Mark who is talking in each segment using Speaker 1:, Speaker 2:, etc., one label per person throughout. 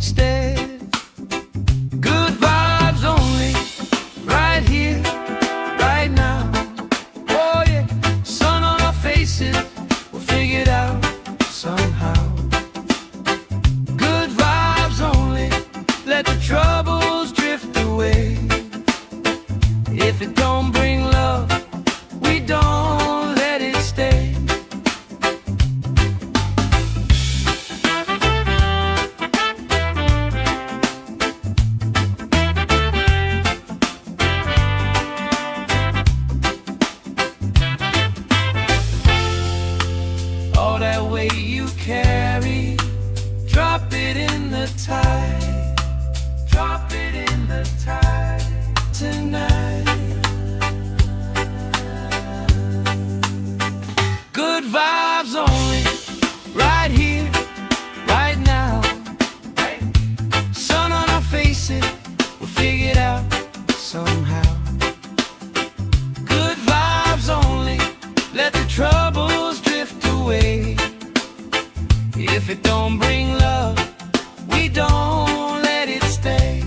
Speaker 1: stairs. Good vibes only, right here, right now. Oh yeah, sun on our faces, we'll figure it out somehow. Good vibes only, let the troubles drift away. If it don't bring love, we don't let it stay. All that weight you carry, drop it in the tide. Drop it in the tide tonight. Good vibes only, right here, right now. Sun on our faces, we'll figure it out somehow. Good vibes only, let the troubles drift away. If it don't bring love, we don't let it stay.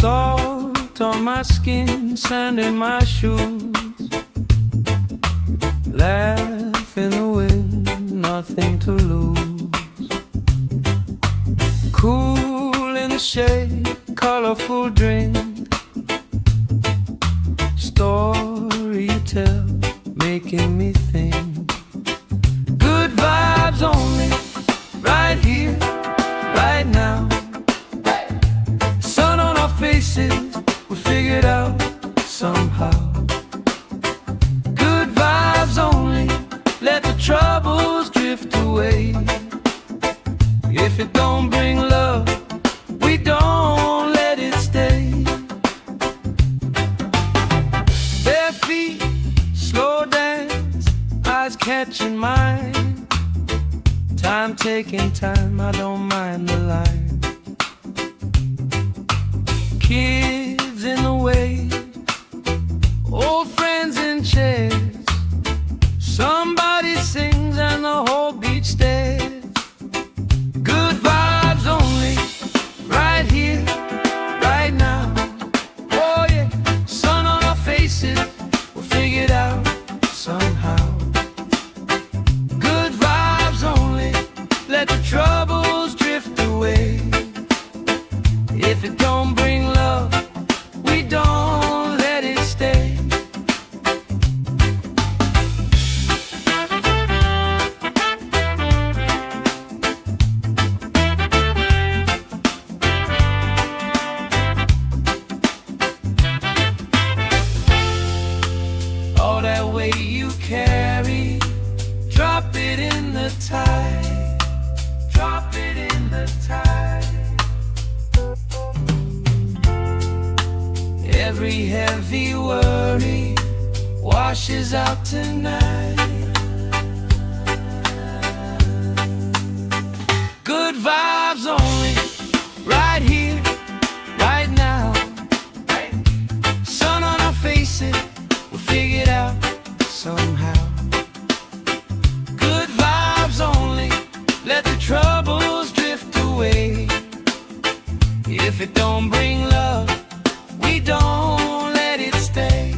Speaker 1: Salt on my skin, sand in my shoes. Laugh in the wind, nothing to lose. Cool in the shade, colorful drink. Story you tell, making me think. Good vibes only, right here, right now. Sun on our faces, we'll figure it out somehow. Good vibes only, let the troubles drift away. If it don't bring love, we don't let it stay. Bare feet, slow dance, eyes catching mine. Time taking time, I don't mind the line. Kids in the way, old friends in chairs. Somebody sings and the whole beach stares. Good vibes only, right here, right now. Oh yeah, sun on our faces, we'll figure it out somehow. Good vibes only, let the troubles drift away. If it don't bring love, we don't let it stay. All that weight you carry, drop it in the tide. Drop it in the tide. Every heavy worry washes out tonight. Good vibes only, right here, right now. Sun on our faces, we'll figure it out somehow. Good vibes only, let the troubles drift away. If it don't bring love, we don't let it stay.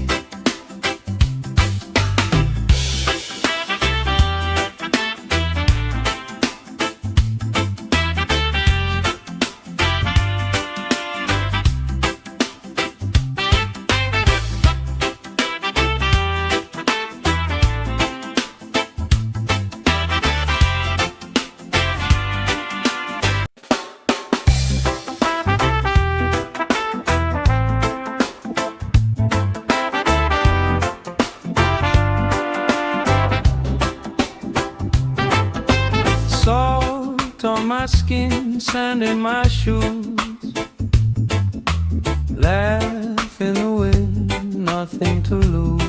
Speaker 1: sand in my shoes. Laugh in the wind, nothing to lose.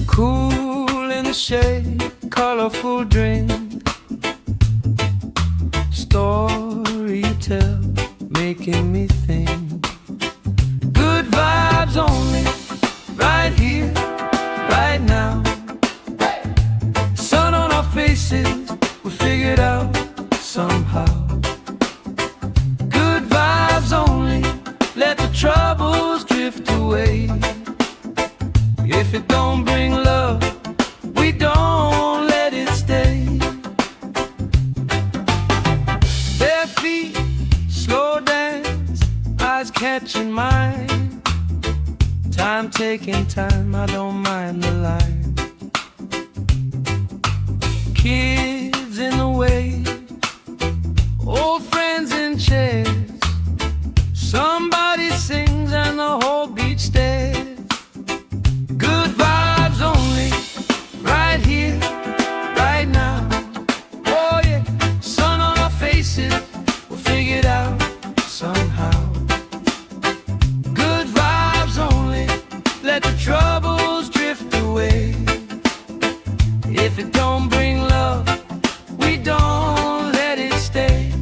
Speaker 1: Cool in the shade, colorful drink. Story you tell, making me think. Good vibes only, right here, right now. Sun on our faces, we figured out somehow. Good vibes only, let the troubles drift away. If it don't bring love, we don't let it stay. Bare feet, slow dance, eyes catching mine. Time taking time, I don't mind the line. Kids in the wave, old friends in chairs. Somebody sings and the whole beach stares. Good vibes only, right here, right now. Oh yeah, sun on our faces, we'll figure it out somehow. Good vibes only, let the troubles drift away. If it don't bring love, we don't let it stay.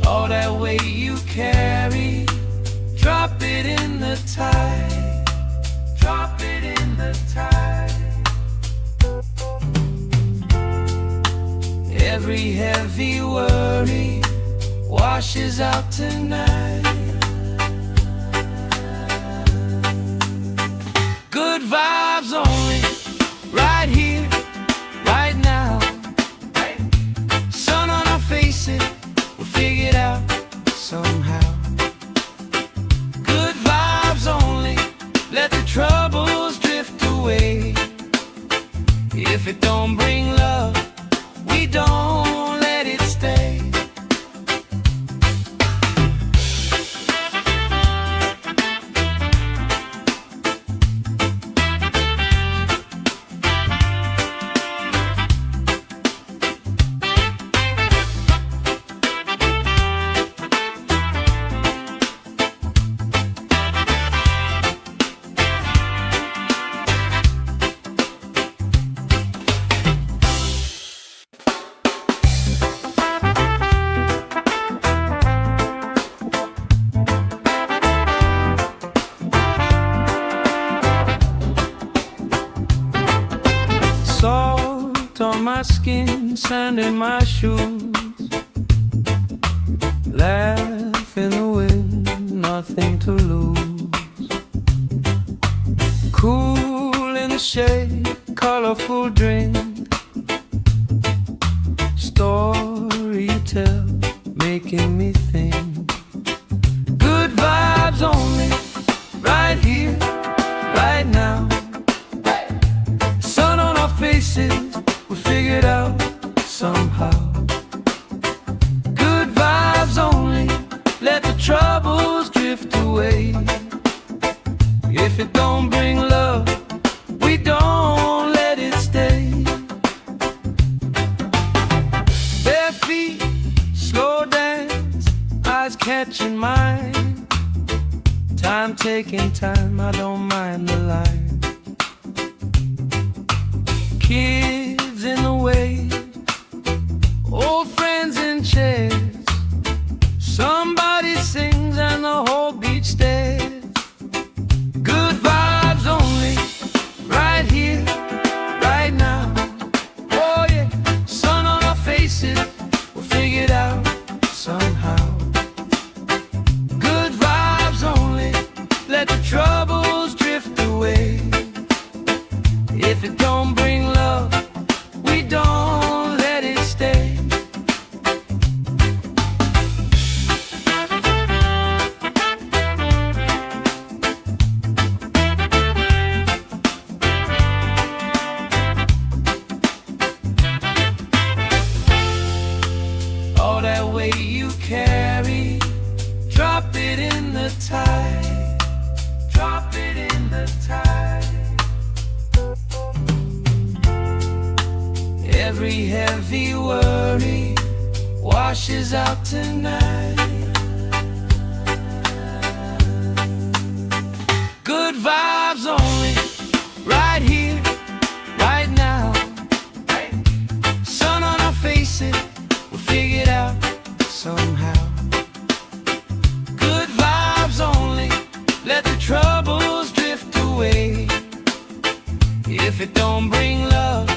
Speaker 1: All that weight you carry, drop it in the tide. Drop it in the tide. Every heavy worry washes out tonight. Good vibes only, right here, right now. Sun on our faces, we'll figure it out somehow. Good vibes only, let the troubles drift away. If it don't bring love, we don't let it stay. Salt on my skin, sand in my shoes. Laugh in the wind, nothing to lose. Cool in the shade, colorful drink. Story you tell, making me think. Good vibes only, right here, right now. Sun on our faces, we figured out somehow. Good vibes only, let the troubles drift away. If it don't bring love, we don't let it stay. Bare feet, slow dance, eyes catching mine. Time taking time, I don't mind the line. Kids in the wave, old friends in chairs. Somebody sings and the whole beach stares. Good vibes only, right here, right now. Oh yeah, sun on our faces, we'll figure it out somehow. Good vibes only, let the troubles drift away. If it don't bring love, we don't let it stay. tide. Drop it in the tide. Every heavy worry washes out tonight. Good vibes only, right here, right now. Sun on our faces, we'll figure it out somehow. Good vibes only, let the troubles drift away. If it don't bring love,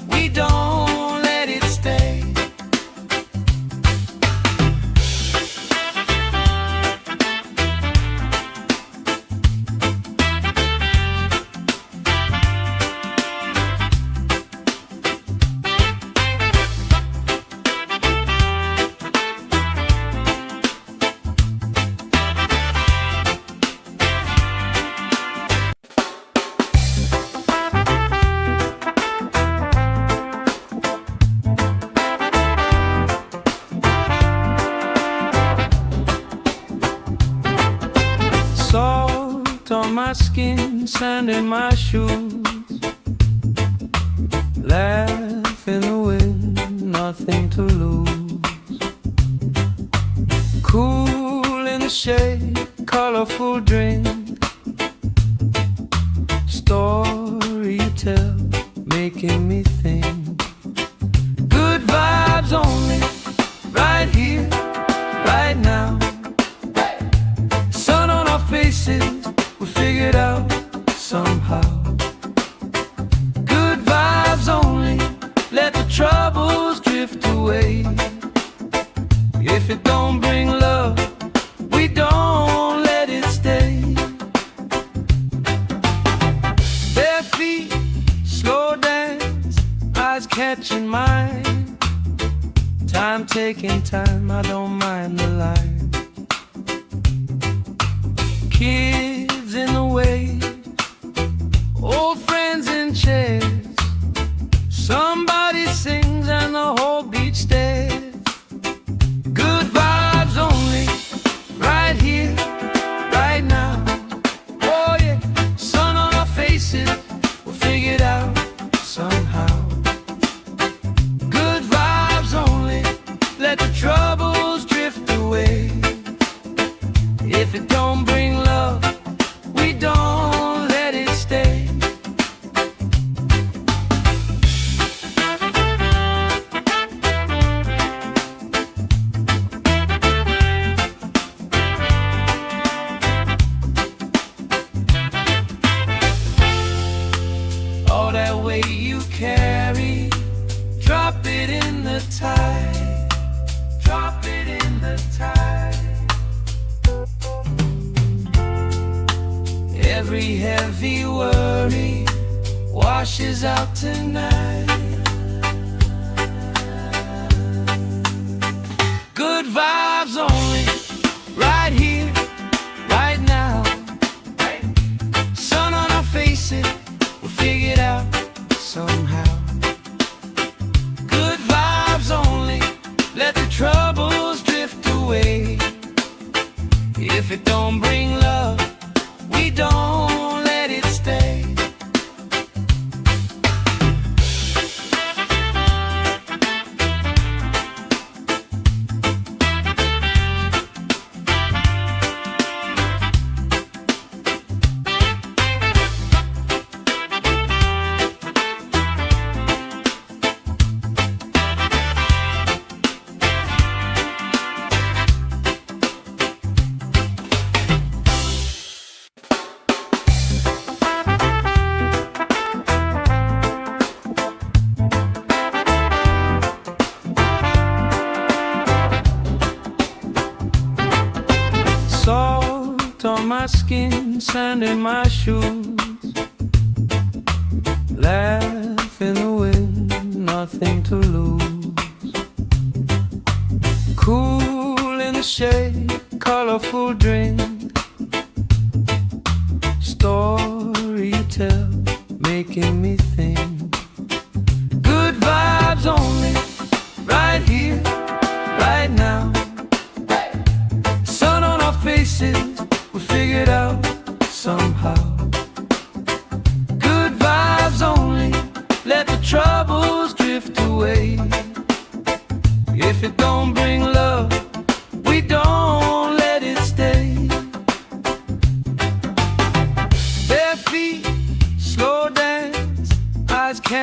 Speaker 1: we don't let it stay. Salt on my skin, sand in my shoes. Laugh in the wind, nothing to lose. Cool in the shade, colorful drink. Story you tell, making me think. Good vibes only, right here, right now. Sun on our faces, we figured out somehow. Good vibes only, let the troubles drift away. If it don't bring love, we don't let it stay. Bare feet, slow dance, eyes catching mine. Time taking time, I don't mind the line. Kids in the way, old friends in chairs. Somebody sings and the whole beach stares. Good vibes only, right here, right now. Oh yeah, sun on our faces, we'll figure it out somehow. Good vibes only, let the troubles drift away. If it don't bring love, we don't let it stay. All that weight you carry, drop it in the tide. Drop it in the tide. Every heavy worry washes out tonight. Good vibes only, right here, right now. Sun on our faces, we'll figure it out somehow. Good vibes only, let the troubles drift away. If it don't bring love, we don't let it stay. Salt on my skin, sand in my shoes. Laugh in the wind, nothing to lose. Cool in the shade, colorful drink. Story you tell, making me think. Good vibes only, right here, right now. Sun on our faces,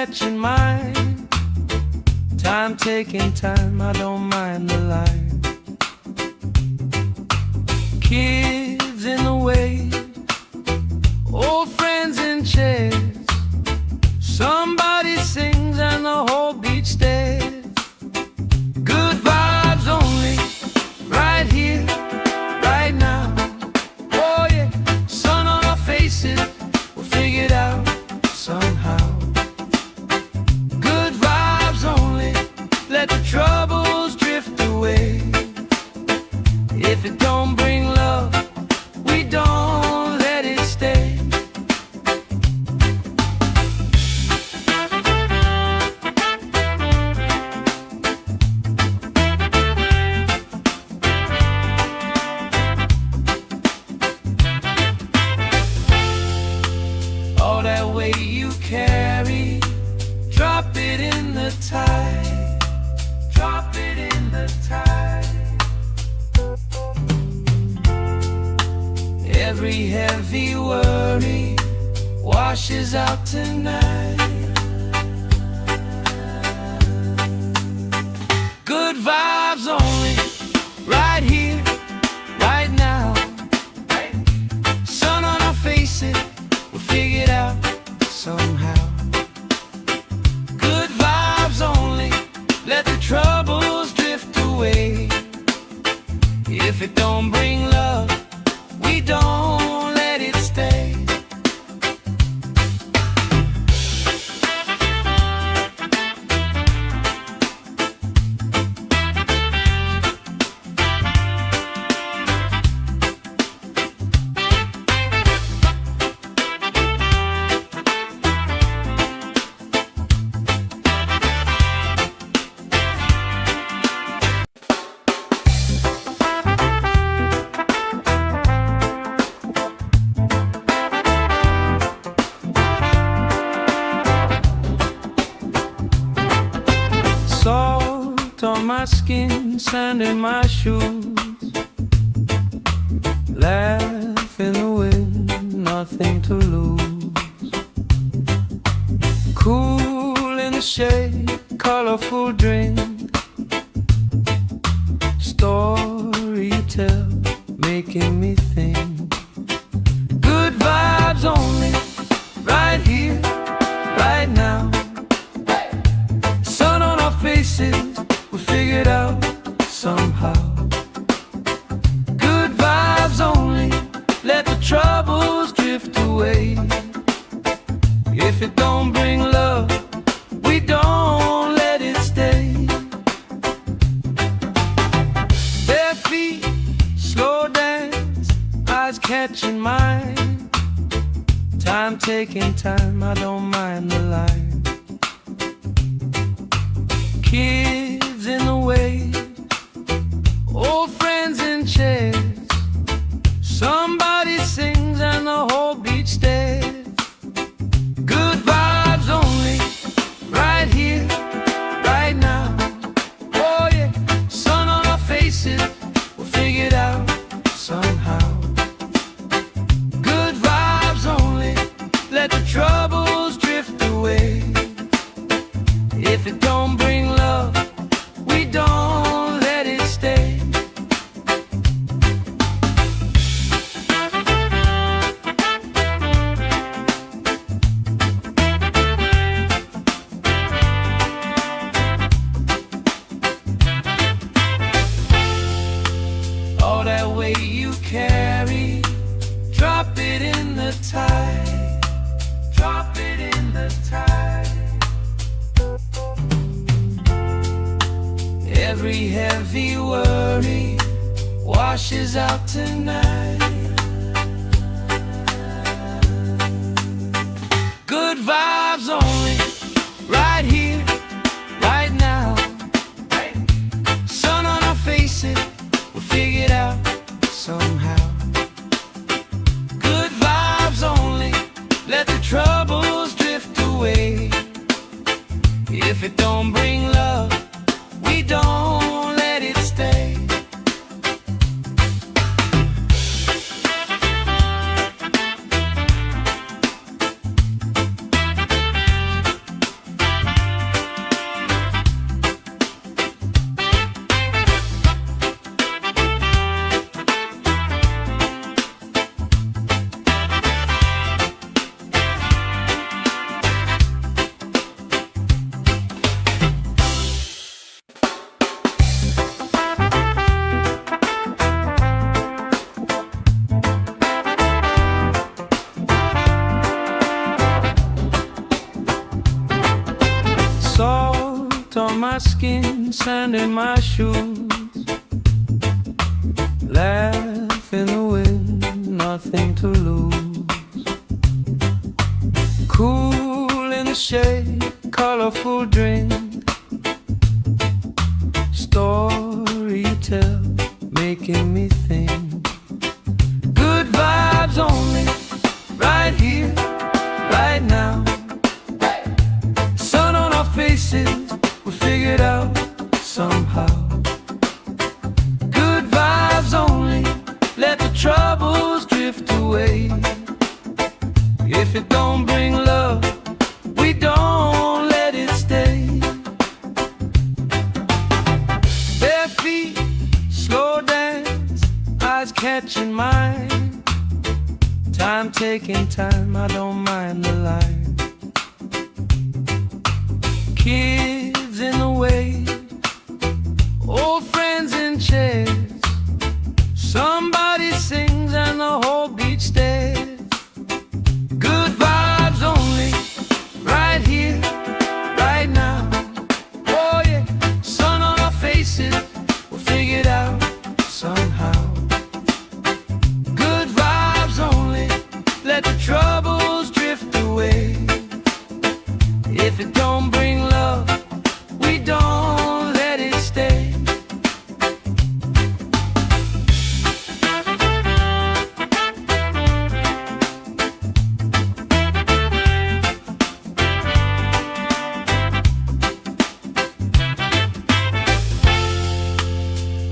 Speaker 1: catching mine. Time taking time, I don't mind the line. Kids in the wave, old friends in chairs. Somebody sings and the whole beach stares. Good vibes only, right here, right now. Oh yeah, sun on our faces, we'll figure it out somehow. Good vibes only, let the troubles drift away. If it don't bring love, we don't let it stay. All that weight you carry, drop it in the tide. Drop it in the tide. Every heavy worry washes out tonight. Good vibes only, right here, right now. Sun on our faces, we'll figure it out somehow. Good vibes only, let the troubles drift away. If it don't bring love, we don't let it stay. Salt on my skin, sand in my shoes. Laugh in the wind, nothing to lose. Cool in the shade, colorful drink. Story you tell, making me think. Good vibes only, right here, right now. Sun on our faces, we'll figure it out somehow. Good vibes only, let the troubles drift away. If it don't bring love, we don't let it stay. Bare feet, slow dance, eyes catching mine. Time taking time, I don't mind the line. Kids in the wave, old friends in chairs. Somebody sings and the whole beach stares. Good vibes only, right here, right now. Oh yeah, sun on our faces, we'll figure it out somehow. Good vibes only, let the troubles drift away. If it don't bring love, we don't let it stay. All that weight you carry, drop it in the tide. Drop it in the tide. Every heavy worry washes out tonight. Good vibes only, right here, right now. Sun on our faces, we'll figure it out somehow. Good vibes only, let the troubles drift away. If it don't bring love, we don't let it stay. skin, sand in my shoes. Laugh in the wind, nothing to lose. Cool in the shade, colorful drink. Story you tell, making me think. Good vibes only, right here, right now. Sun on our faces, we figured out somehow. Good vibes only, let the troubles drift away. If it don't bring love, we don't let it stay. Bare feet, slow dance, eyes catching mine. Time taking time, I don't mind the line. Kids in the way, old friends in chairs. Somebody sings and the whole beach stares. Good vibes only, right here, right now. Oh yeah, sun on our faces, we'll figure it out somehow. Good vibes only, let the troubles drift away. If it don't bring love, we don't let it stay.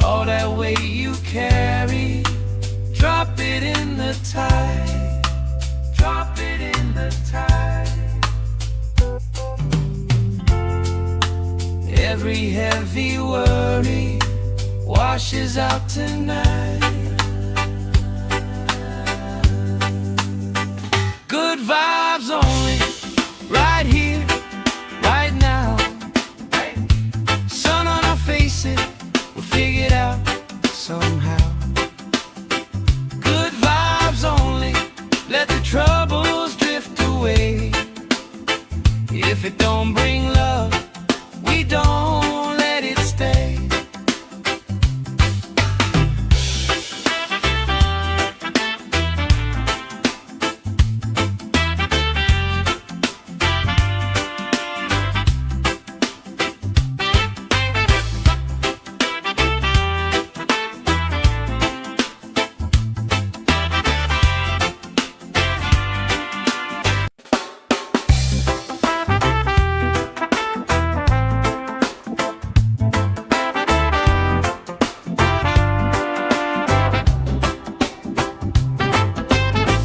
Speaker 1: All that weight you carry, drop it in the tide. Drop it in the tide. Every heavy worry washes out tonight. Good vibes only, right here, right now. Sun on our faces, we'll figure it out somehow. Good vibes only, let the troubles drift away. If it don't bring love, we don't let it stay.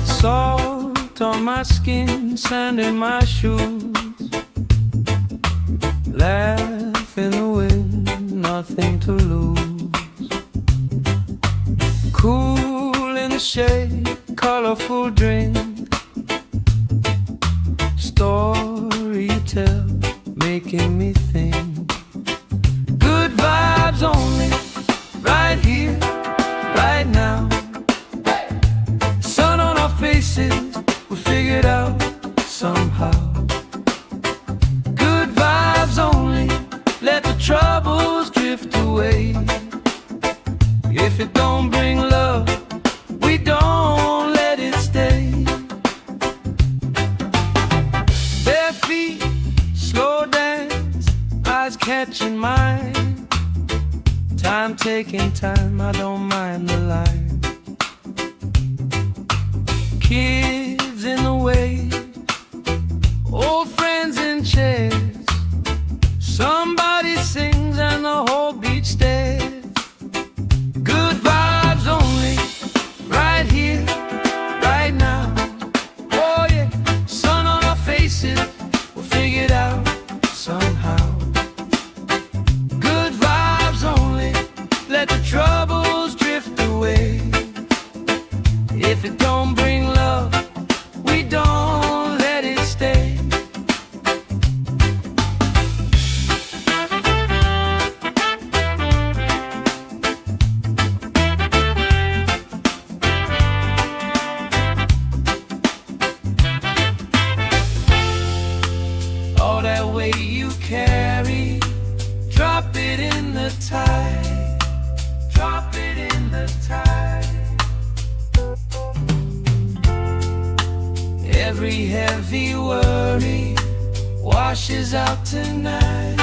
Speaker 1: Salt on my skin, sand in my shoes. Laugh in the wind, nothing to lose. Cool in the shade, colorful drink. Story you tell, making me think. Good vibes only, right here, right now. Sun on our faces, we figured out somehow. Good vibes only, let the troubles drift away. If it don't bring love, we don't let it stay. Bare feet, slow dance, eyes catching mine. Time taking time, I don't mind the line. Kids in the way, old friends in chairs. Somebody sings and the whole beach stares. Good vibes only, right here, right now. Oh yeah, sun on our faces, we'll figure it out somehow. Good vibes only, let the troubles drift away. If it don't bring love, Every heavy worry washes out tonight.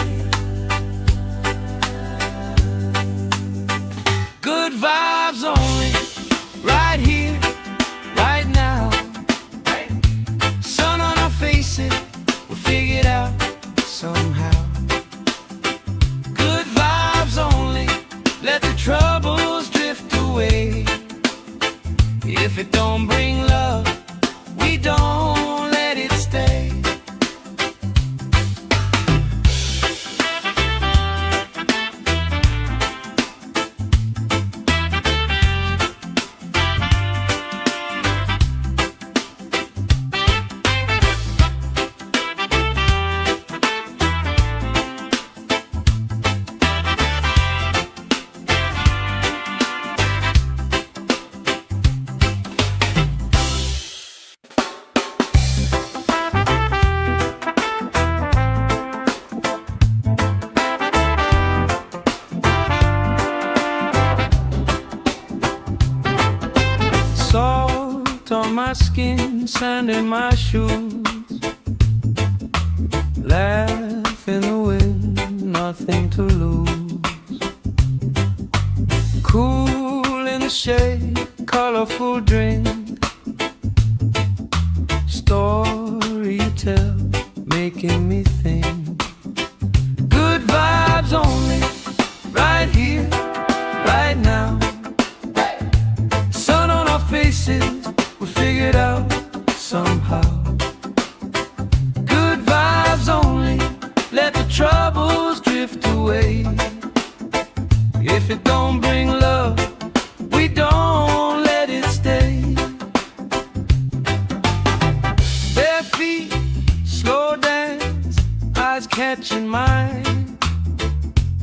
Speaker 1: Good vibes only, right here, right now. Sun on our faces, we'll figure it out somehow. Good vibes only, let the troubles drift away. If it don't bring love, we don't let it stay. Salt on my skin, sand in my shoes. Laugh in the wind, nothing to lose. Cool in the shade, colorful drink. Story you tell, making me think. Good vibes only, right here, right now. Faces, we'll figure it out somehow. Good vibes only, let the troubles drift away. If it don't bring love, we don't let it stay. Bare feet, slow dance, eyes catching mine.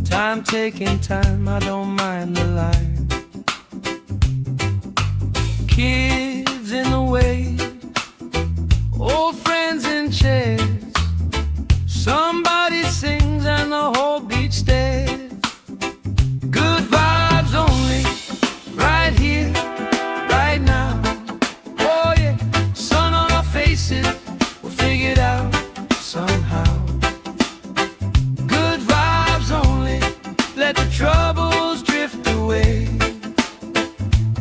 Speaker 1: Time taking time, I don't mind the line. Kids in the wave, old friends in chairs. Somebody sings and the whole beach stares. Good vibes only, right here, right now. Oh yeah, sun on our faces, we'll figure it out somehow. Good vibes only, let the troubles drift away.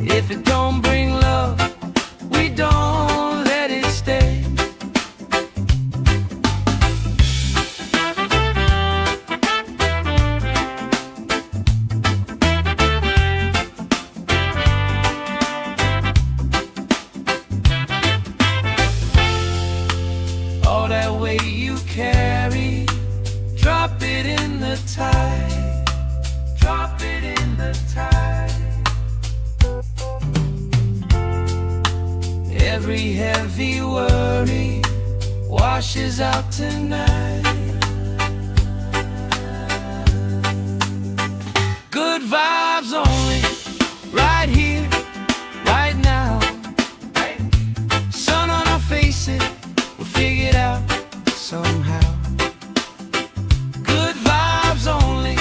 Speaker 1: If it don't bring love, we don't let it stay. All that weight you carry, drop it in the tide. Drop it in the tide. Every heavy worry washes out tonight. Good vibes only, right here, right now. Sun on our faces, we'll figure it out somehow. Good vibes only,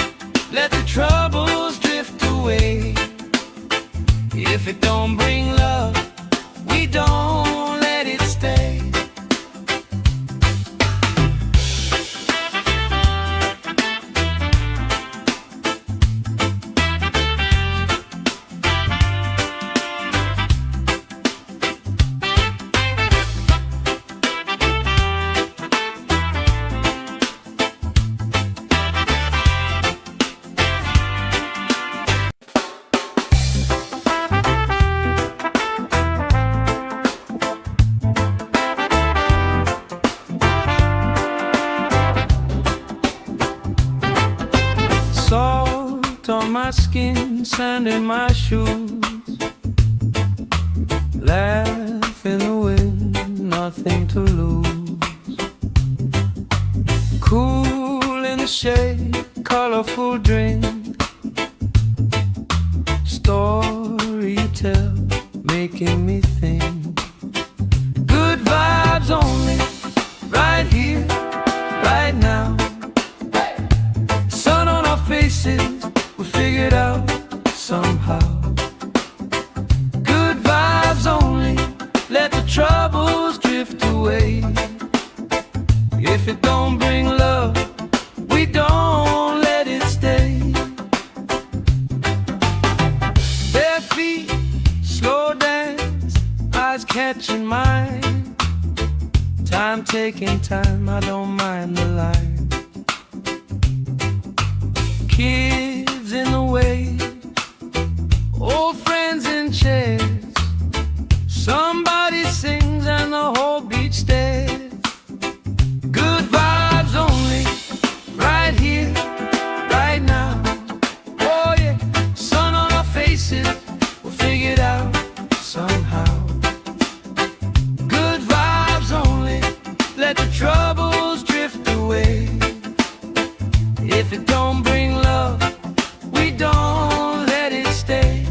Speaker 1: let the troubles drift away. If it don't bring love, we don't let it stay. Salt on my skin, sand in my shoes. Laugh in the wind, nothing to lose. Cool in the shade, colorful drink. Story you tell, making me think. Good vibes only, right here, right now. Sun on our faces, we'll figure it out somehow. Good vibes only, let the troubles drift away. catching mine. Time taking time, I don't mind the line. Kids in the way, old friends in chairs. Somebody sings and the whole beach stares. Good vibes only, right here, right now. Oh yeah, sun on our faces, we'll figure it out somehow. Good vibes only, let the troubles drift away. If it don't bring love, we don't let it stay.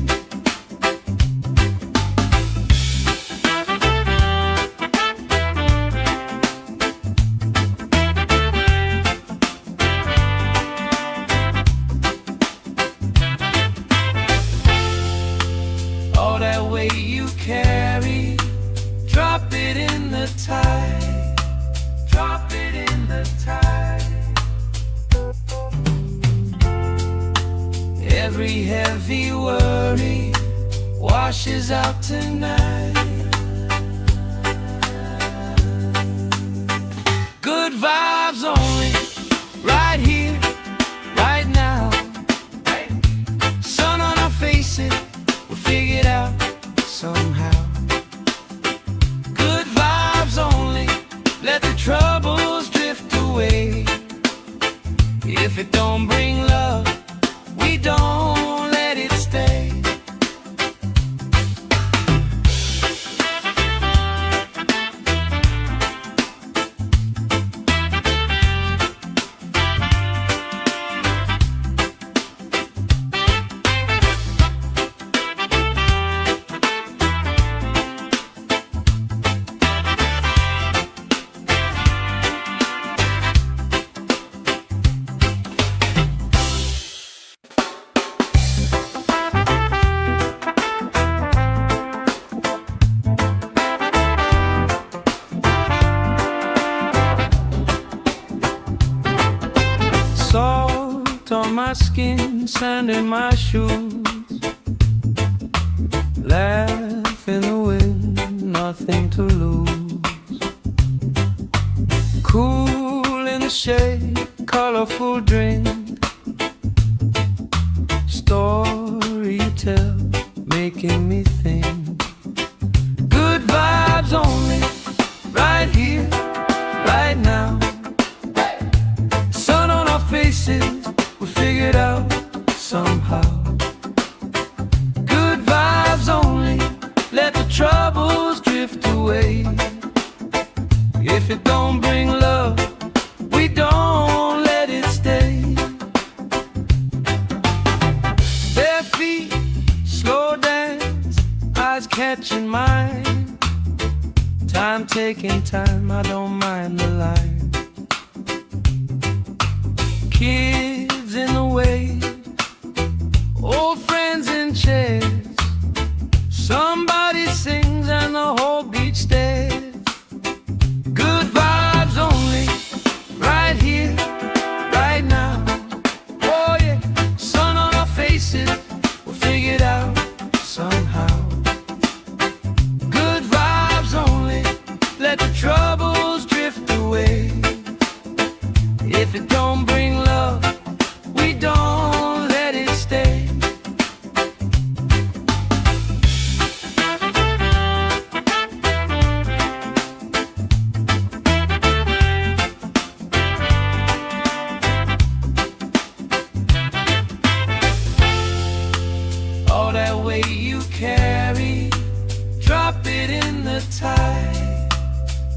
Speaker 1: All that weight you carry, drop it in the tide. Drop it in the tide. Every heavy worry washes out tonight. Good vibes only, right here, right now. Sun on our faces, we'll figure it out somehow. Good vibes only, let the troubles drift away. If it don't bring love, we don't let it stay. Salt on my skin, sand in my shoes. Laugh in the wind, nothing to lose. Cool in the shade, colorful drink. Story you tell, making me think. Good vibes only, right here, right now. Sun on our faces, we'll figure it out somehow. Good vibes only, let the troubles drift away. If it don't bring love, we don't let it stay. Bare feet, slow dance, eyes catching mine. Time taking time, I don't mind the line. Kids in the way, old friends in chairs. Somebody sings and the whole beach stares. Good vibes only, right here, right now. Oh yeah, sun on our faces, we'll figure it out somehow. Good vibes only, let the troubles drift away. If it don't bring love, we don't let it stay. All that weight you carry, drop it in the tide.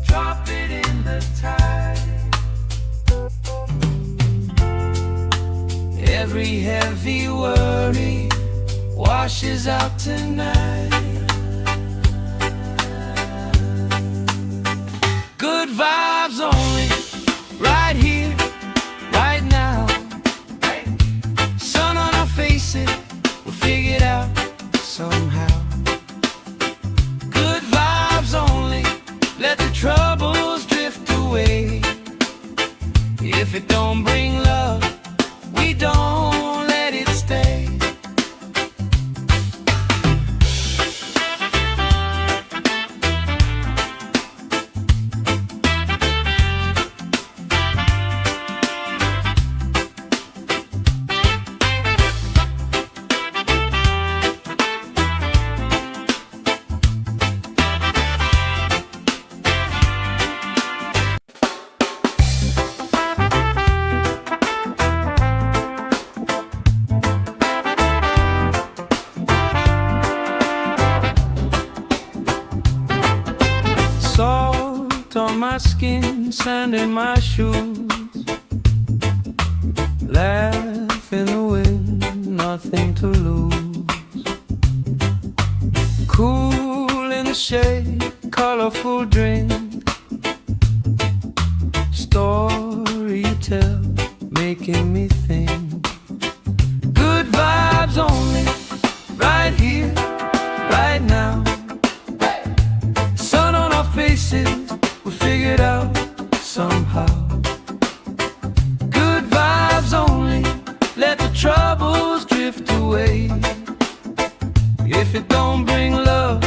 Speaker 1: Drop it in the tide. Every heavy worry washes out tonight. Good vibes only, right here, right now. Sun on our faces, we'll figure it out somehow. Good vibes only, let the troubles drift away. If it don't bring love, we don't let it stay. Salt on my skin, sand in my shoes. Laugh in the wind, nothing to lose. Cool in the shade, colorful drink. Story you tell, making me think. Good vibes only, right here, right now. Sun on our faces, we figured out somehow. Good vibes only, let the troubles drift away. If it don't bring love,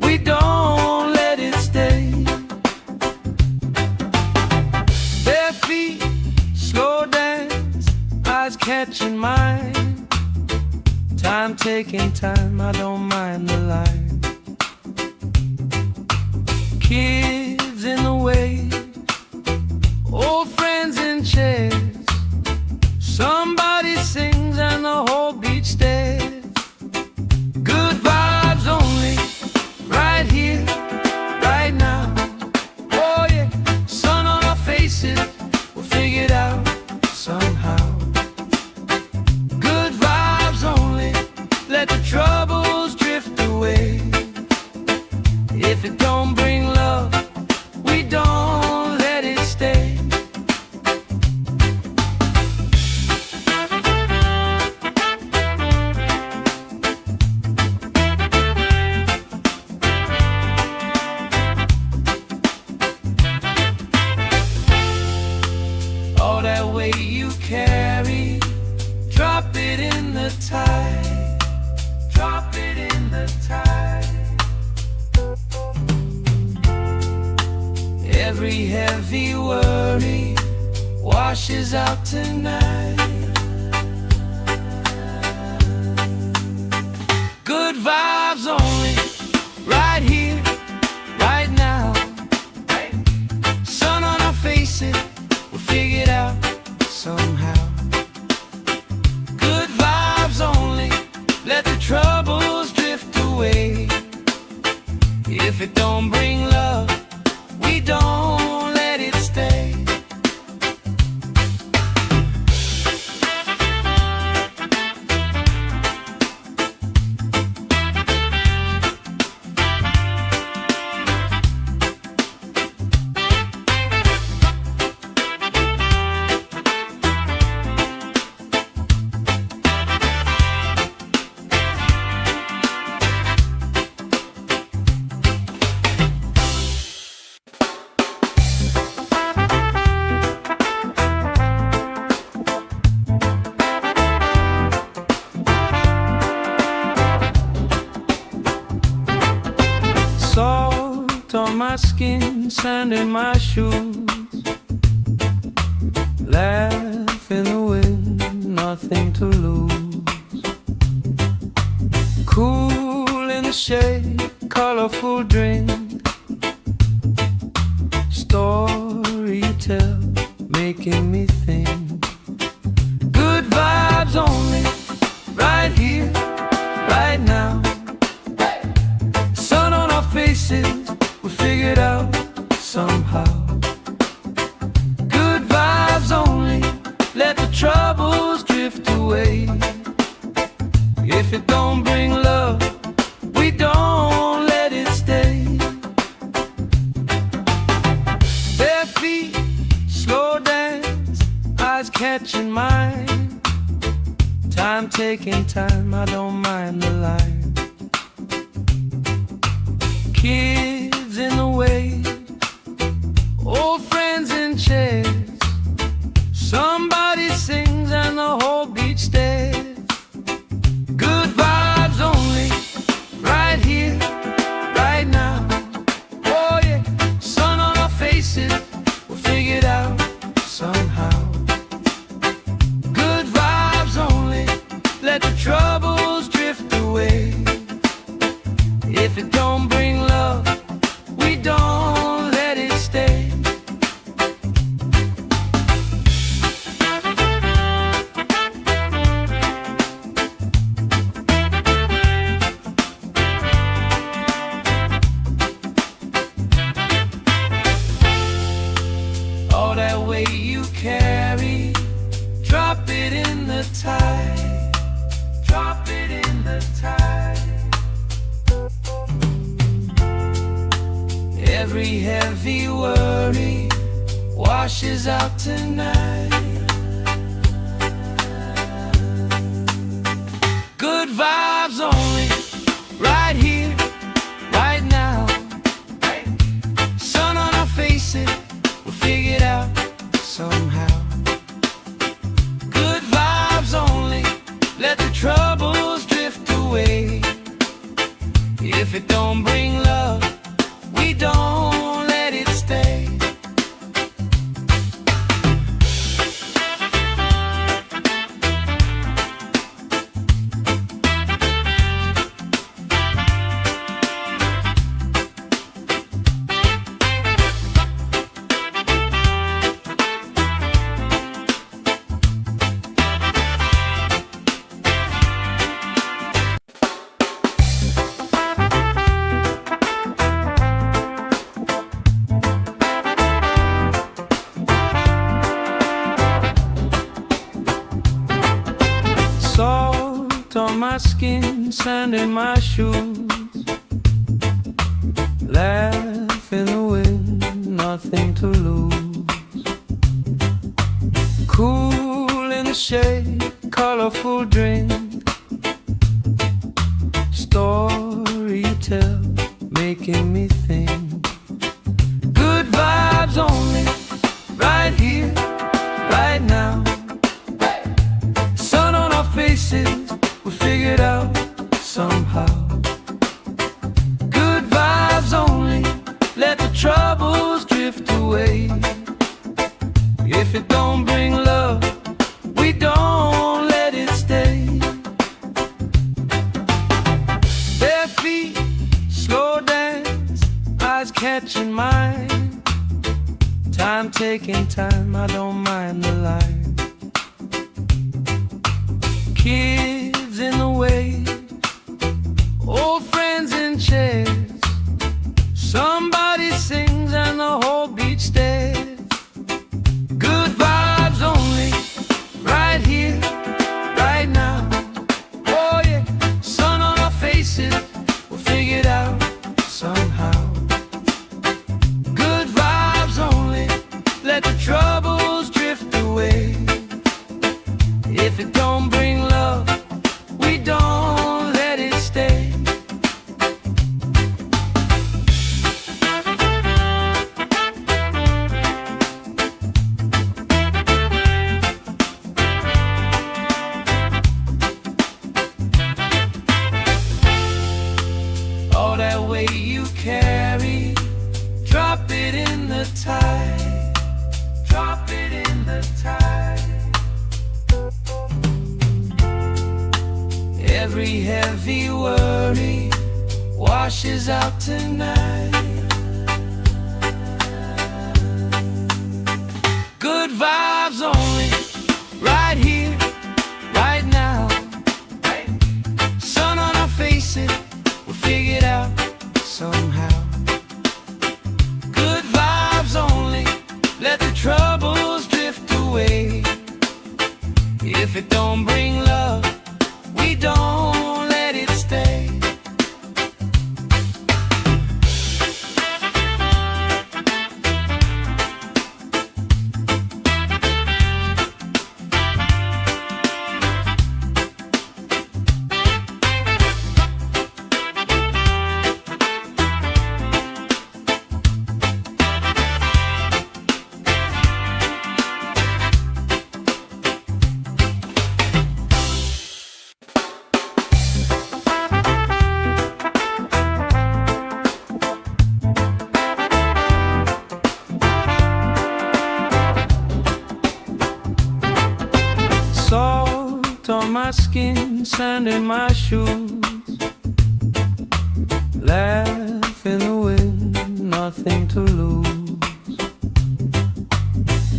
Speaker 1: we don't let it stay. Bare feet, slow dance, eyes catching mine. Time taking time, I don't mind the line. Kids in the way, old friends in chairs. Somebody sings and the whole beach stares. Good vibes only, right here, right now. Oh yeah, sun on our faces, we'll figure it out somehow. Good vibes only, let the troubles drift away. If it don't bring love, we don't let it stay. All that weight you carry, drop it in the tide. Drop it in the tide. Every heavy worry washes out tonight. Good vibes only, right here, right now. Sun on our faces, we'll figure it out somehow. Good vibes only, let the troubles drift away. If it don't bring love, we don't let it stay. Salt on my skin, sand in my shoes. Laugh in the wind, nothing to lose. Cool in the shade, colorful drink. Story you tell, making me think. Good vibes only, right here, right now. Sun on our faces, we figured out somehow. Good vibes only, let the troubles drift away. If it don't bring love, we don't let it stay. Bare feet, slow dance, eyes catching mine. Time taking time, I don't mind the line. Kids in the way, old friends in chairs. Somebody sings and the whole beach stares. Good vibes only, right here, right now. Oh yeah, sun on our faces, we'll figure it out somehow. Good vibes only, let the troubles drift away. If it don't bring love, Every heavy worry washes out tonight. Good vibes only, right here, right now. Sun on our faces, we'll figure it out somehow. Good vibes only, let the troubles drift away. If it don't bring love, we don't let it stay. Salt on my skin, sand in my shoes. Laugh in the wind, nothing to lose. Cool in the shade, colorful drink. Story you tell, making me think. Good vibes only, right here, right now. Sun on our faces, we figured out somehow. Good vibes only, let the troubles drift away. If it don't bring love, we don't let it stay. Bare feet, slow dance, eyes catching mine. Time taking time, I don't mind the line. Kids in the wave, old friends in chairs. Somebody sings and the whole beach stares. Good vibes only, right here, right now. Oh yeah, sun on our faces, we'll figure it out somehow. Good vibes only, let the troubles drift away. If it don't bring love, we don't let it stay. All that weight you carry, drop it in the tide. Drop it in the tide. Every heavy worry washes out tonight. Good vibes only, right here, right now. Sun on our faces, we'll figure it out somehow. Good vibes only, let the troubles drift away. If it don't bring love, we don't let it stay. Salt on my skin, sand in my shoes. Laugh in the wind, nothing to lose.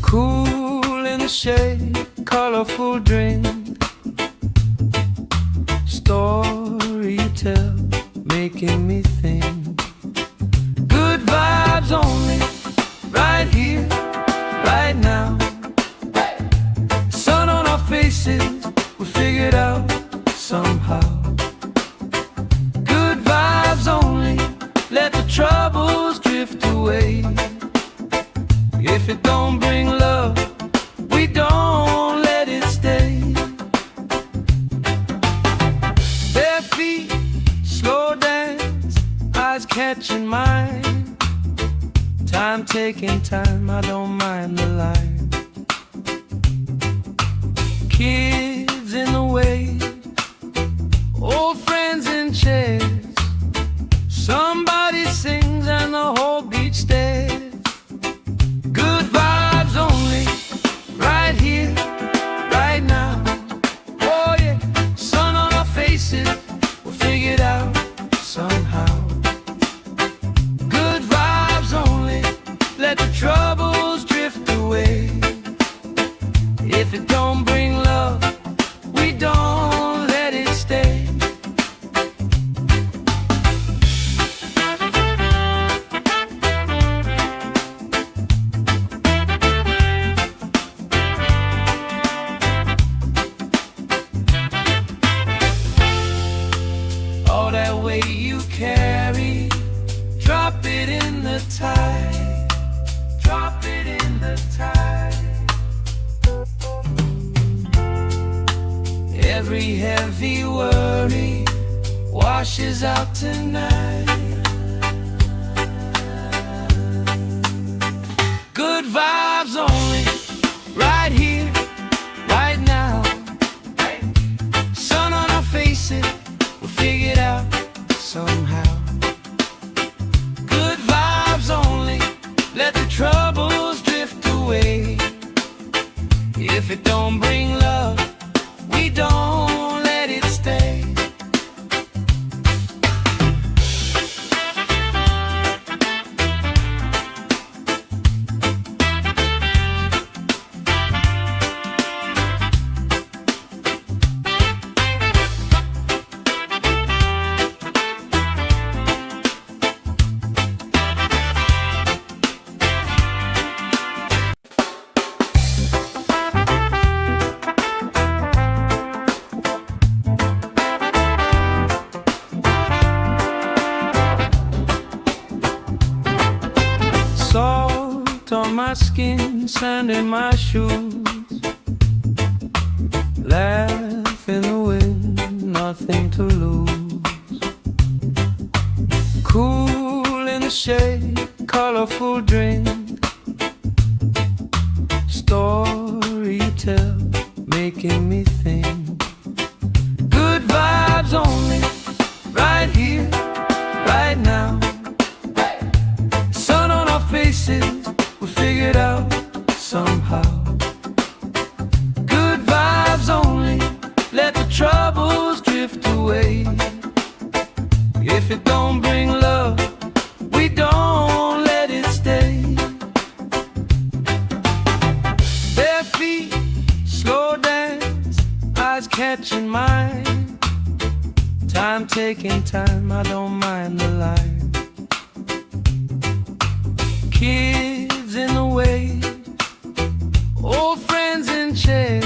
Speaker 1: Cool in the shade, colorful drink. Story you tell, making me think. Good vibes only, right here, right now. Sun on our faces, we figured out somehow. Good vibes only, let the troubles drift away. away. If it don't bring love, we don't let it stay. Bare feet, slow dance, eyes catching mine. Time taking time, I don't mind the line. Kids in the way, old friends in chairs. Somebody sings and the whole beach stares. Good vibes only, right here, right now. Oh yeah, sun on our faces, we'll figure it out somehow. Good vibes only, let the troubles drift away. If it don't bring love, we don't let it stay. All that weight you carry, drop it in the tide. Drop it in the tide. Every heavy worry washes out tonight. Good vibes only, right here, right now. Sun on our faces, we'll figure it out somehow. Good vibes only, let the troubles drift away. If it don't bring love, we don't let it stay. Salt on my skin, sand in my shoes. Laugh in the wind, nothing to lose. Cool in the shade, colorful drink. Story you tell, making me think. Good vibes only, right here, right now. Sun on our faces, we'll figure it out somehow. Good vibes only, let the troubles drift away. If it don't bring love, we don't let it stay. Bare feet, slow dance, eyes catching mine. Time taking time, I don't mind the line. Kids in the way, old friends in chairs.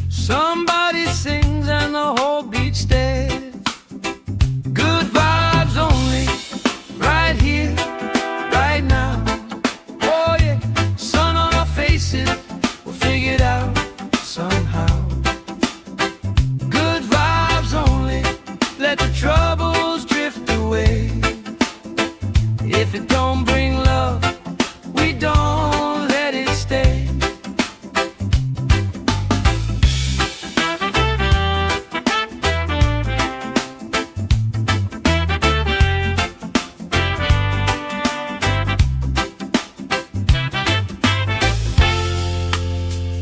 Speaker 1: Somebody sings and the whole beach stares. Good vibes only, right here, right now. Oh yeah, sun on our faces, we'll figure it out somehow. Good vibes only, let the troubles drift away. If it don't bring love, we don't let it stay.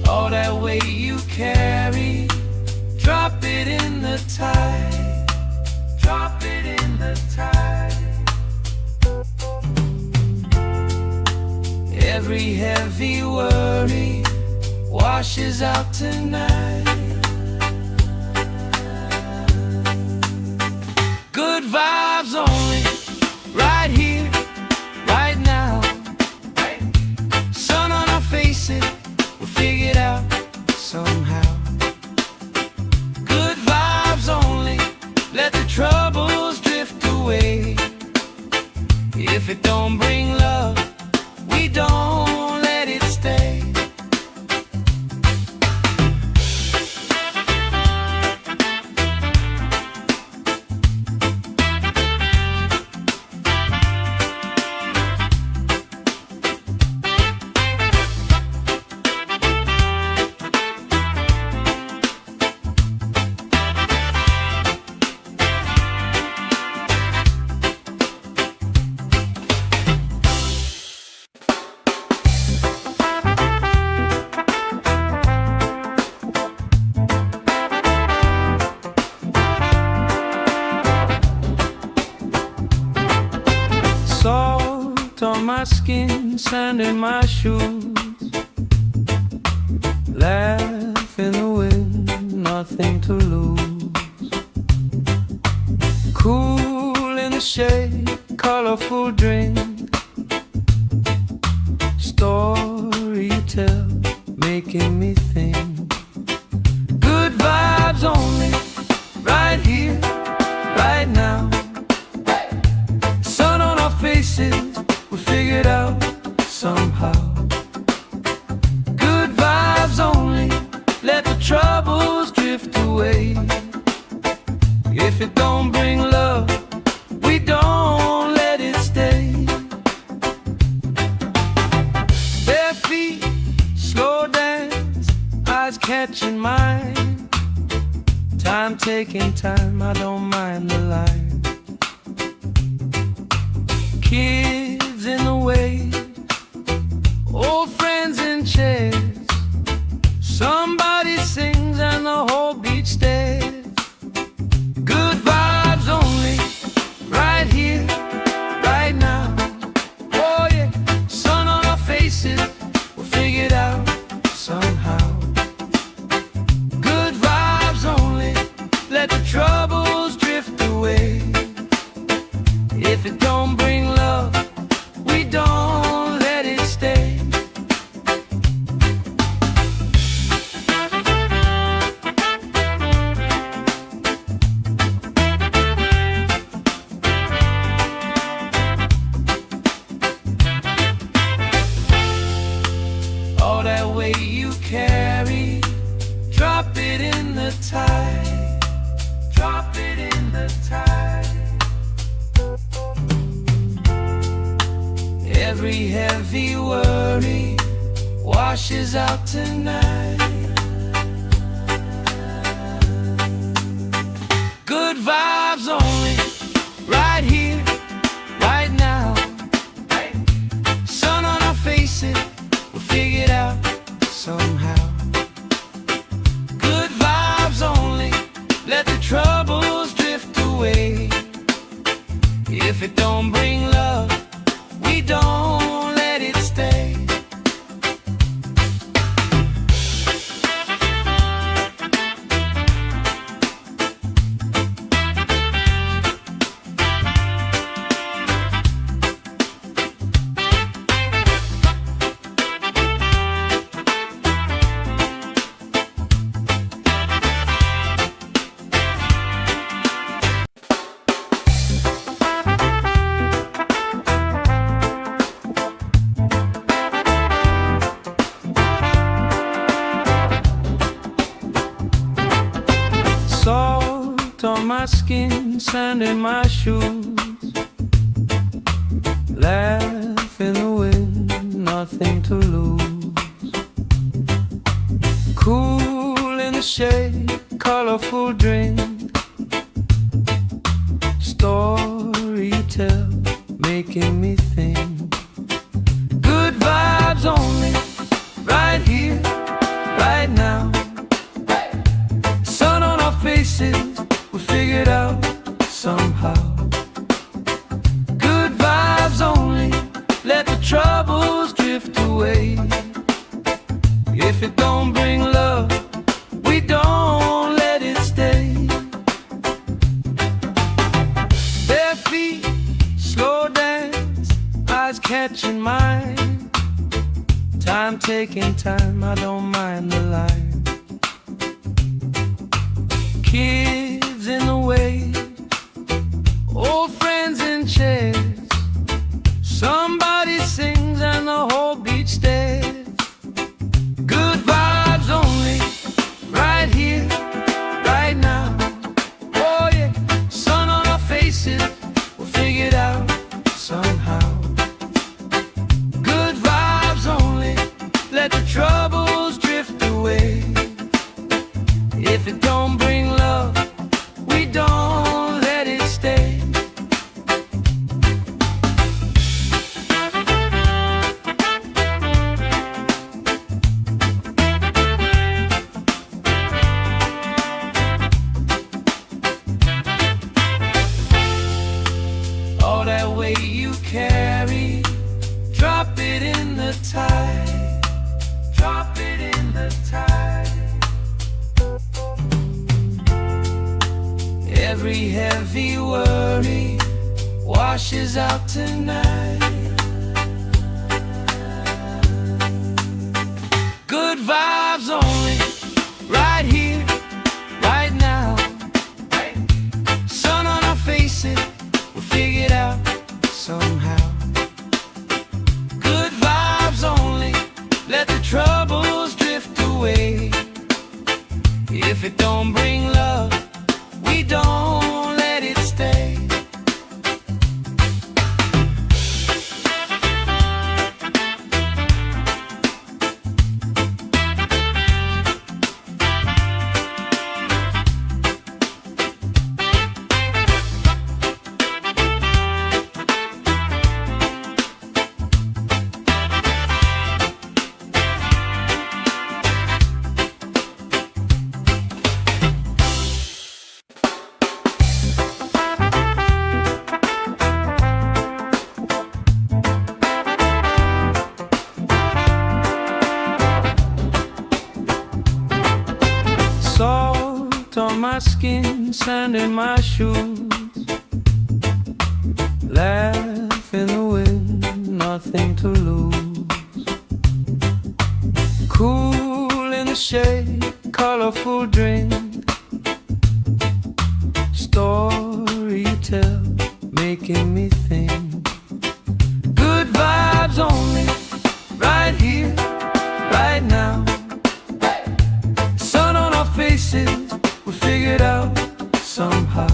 Speaker 1: All that weight you carry, drop it in the tide. Drop it in the tide. Every heavy worry washes out tonight. Good vibes only, right here, right now. Sun on our faces, we'll figure it out somehow. Good vibes only, let the troubles drift away. If it don't don't bring love, we don't let it stay. Salt on my skin, sand in my shoes. Laugh in the wind, nothing to lose. Cool in the shade, colorful drink. Story you tell, making me think. Good vibes only, right here, right now. Sun on our faces, we figured out somehow. Good vibes only, let the troubles drift away. If it don't bring love, we don't let it stay. Bare feet, slow dance, eyes catching mine. Time taking time, I don't mind the line. Kids in the wave, old friends in chairs. Somebody sings and the whole beach stares. Good vibes only, right here, right now. Oh yeah, sun on our faces, we'll figure it out somehow. Good vibes only, let the troubles drift away. If it don't bring love, we don't let it stay. All that weight you carry, drop it in the tide. Drop it in the tide. Every heavy worry washes out tonight. Good vibes only, right here, right now. Sun on our faces, we'll figure it out somehow. Good vibes only, let the troubles drift away. If it don't bring love, we don't let it stay. Salt on my skin, sand in my shoes. Laugh in the wind, nothing to lose. Cool in the shade, colorful drink. Story you tell, making me think. Good vibes only, right here, right now. Sun on our faces, we figured out somehow. Good vibes only, let the troubles drift away. If it don't bring love, we don't let it stay. Bare feet, slow dance, eyes catching mine. Time taking time, I don't mind the line. Kids in the wave, old friends in chairs. Somebody sings and the whole beach stares. Good vibes only, right here, right now. Oh yeah, sun on our faces, we'll figure it out somehow. Good vibes only, let the troubles drift away. If it don't bring love, we don't let it stay. All that weight you carry, drop it in the tide. Drop it in the tide. Every heavy worry washes out tonight. Good vibes only, right here, right now. Sun on our faces, we'll figure it out somehow. Good vibes only, let the troubles drift away. If it don't bring love, we don't let it stay. Salt on my skin, sand in my shoes. Laugh in the wind, nothing to lose. Cool in the shade, colorful drink. Story you tell, making me think. Good vibes only, right here, right now. Sun on our faces, we figure it out somehow.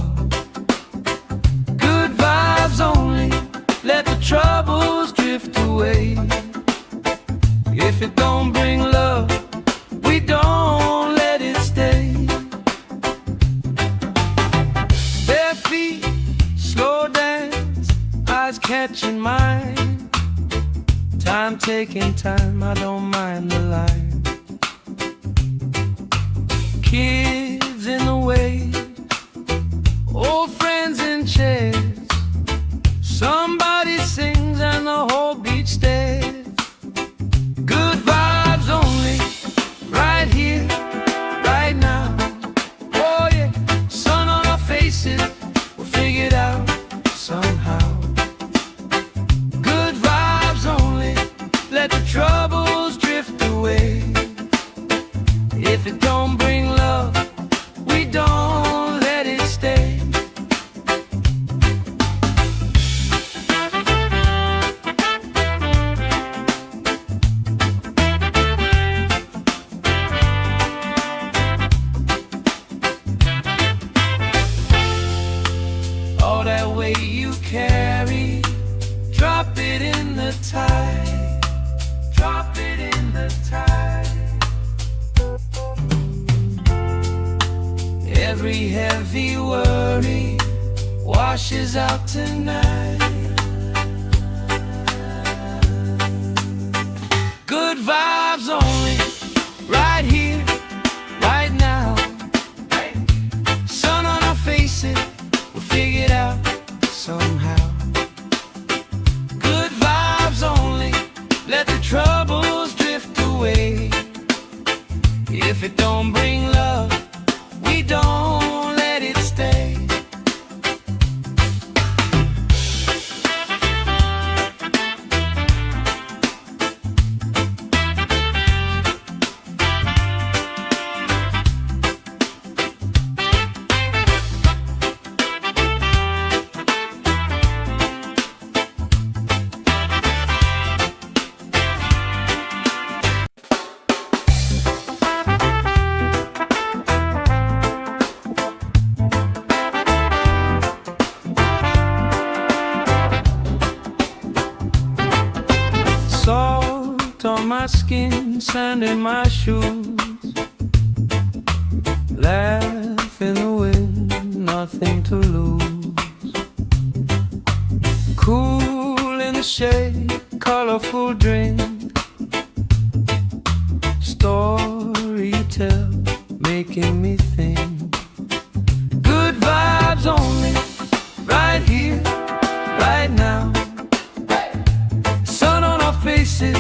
Speaker 1: Good vibes only, let the troubles drift away. If it don't bring love, we don't let it stay. Bare feet, slow dance, eyes catching mine. Time taking time, I don't mind the line. Kids in the way, old friends in chairs. Somebody sings and the whole beach stares. Good vibes only, right here, right now. Oh yeah, sun on our faces, we'll figure it out somehow. Good vibes only, let the troubles drift away. If it don't bring love, we don't let it stay. All that weight you carry, drop it in the tide. Drop it in the tide. Every heavy worry washes out tonight. Good vibes only, right here, right now. Sun on our faces, we'll figure it out somehow. Good vibes only, let the troubles drift away. If it don't bring love, we don't let it stay. Salt on my skin, sand in my shoes. Laugh in the wind, nothing to lose. Cool in the shade, colorful drink. Story you tell, making me think. Good vibes only, right here, right now. Sun on our faces,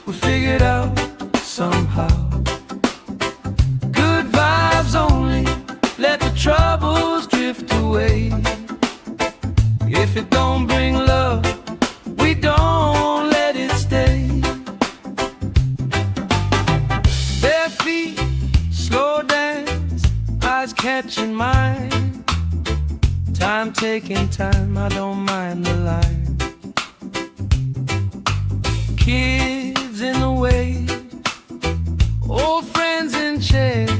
Speaker 1: we figured out somehow. Good vibes only, let the troubles drift away. If it don't bring love, we don't let it stay. Bare feet, slow dance, eyes catching mine. Time taking time, I don't mind the line. Kids in the way, old friends in chairs.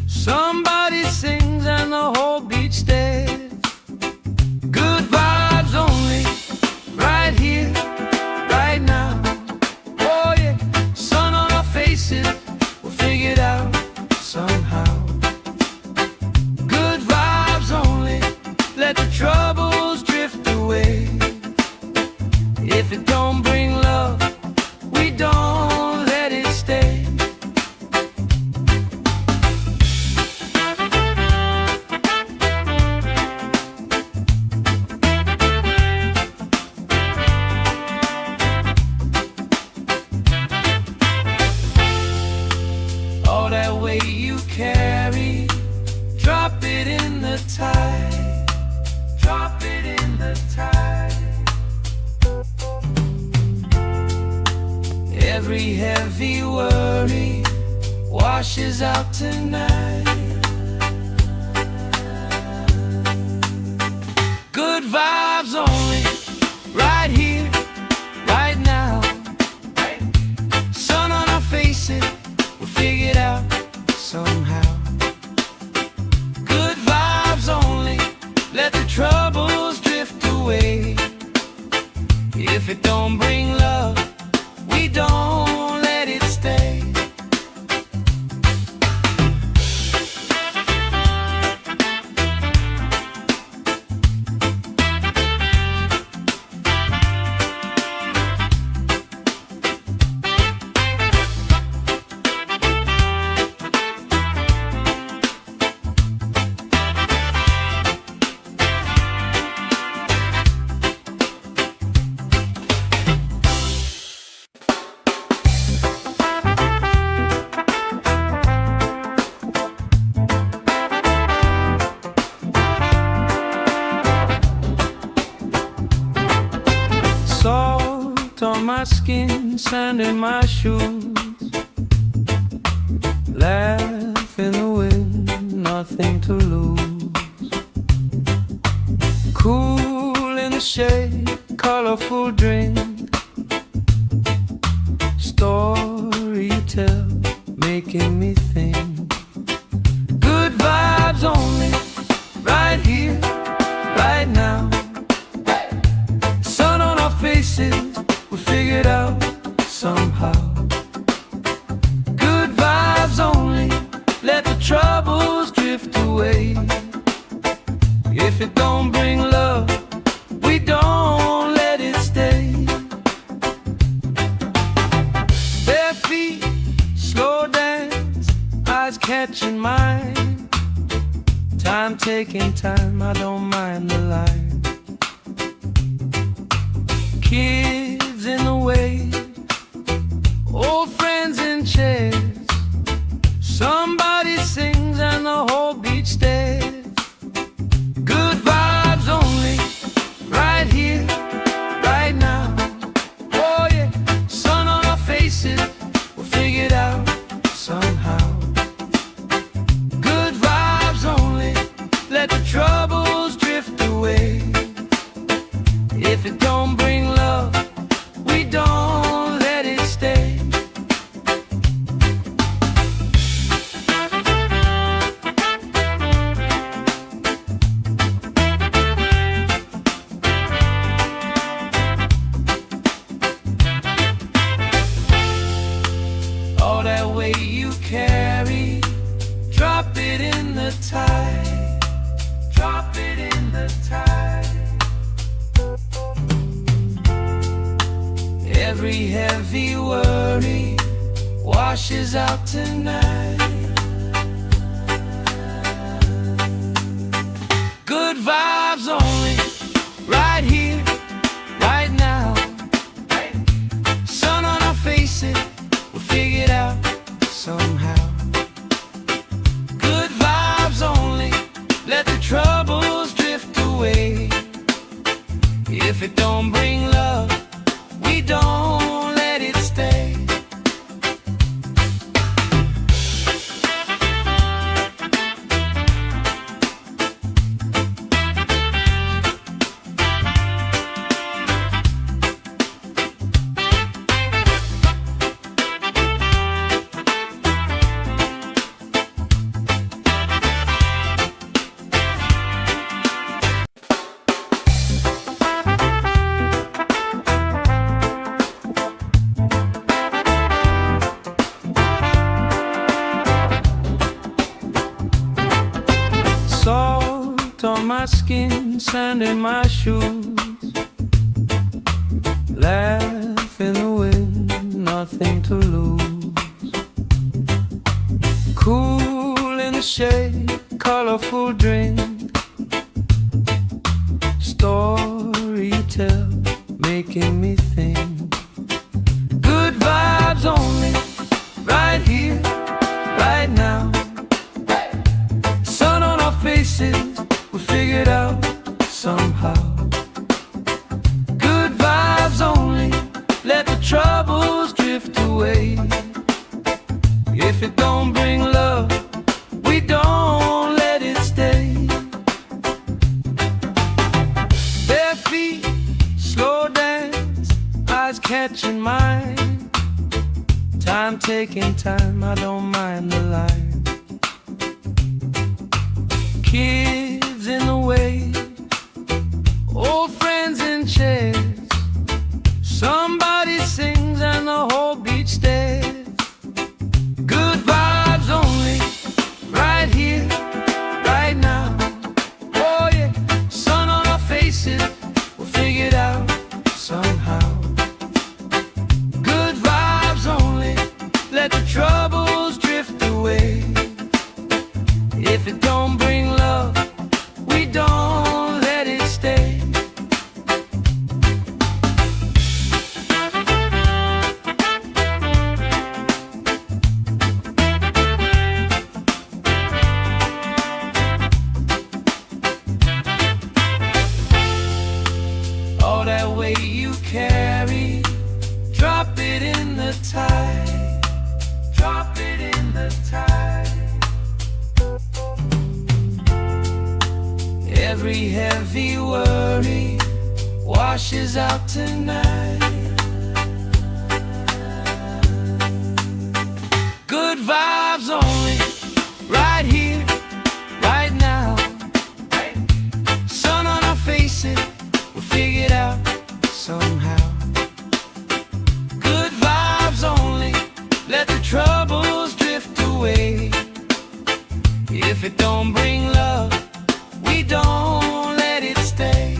Speaker 1: Somebody sings and the whole beach stares. Good vibes only, right here, right now. Oh yeah, sun on our faces, we'll figure it out somehow. Good vibes only, let the troubles drift away. If it don't bring love, we don't let it stay. All that weight you carry, drop it in the tide. Drop it in the tide. Every heavy worry washes out tonight. Good vibes only, right here, right now. Sun on our faces, we'll figure it out somehow. Good vibes only, let the troubles drift away. If it don't bring love, we don't let it stay. Salt on my skin, sand in my shoes. Laugh in the wind, nothing to lose. Cool in the shade, colorful drink. Story you tell, making me think. Good vibes only, right here, right now. Sun on our faces, we figured out somehow. Good vibes only, let the troubles drift away. If it don't bring love, we don't let it stay. Bare feet, slow dance, eyes catching mine. Time taking time, I don't mind the line. Kids in the way, old friends in chairs. Somebody sings and the whole beach stares. Good vibes only, right here, right now. Oh yeah, sun on our faces, we'll figure it out somehow. Good vibes only, let the troubles drift away. Every heavy worry washes out tonight. Good vibes only, right here, right now. Sun on our faces, we'll figure it out somehow. Good vibes only, let the troubles drift away. If it don't bring love, we don't let it stay. Salt on my skin, sand in my shoes. Laugh in the wind, nothing to lose. Cool in the shade, colorful drink. Story you tell, making me think. Good vibes only, right here, right now. Sun on our faces, we'll figure it out somehow. Good vibes only, let the troubles drift away. If it don't bring love, we don't let it stay. Bare feet, slow dance, eyes catching mine. Time taking time, I don't mind the line. Kids in the wave, old friends in chairs. Somebody sings and the whole beach stares. Good vibes only, right here, right now. Oh yeah, sun on our faces, we'll figure it out somehow. Good vibes only, let the troubles drift away. If it don't bring love, we don't let it stay. All that weight you carry, drop it in the tide. Drop it in the tide. Every heavy worry washes out tonight. Good vibes only, right here, right now. Sun on our faces, we'll figure it out somehow. Good vibes only, let the troubles drift away. If it don't bring love, we don't let it stay.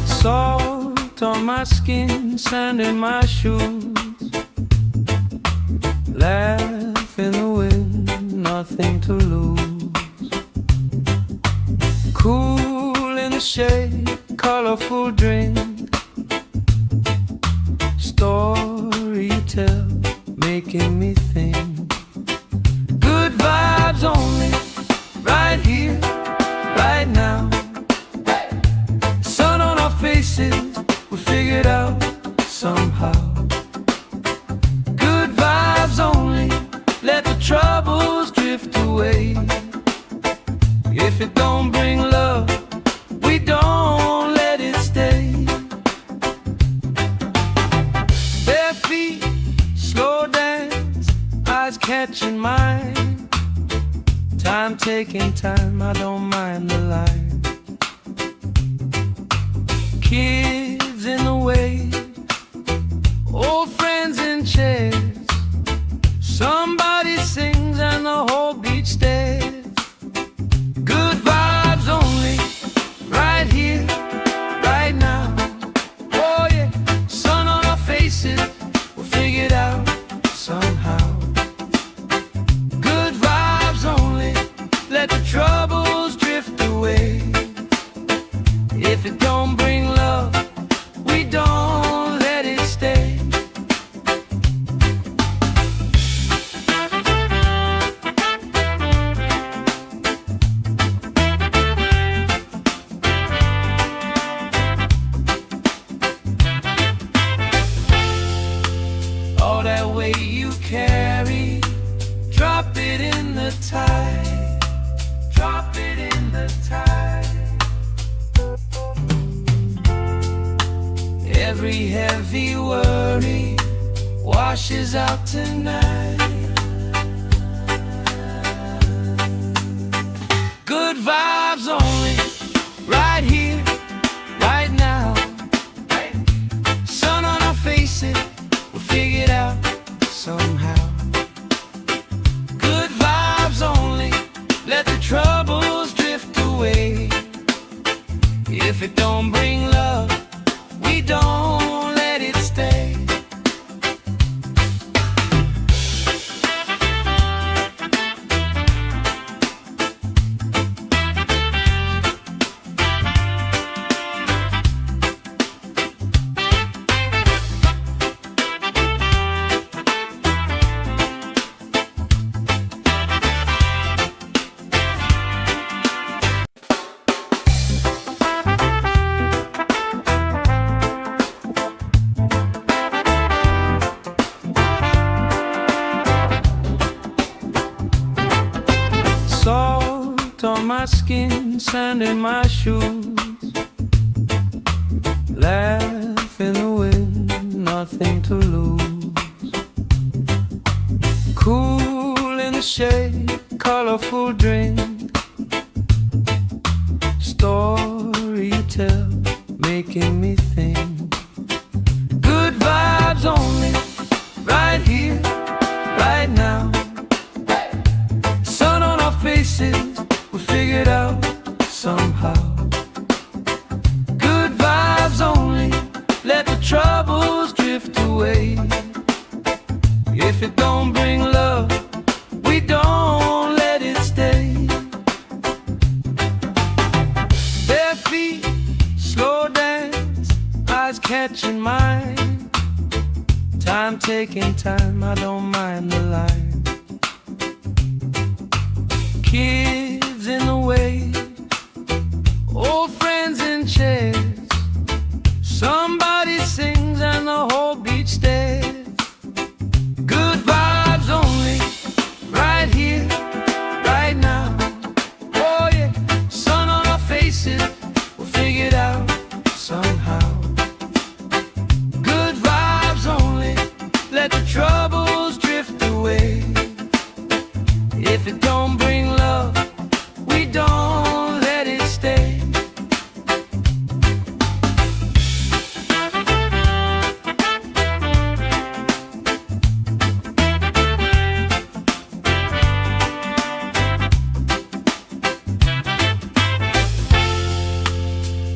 Speaker 1: Salt on my skin, sand in my shoes. Laugh in the wind, nothing to lose. Cool in the shade, colorful drink. Story you tell, making me think. Good vibes only, right here, right now. Sun on our faces, we figure it out somehow. Good vibes only, let the troubles drift away. Time taking time, I don't mind the line. Kids in the way, old friends in chairs. Somebody sings and the whole beach stares. Good vibes only, right here, right now. Oh yeah, sun on our faces, we'll figure it out somehow. Good vibes only, let the troubles drift away. If it don't bring love, we don't let it stay. All that weight you carry, drop it in the tide. Drop it in the tide. Every heavy worry washes out tonight. Good vibes only, right here, right now. Sun on our faces, we'll figure it out somehow. Good vibes only, let the troubles drift away. If it don't bring love, we don't let it stay. Salt on my skin, sand in my shoes. Laugh in the wind, nothing to lose. Cool in the shade, colorful drink. Story you tell, making me think. Good vibes only, right here, right now. Sun on our faces, we'll figure it out somehow. Good vibes only, let the troubles drift away. If it don't bring love, we don't let it stay. Bare feet, slow dance, eyes catching mine. Time taking time, I don't mind the line. Kids in the way, old friends in chairs. Somebody sings and the whole beach stares. Good vibes only, right here, right now. Oh yeah, sun on our faces, we'll figure it out somehow. Good vibes only, let the troubles drift away. If it don't bring love, we don't let it stay.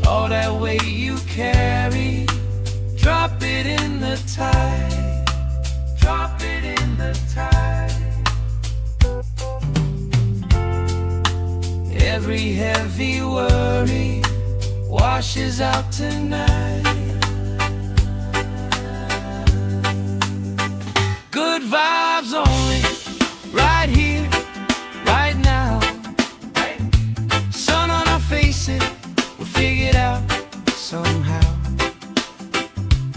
Speaker 1: All that weight you carry, drop it in the tide. Drop it in the tide. Every heavy worry washes out tonight. Good vibes only, right here, right now. Sun on our faces, we'll figure it out somehow.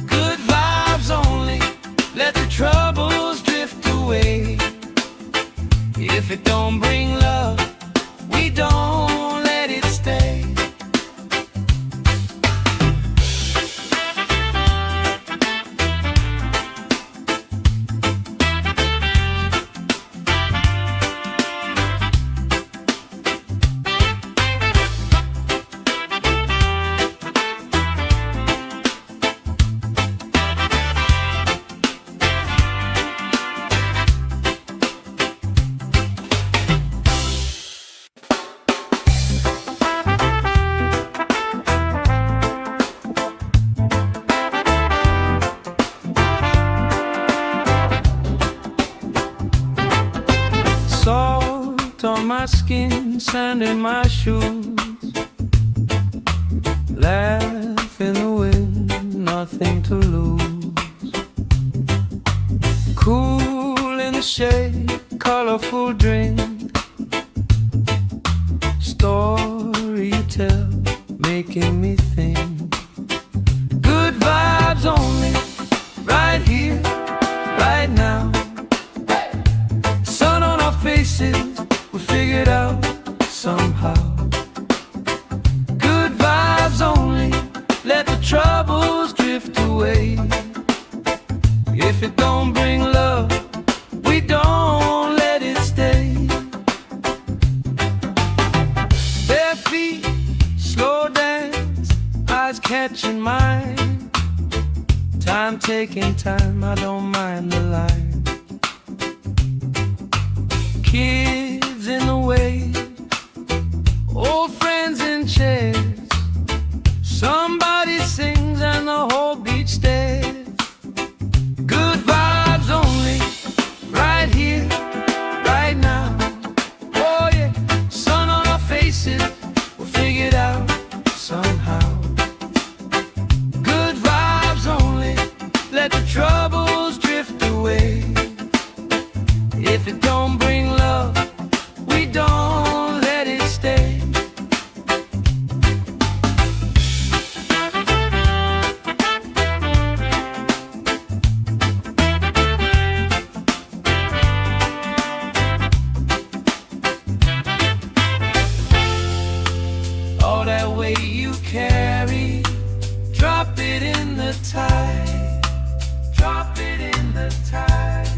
Speaker 1: Good vibes only, let the troubles drift away. If it don't bring love, we don't let it stay. on my skin, sand in my shoes. Laugh in the wind, nothing to lose. Cool in the shade, colorful drink. Story you tell, making me think. Good vibes only, right here, right now. Sun on our faces, we figured out somehow. Good vibes only, let the troubles drift away. If it don't bring love, we don't let it stay. Bare feet, slow dance, eyes catching mine. Time taking time, I don't mind the line. Kids in the wave, old friends in chairs. Somebody sings and the whole beach stares. Good vibes only, right here, right now. Oh yeah, sun on our faces, we'll figure it out somehow. Good vibes only, let the troubles drift away. If it don't bring love, we don't let it stay. All that weight you carry, drop it in the tide. Drop it in the tide.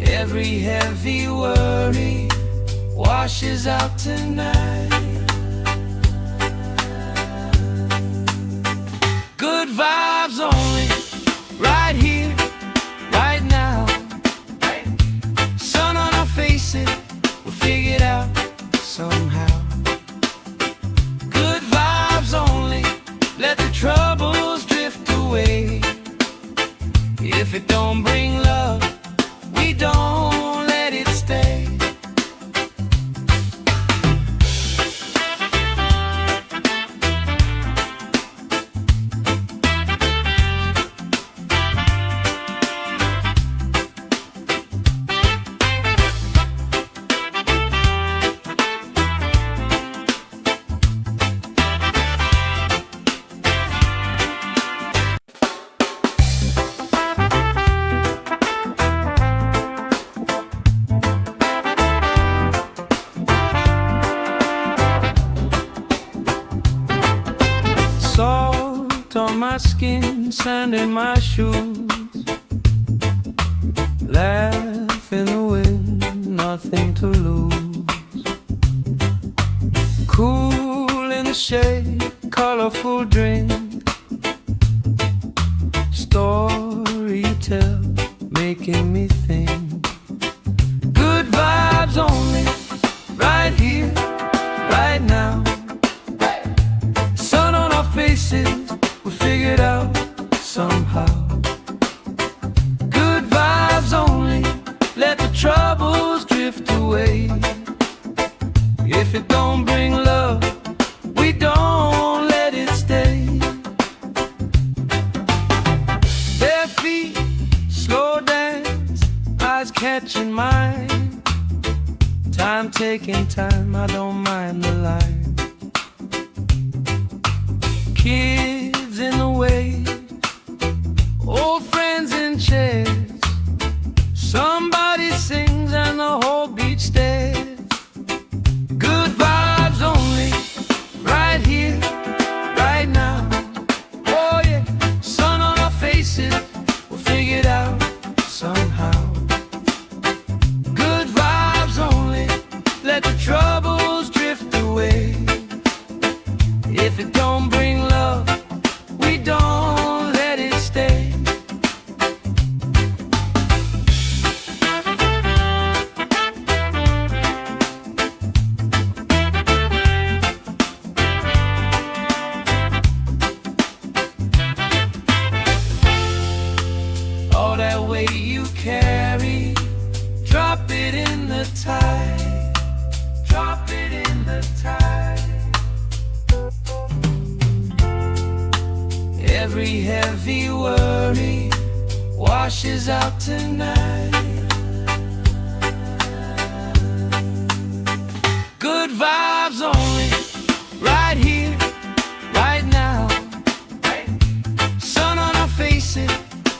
Speaker 1: Every heavy worry washes out tonight. Good vibes only, right here, right now. Sun on our faces, we'll figure it out somehow. Good vibes only, let the troubles drift away. If it don't bring love, we don't let it stay. Salt on my skin, sand in my shoes. Laugh in the wind, nothing to lose. Cool in the shade, colorful drink. Story you tell, making me think. Good vibes only, right here, right now. Sun on our faces, we figured out somehow. Good vibes only, let the troubles drift away. If it don't bring love, we don't let it stay. Bare feet, slow dance, eyes catching mine. Time taking time, I don't mind the line. Kids in the wave, old friends in chairs. Somebody sings and the whole beach stares. Good vibes only, right here, right now. Oh yeah, sun on our faces, we'll figure it out somehow. Good vibes only, let the troubles drift away. If it don't bring love, we don't let it stay. the tide. Drop it in the tide. Every heavy worry washes out tonight. Good vibes only, right here, right now. Sun on our faces,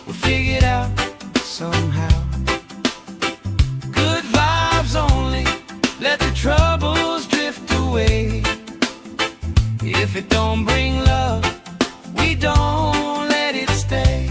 Speaker 1: we'll figure it out somehow. Good vibes only, let the troubles drift away. If it don't bring love, we don't let it stay.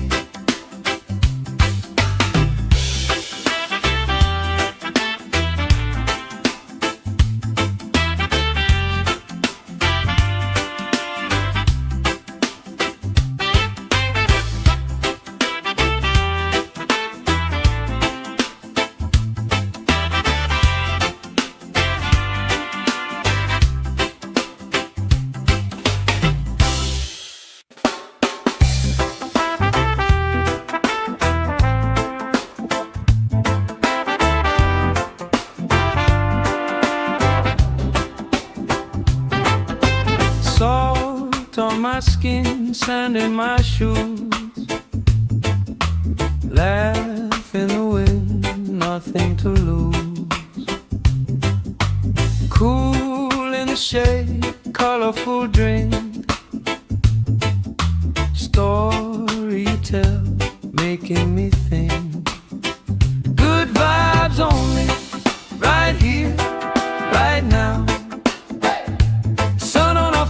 Speaker 1: Salt on my skin, sand in my shoes. Laugh in the wind, nothing to lose. Cool in the shade, colorful drink. Story you tell, making me think. Good vibes only, right here, right now.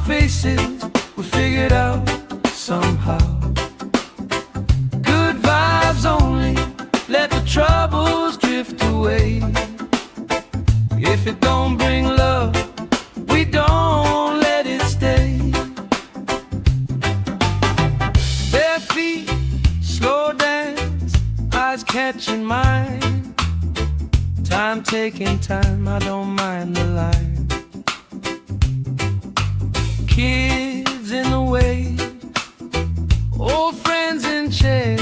Speaker 1: Faces, we figured out somehow. Good vibes only, let the troubles drift away. If it don't bring love, we don't let it stay. Bare feet, slow dance, eyes catching mine. Time taking time, I don't mind the line. Kids in the way, old friends in chairs.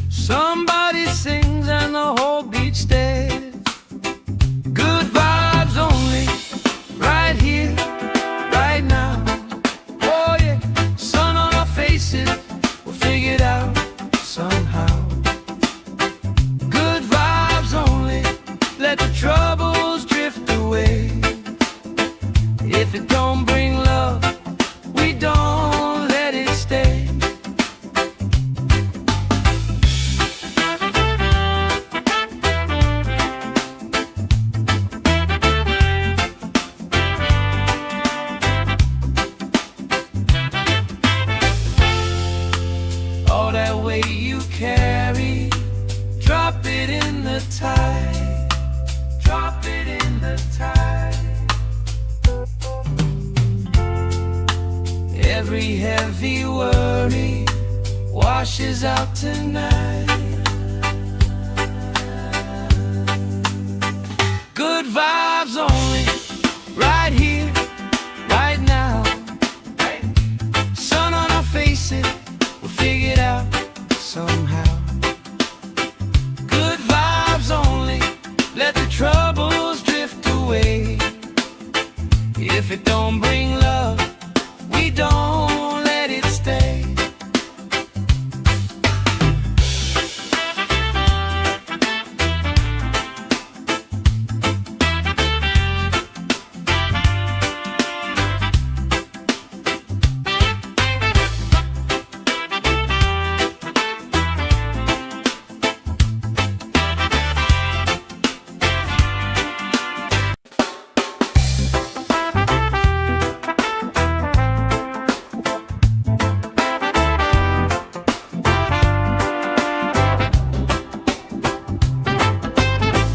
Speaker 1: Somebody sings and the whole beach stares. Good vibes only, right here, right now. Oh yeah, sun on our faces, we'll figure it out somehow. Good vibes only, let the troubles drift away. If it don't bring love, we don't let it stay. All that weight you carry, drop it in the tide. Drop it in the tide. Every heavy worry washes out tonight. Good vibes only, right here, right now. Sun on our faces, we'll figure it out somehow. Good vibes only, let the troubles drift away. If it don't bring love, we don't let it stay.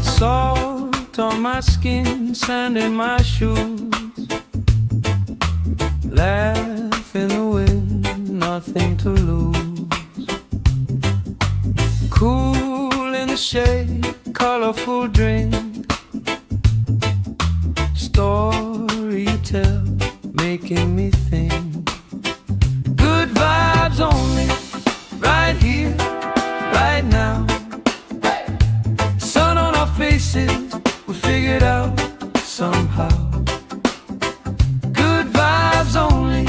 Speaker 1: Salt on my skin, sand in my shoes. Laugh in the wind, nothing to lose. Cool in the shade, colorful drink. Story you tell, making me think. Good vibes only, right here, right now. Sun on our faces, faces we figured out somehow. Good vibes only,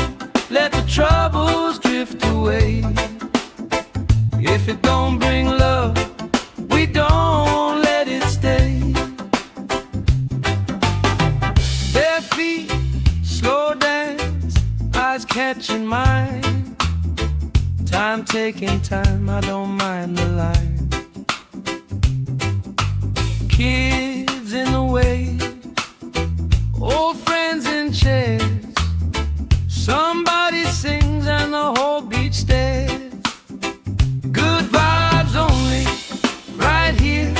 Speaker 1: let the troubles drift away. If it don't bring love, we don't let it stay. Bare feet, slow dance, eyes catching mine. Time taking time, I don't mind the line. Kids in the way, old friends in chairs. Somebody sings and the whole beach stares. Good vibes only, right here,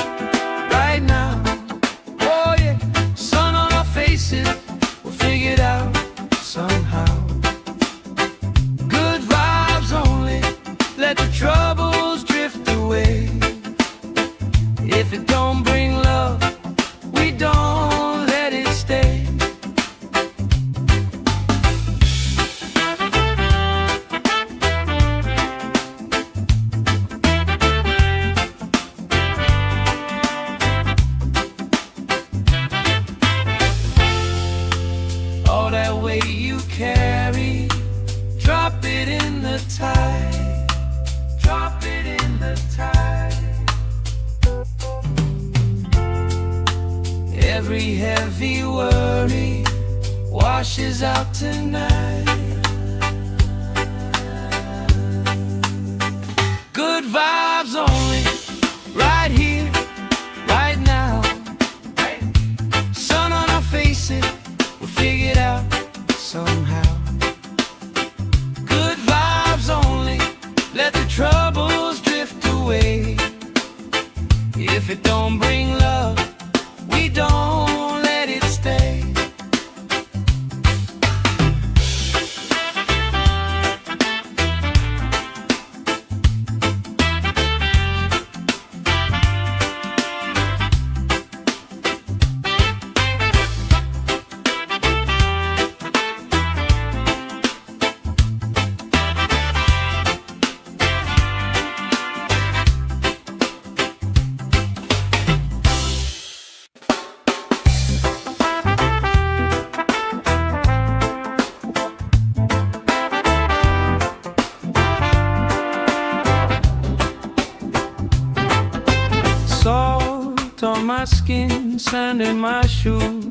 Speaker 1: right now. Oh yeah, sun on our faces, we'll figure it out somehow. Good vibes only, let the troubles drift away. If it don't bring love, we don't let it stay. All that weight you carry, drop it in the tide. Drop it in the tide. Every heavy worry washes out tonight. Good vibes only, right here, right now. Sun on our faces, we'll figure it out somehow. Good vibes only, let the troubles drift away. If it don't bring love, we don't let it stay. Salt on my skin, sand in my shoes.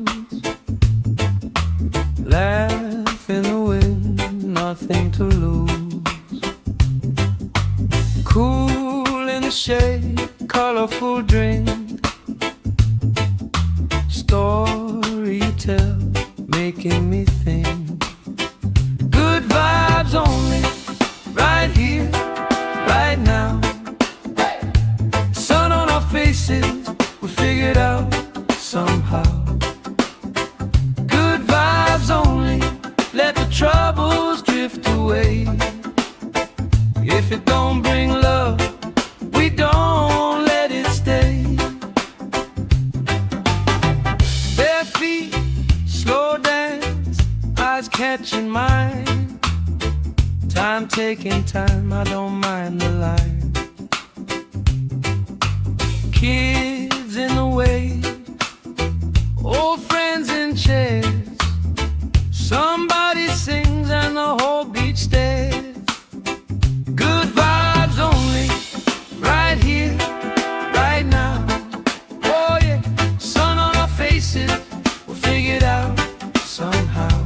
Speaker 1: Laugh in the wind, nothing to lose. Cool in the shade, colorful drink. Story you tell, making me think. Good vibes only, right here, right now. Sun on our faces, we figured out somehow. Good vibes only, let the troubles drift away. If it don't bring love, we don't let it stay. Bare feet, slow dance, eyes catching mine. Time taking time, I don't mind the line. Kids in the way, old friends in chairs. Somebody sings and the whole beach stares. Good vibes only, right here, right now. Oh yeah, sun on our faces, we'll figure it out somehow.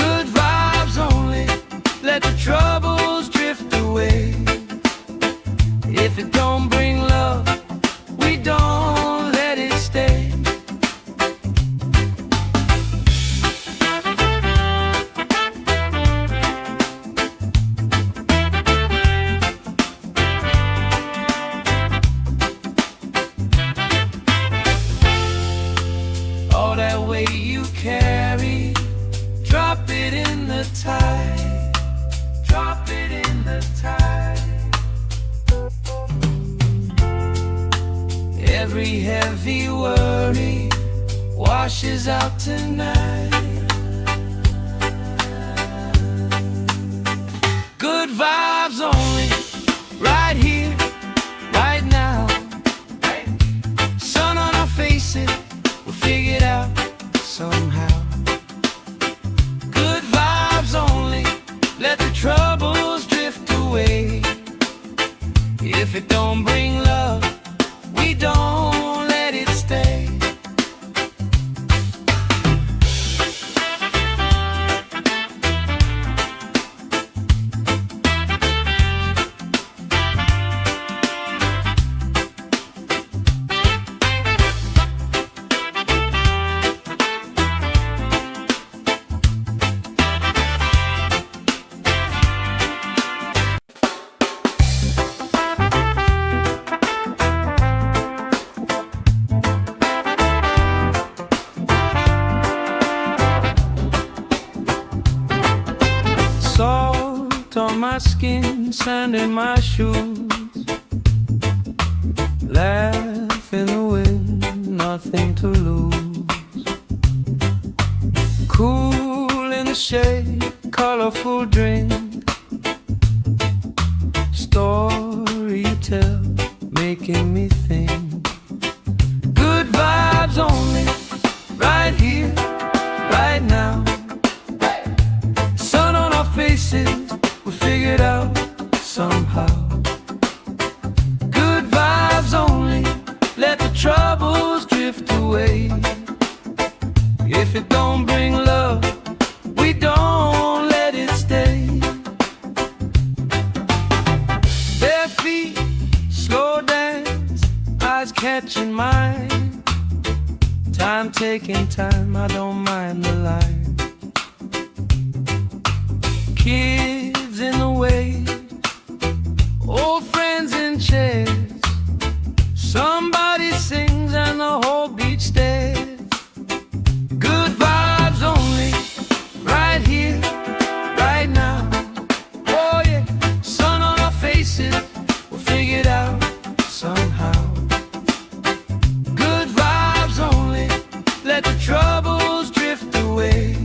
Speaker 1: Good vibes only, let the troubles drift away. If it don't bring love, we don't let it stay. All that weight you carry, drop it in the tide. Drop it in the tide. Every heavy worry washes out tonight. Good vibes only, right here, right now. my skin, sand in my shoes. Laugh in the wind, nothing to lose. Cool in the shade, colorful drink. Story you tell, making me think. Good vibes only, right here, right now. Sun on our faces, we figured out somehow. Good vibes only, let the troubles drift away. If it don't bring love, we don't let it stay. Bare feet, slow dance, eyes catching mine. Time taking time, I don't mind the line. Kids in the wave, old friends in chairs. Somebody sings and the whole beach stares. Good vibes only, right here, right now. Oh yeah, sun on our faces, we'll figure it out somehow. Good vibes only, let the troubles drift away.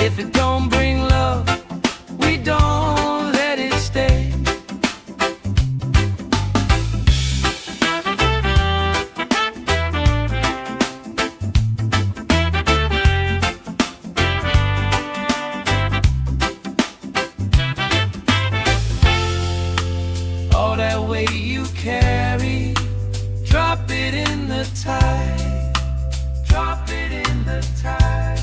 Speaker 1: If it don't bring love, we don't let it stay. All that weight you carry, drop it in the tide. Drop it in the tide.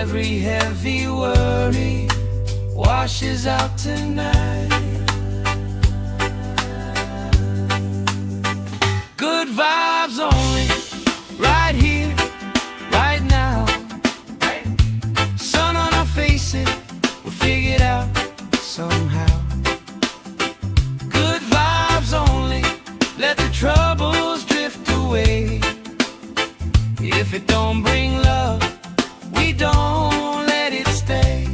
Speaker 1: Every heavy worry washes out tonight. Good vibes only, right here, right now. Sun on our faces, we'll figure it out somehow. Good vibes only, let the troubles drift away. If it don't bring love, we don't let it stay.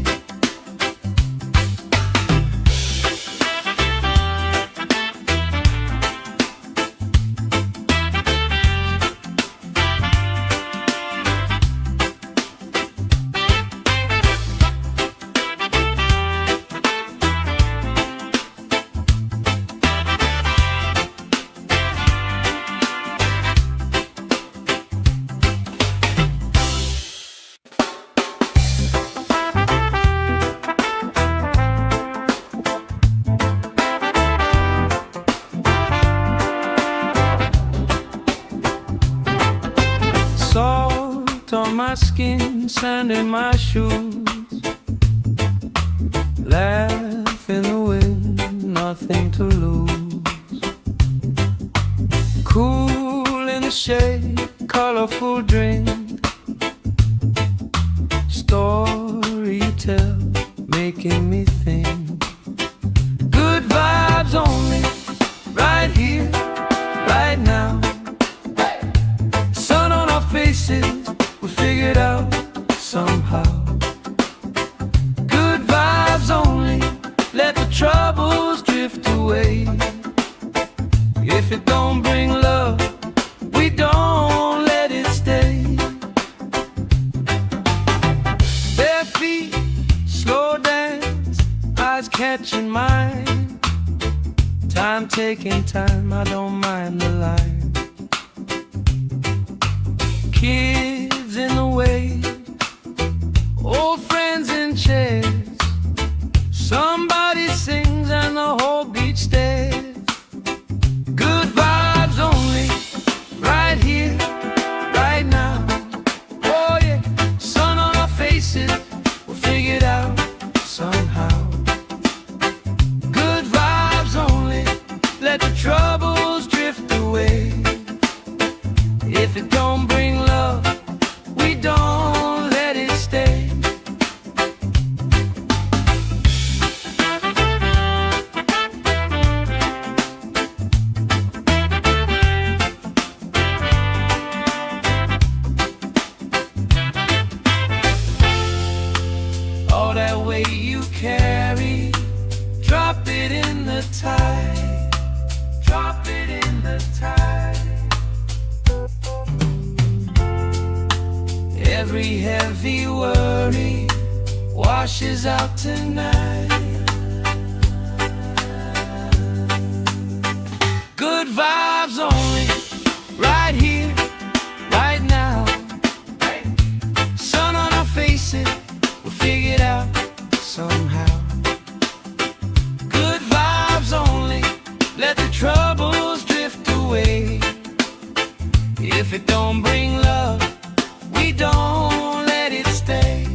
Speaker 1: Salt on my skin, sand in my shoes. Laugh in the wind, nothing to lose. Cool in the shade, colorful drink. Story you tell, making me think. Good vibes only, right here, right now. Sun on our faces, we figured out somehow. Good vibes only, let the troubles drift away. If it don't bring love, we don't let it stay. Bare feet, slow dance, eyes catching mine. Time taking time, I don't mind the line. Kids in the wave, old friends in chairs. Somebody sings and the whole beach stares. Good vibes only, right here, right now. Oh yeah, sun on our faces, we'll figure it out somehow. Good vibes only, let the troubles drift away. If it don't bring love, we don't let it stay. in the tide. Drop it in the tide. Every heavy worry washes out tonight. Good vibes only, right here, right now. Sun on our faces, we'll figure it out somehow. Good vibes only, let the troubles drift away. If it don't bring love, we don't let it stay.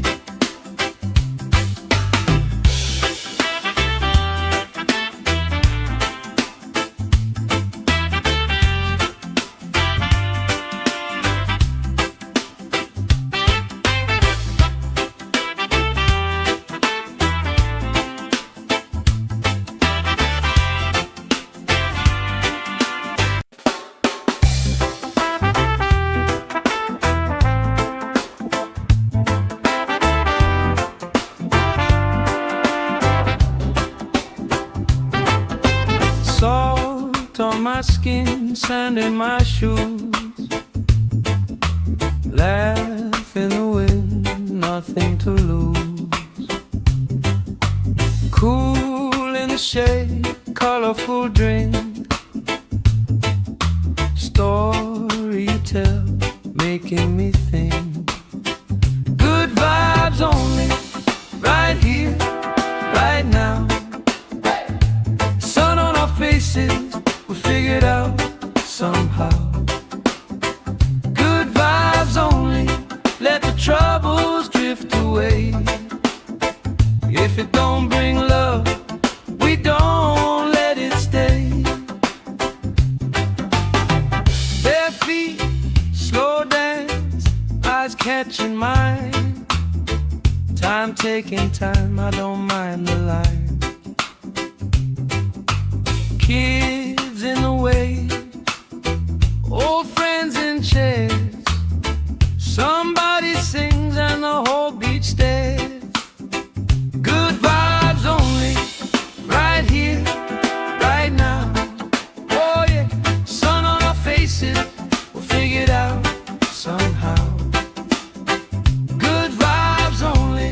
Speaker 1: Salt on my skin, sand in my shoes. Laugh in the wind, nothing to lose. Cool in the shade, colorful drink. Story you tell, making me think. Good vibes only, right here, right now. Faces, we'll figure it out somehow. Good vibes only, let the troubles drift away. If it don't bring love, we don't let it stay. Bare feet, slow dance, eyes catching mine. Time taking time, I don't mind the line. Kids in the way, old friends in chairs. Somebody sings and the whole beach stares. Good vibes only, right here, right now. Oh yeah, sun on our faces, we'll figure it out somehow. Good vibes only,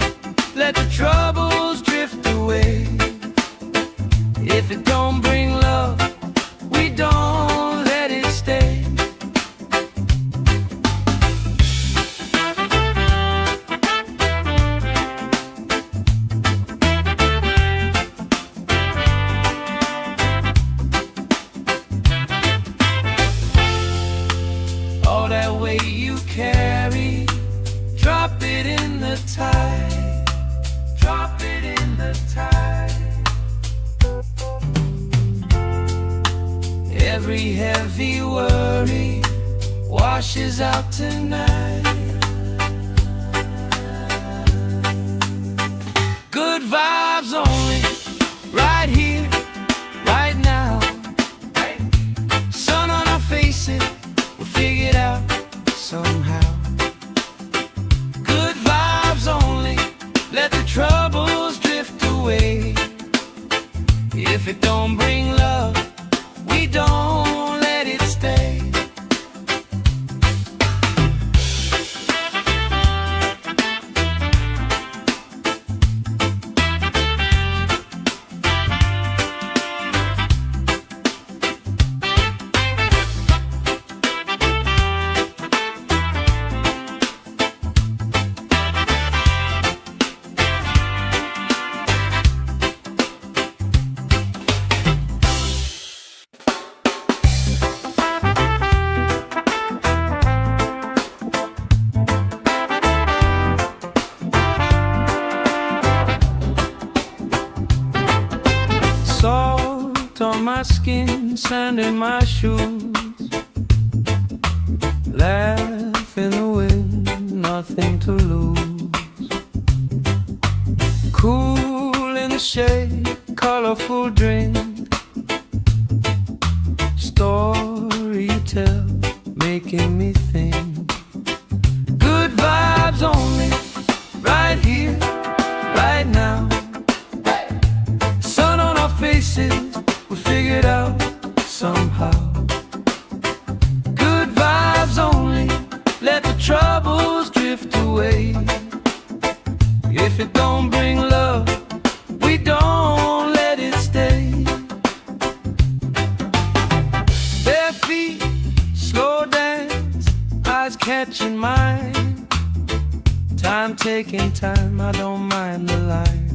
Speaker 1: let the troubles drift away. If it don't bring love, we don't let it stay. All that weight you carry, drop it in the tide. Drop it in the tide. Every heavy worry washes out tonight. Good vibes only, right here, right now. Sun on our faces, we'll figure it out somehow. Good vibes only, let the troubles drift away. If it don't bring love, we don't let it stay. Salt on my skin, sand in my shoes. Laugh in the wind, nothing to lose. Cool in the shade, colorful drink. Story you tell, making me think. Good vibes only, right here, right now. Sun on our faces, we'll figure it out somehow. Good vibes only, let the troubles drift away. If it don't bring love, we don't let it stay. Bare feet, slow dance, eyes catching mine. Time taking time, I don't mind the line.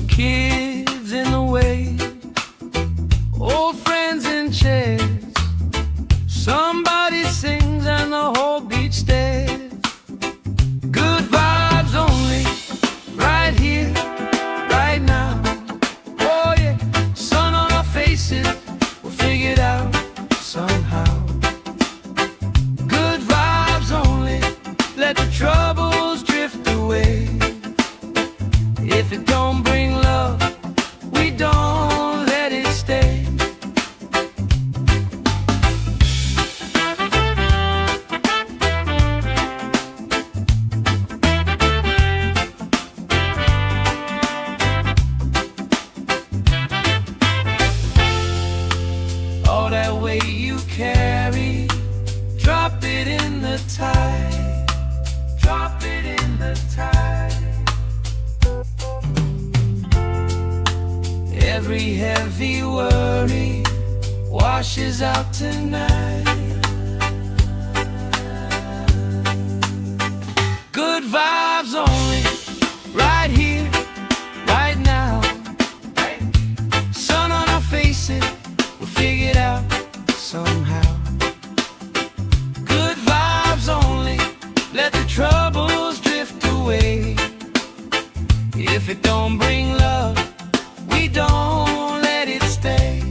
Speaker 1: Kids in the way, old friends in chairs. Somebody sings and the whole beach stares. Good vibes only, right here, right now. Oh yeah, sun on our faces, we'll figure it out somehow. Good vibes only, let the troubles drift away. If it don't bring love, we don't let it stay. All that weight you carry, drop it in the tide. Drop it in the tide. Every heavy worry washes out tonight. Good vibes only, right here, right now. Sun on our faces, we'll figure it out somehow. Good vibes only, let the troubles drift away. If it don't bring love, we don't let it stay.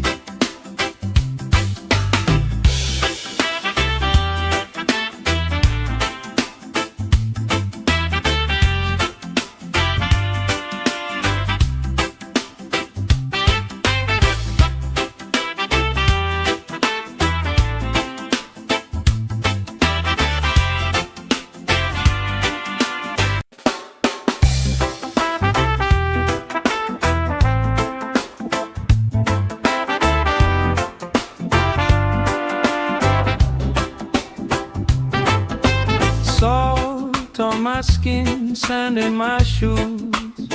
Speaker 1: Salt on my skin, sand in my shoes.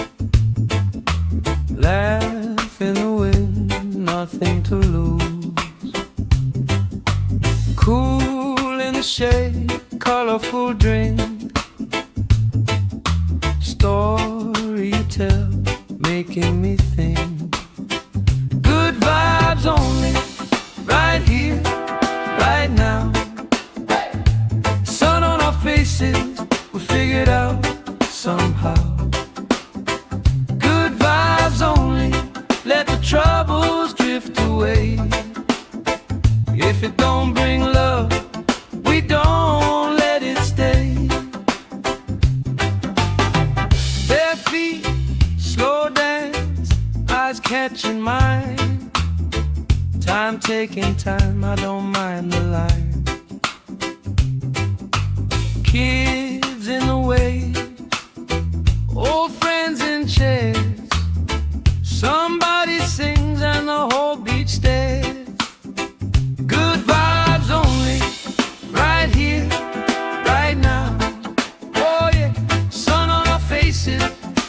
Speaker 1: Laugh in the wind, nothing to lose. Cool in the shade, colorful drink. Story you tell, making me think. Good vibes only, right here, right now. Sun on our faces, we'll figure it out somehow. Good vibes only, let the troubles drift away. If it don't bring love, we don't let it stay. Bare feet, slow dance, eyes catching mine. Time taking time, I don't mind the line. Kids in the way, old friends in chairs. Somebody sings and the whole beach stares. Good vibes only, right here, right now. Oh yeah, sun on our faces,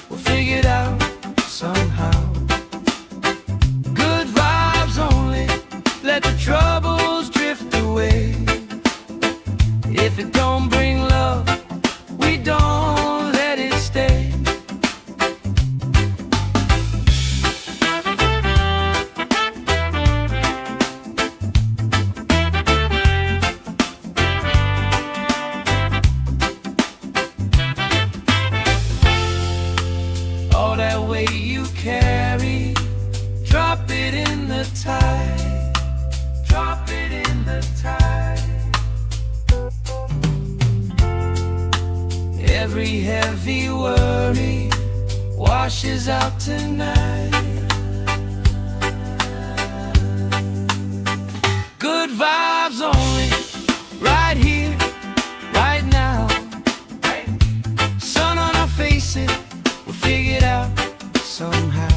Speaker 1: we'll figure it out somehow. Good vibes only, let the troubles drift away. If it don't bring love, we don't let it stay. All that weight you carry, drop it in the tide. Drop it in the tide. Every heavy worry washes out tonight. Good vibes only, right here, right now. Sun on our faces, we'll figure it out somehow.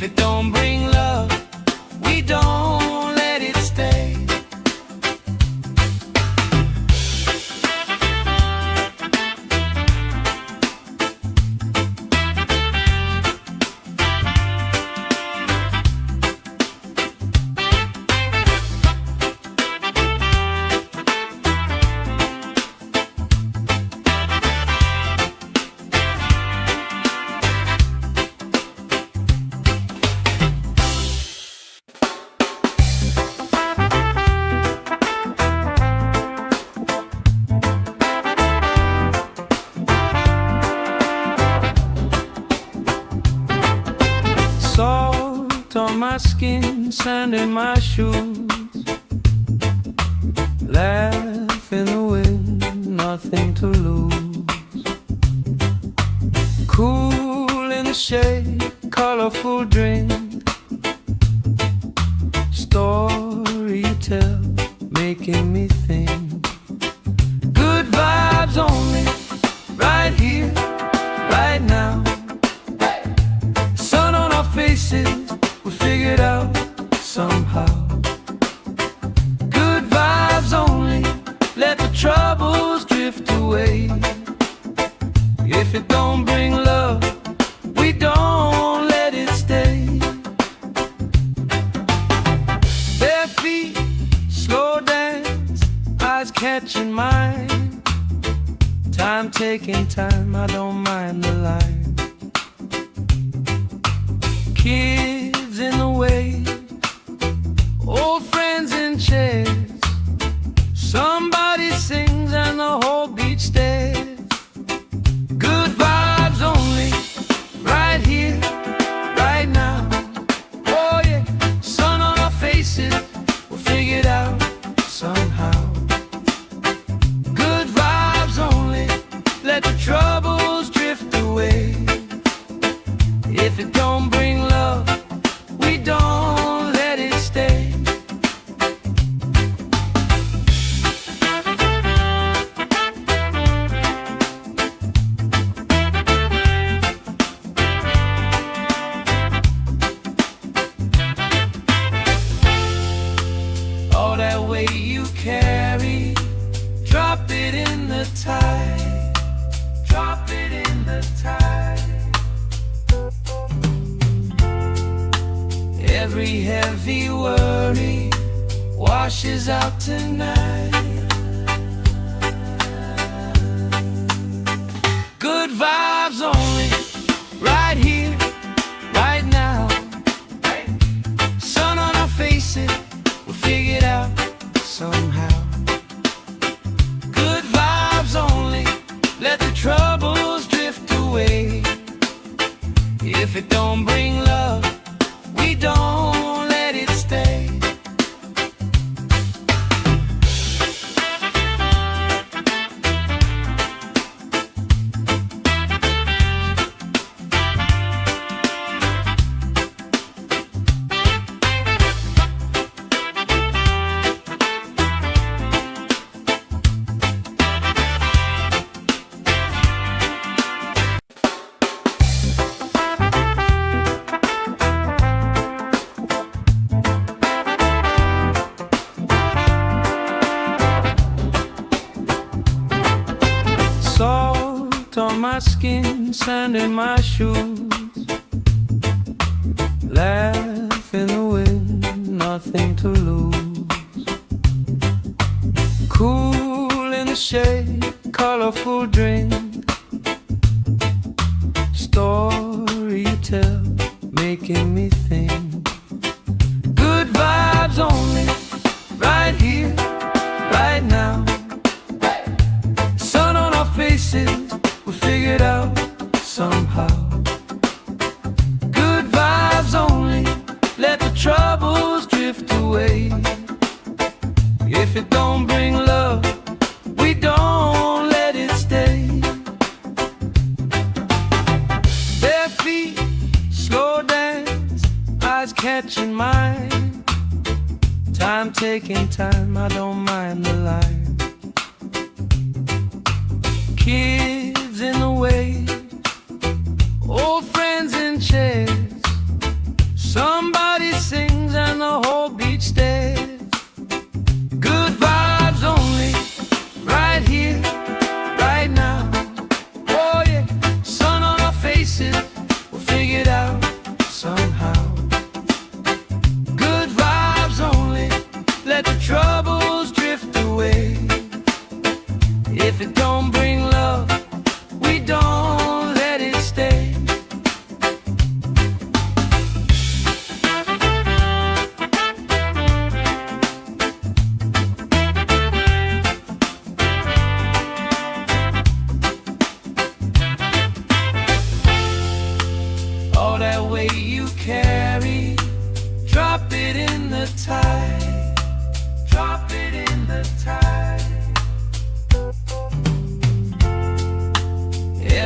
Speaker 1: If it don't bring love, we don't let it stay. Salt on my skin, sand in my shoes, laugh in the wind, nothing to lose. Cool in the shade, colorful drink, story you tell, making me think. Good vibes only, right here, right now. Sun on our faces, we figured out somehow. Good vibes only, let the troubles drift away. If it don't bring love, we don't let it stay. Bare feet, slow dance, eyes catching mine. Time taking time, I don't mind the line. Kids in the way, old friends in chairs. Somebody sings and the whole beach stares. Good vibes only, right here, right now. Oh yeah, sun on our faces, we'll figure it out somehow. Good vibes only, let the troubles drift away. If it don't bring love, we don't let it stay. All that weight you carry, drop it in the tide. Drop it in the tide. Every heavy worry washes out tonight. Good vibes only, right here, right now. Sun on our faces, we'll figure it out somehow. Good vibes only, let the troubles drift away. If it don't bring love, we don't let it stay. Salt on my skin, sand in my shoes, laugh in the wind, nothing to lose. Cool in the shade, colorful drink, story you tell, making me think. Good vibes only, right here, right now. Sun on our faces, we figured out somehow. Good vibes only, let the troubles drift away. If it don't bring love, we don't let it stay. Bare feet, slow dance, eyes catching mine. Time taking time, I don't mind the line. Kids in the way, old friends in chairs.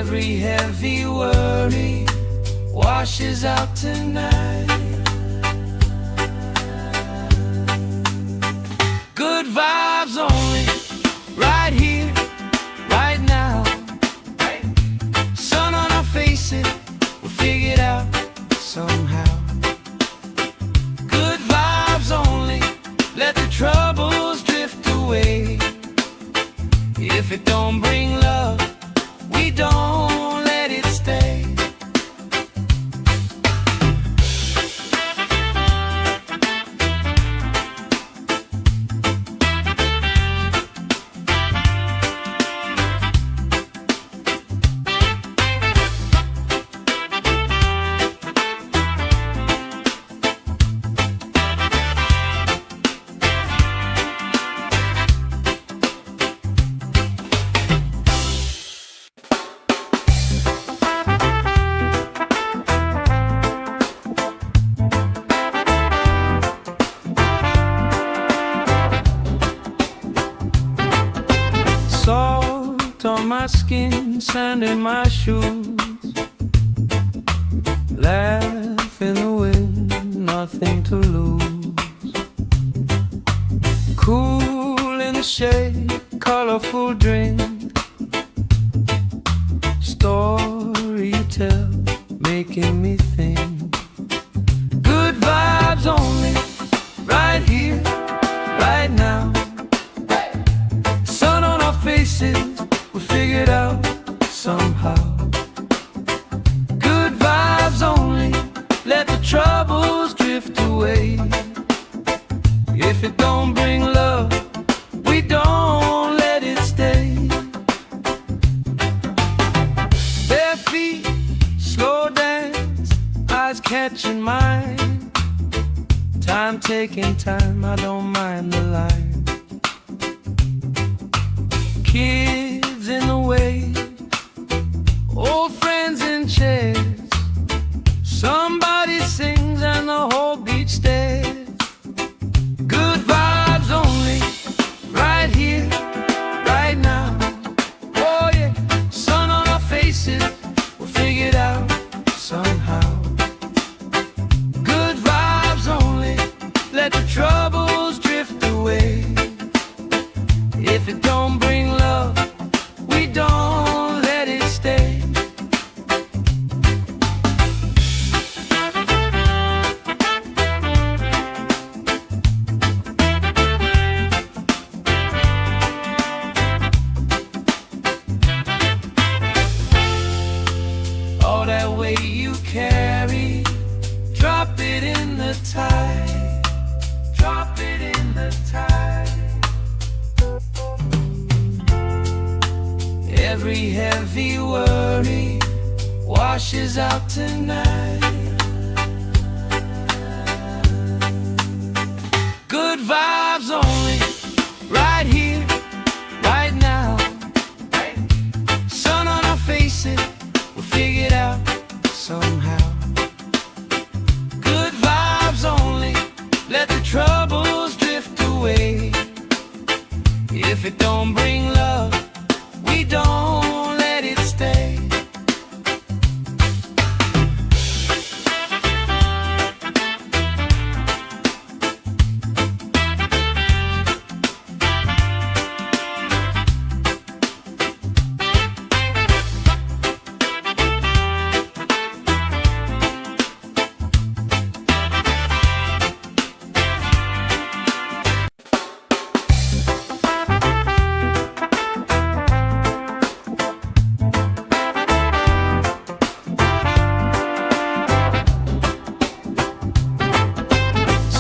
Speaker 1: Every heavy worry washes out tonight. Good vibes only, right here, right now. Sun on our faces, we'll figure it out somehow. Good vibes only, let the troubles drift away. If it don't bring love, we don't let it stay. Salt on my skin, sand in my shoes. Laugh in the wind, nothing to lose. Cool in the shade, colorful drink. Story you tell, making me think. Good vibes only, right here, right now. Sun on our faces, we'll figure it out somehow. Good vibes only, let the troubles drift away. If it don't bring love, we don't let it stay. Bare feet, slow dance, eyes catching mine. Time taking time, I don't mind the line. Kids in the way, old friends in chairs. Somebody sings and the whole beach stares. Good vibes only, right here, right now. Oh yeah, sun on our faces, we'll figure it out somehow. Good vibes only, let the troubles drift away. If it don't bring love, we don't let it stay. All that weight you carry, drop it in the tide. Drop it in the tide. Every heavy worry washes out tonight. Good vibes only, right here, right now. Sun on our faces, we'll figure it out somehow. Good vibes only, let the troubles drift away. If it don't bring love, we don't let it stay.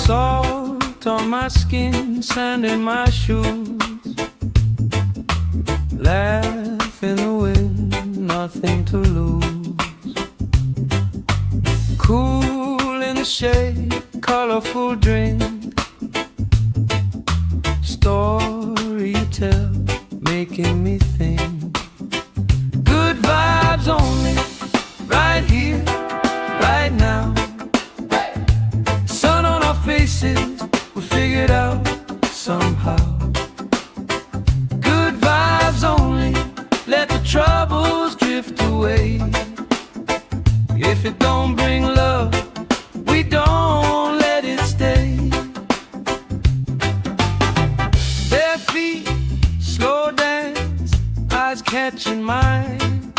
Speaker 1: Salt on my skin, sand in my shoes. Laugh in the wind, nothing to lose. Cool in the shade, colorful drink. Story you tell, making me think. Good vibes only, right here, right now. Sun on our faces, we'll figure it out somehow. Good vibes only, let the troubles drift away. away. If it don't bring love, we don't let it stay. Bare feet, slow dance, eyes catching mine.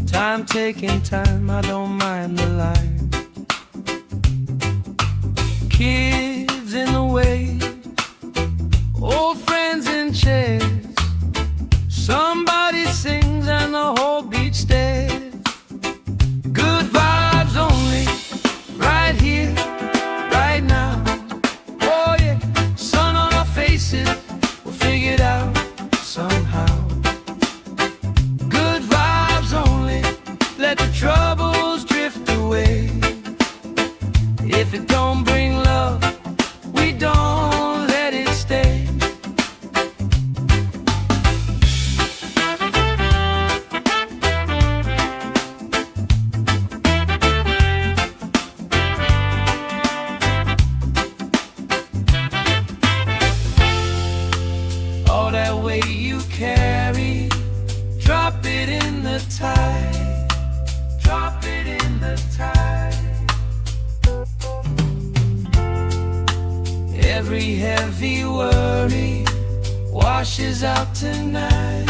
Speaker 1: Time taking time, I don't mind the line. Kids in the way, old friends in chairs. Somebody sings and the whole beach stares. Good vibes only, right here, right now. Oh yeah, sun on our faces, we'll figure it out somehow. Good vibes only, let the troubles drift away. If it don't bring love, we don't let it stay. All that weight you carry, drop it in the tide. Drop it in the tide. Every heavy worry washes out tonight.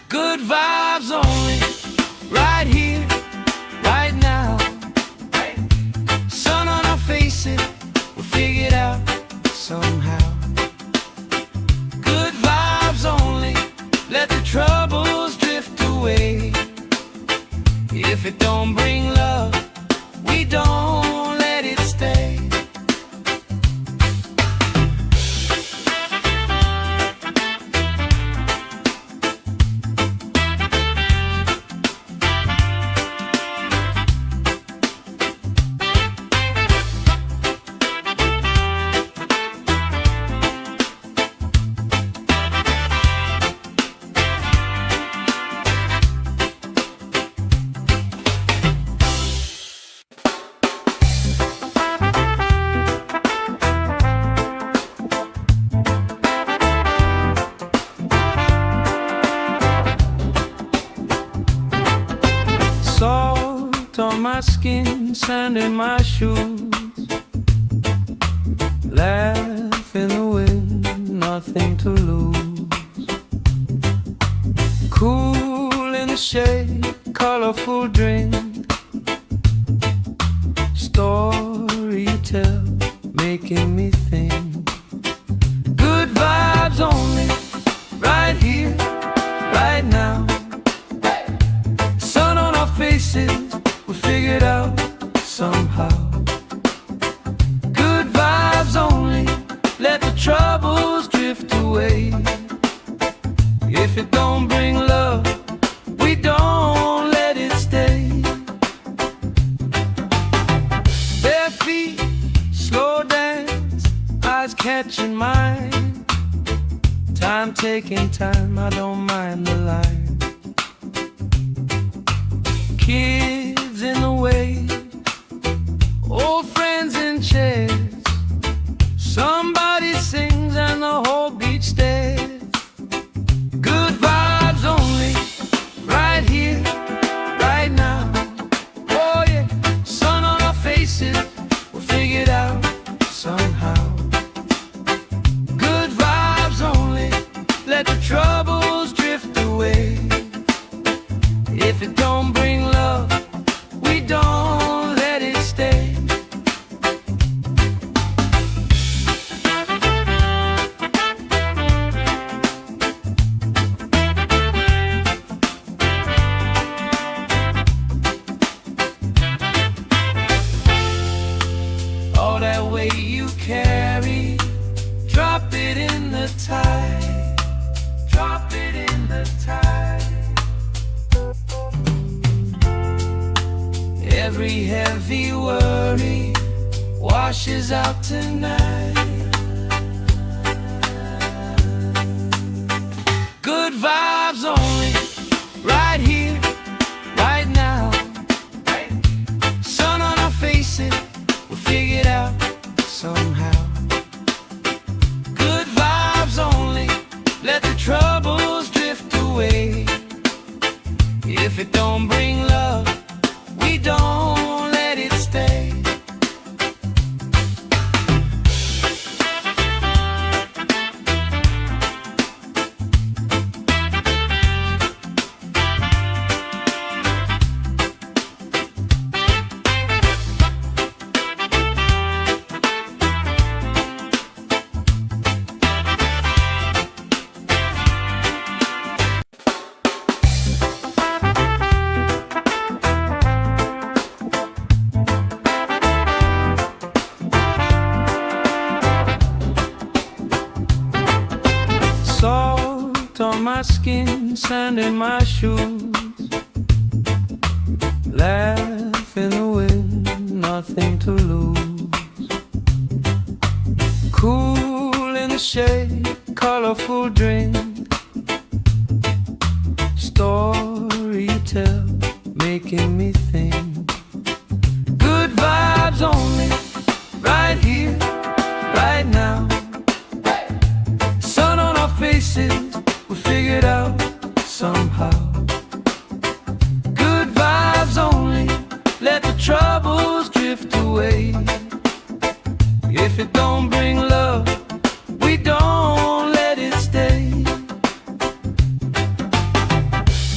Speaker 1: Good vibes only, right here, right now. Sun on our faces, we'll figure it out somehow. Good vibes only, let the troubles drift away. If it don't bring love, we don't let it stay. Salt on my skin, sand in my shoes. Laugh in the wind, nothing to lose. Cool in the shade, colorful drink. Story you tell, making me think. Good vibes only, right here, right now. Faces, we'll figure it out somehow. Good vibes only, let the troubles drift away. If it don't bring love, we don't let it stay. Bare feet, slow dance, eyes catching mine. Time taking time, I don't mind the line. Kids in the way, old friends in chairs. Somebody sings and the whole beach stares. Good vibes only, right here, right now. Oh yeah, sun on our faces, we'll figure it out somehow. Good vibes only, let the troubles drift away. If it don't bring love, we don't let it stay. All that weight you carry, drop it in the tide. Drop it in the tide. Every heavy worry washes out tonight. Good vibes only, right here, right now. Sun on our faces, we'll figure it out somehow. Good vibes only, let the trouble If it don't bring love, we don't let it stay. Salt on my skin, sand in my shoes, laugh in the wind, nothing to lose. Cool in the shade, colorful drink, story you tell, making me think. Good vibes only, right here, right now. Sun on our faces, we figure it out somehow. Good vibes only, let the troubles drift away. If it don't bring love, we don't let it stay.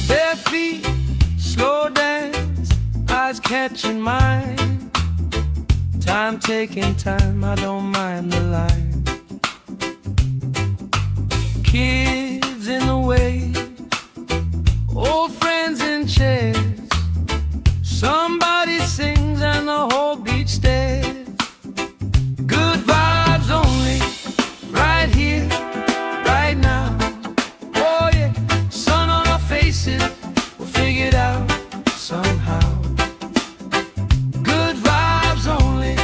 Speaker 1: Bare feet, slow dance, eyes catching mine. Time taking time, I don't mind the line. Kids in the way, old friends in chairs. Somebody sings and the whole beach stares. Good vibes only, right here, right now. Oh yeah, sun on our faces, we'll figure it out somehow. Good vibes only,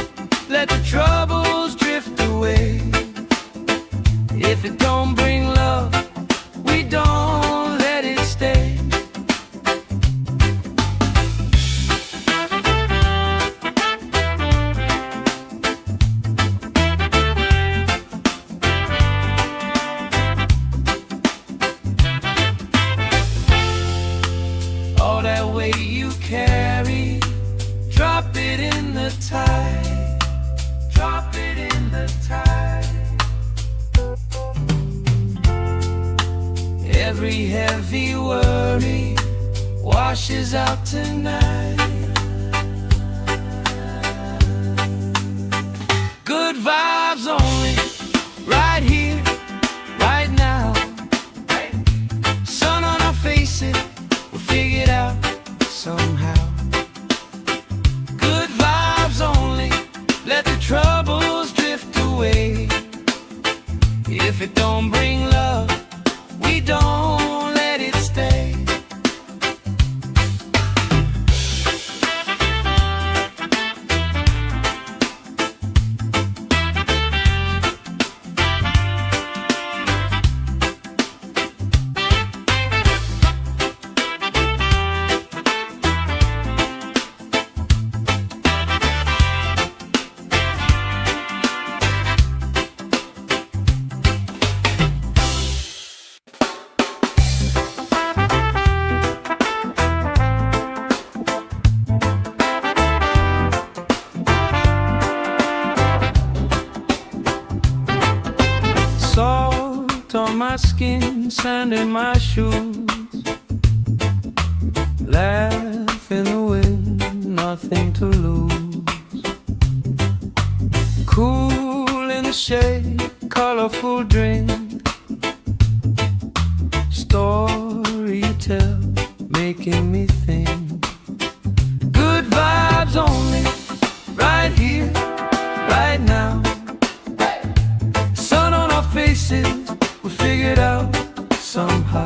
Speaker 1: let the troubles drift away. If it don't bring love, we don't let it stay. All that weight you carry, drop it in the tide. Drop it in the tide. Every heavy worry washes out tonight. Good vibes only, right here, right now. Sun on our faces, we'll figure it out somehow. Good vibes only, let the troubles drift away. If it don't bring love, we don't let it stay. Salt on my skin, sand in my shoes, laugh in the wind, nothing to lose. Cool in the shade, colorful drink, story you tell, making me think. Good vibes only, right here, right now. Sun on our faces, we figure it out somehow.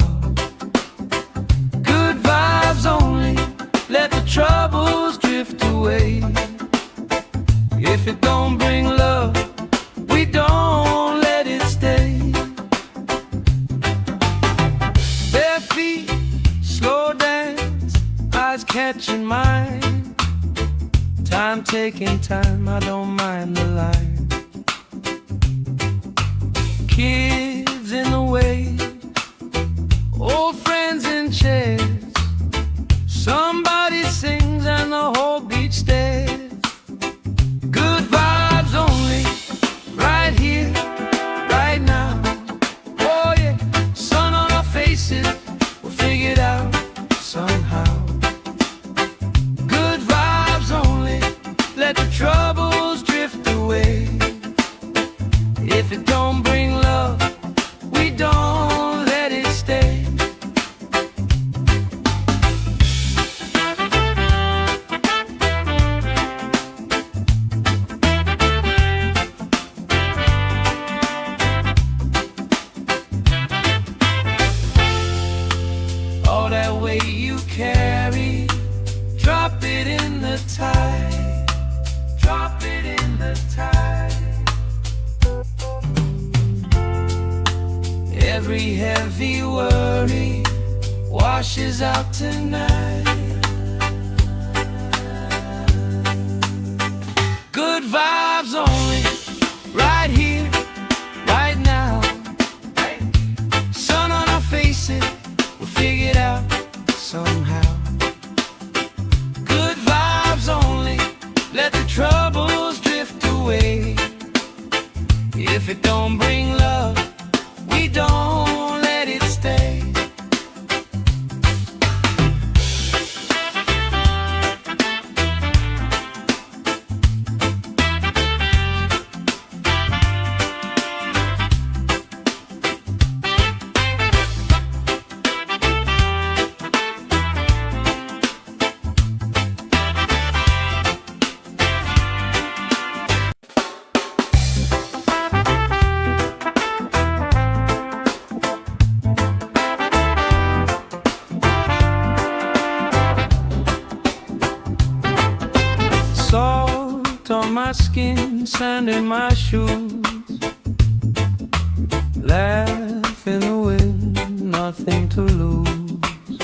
Speaker 1: Good vibes only, let the troubles drift away. If it don't bring love, we don't let it stay. Bare feet, slow dance, eyes catching mine. Time taking time, I don't mind the line. Kids in the way, old friends in chairs. Every heavy worry washes out tonight. Good vibes only, right here, right now. Sun on our faces, we'll figure it out somehow. Good vibes only, let the troubles drift away. If it don't bring love, we don't let it stay. Salt on my skin, sand in my shoes. Laugh in the wind, nothing to lose.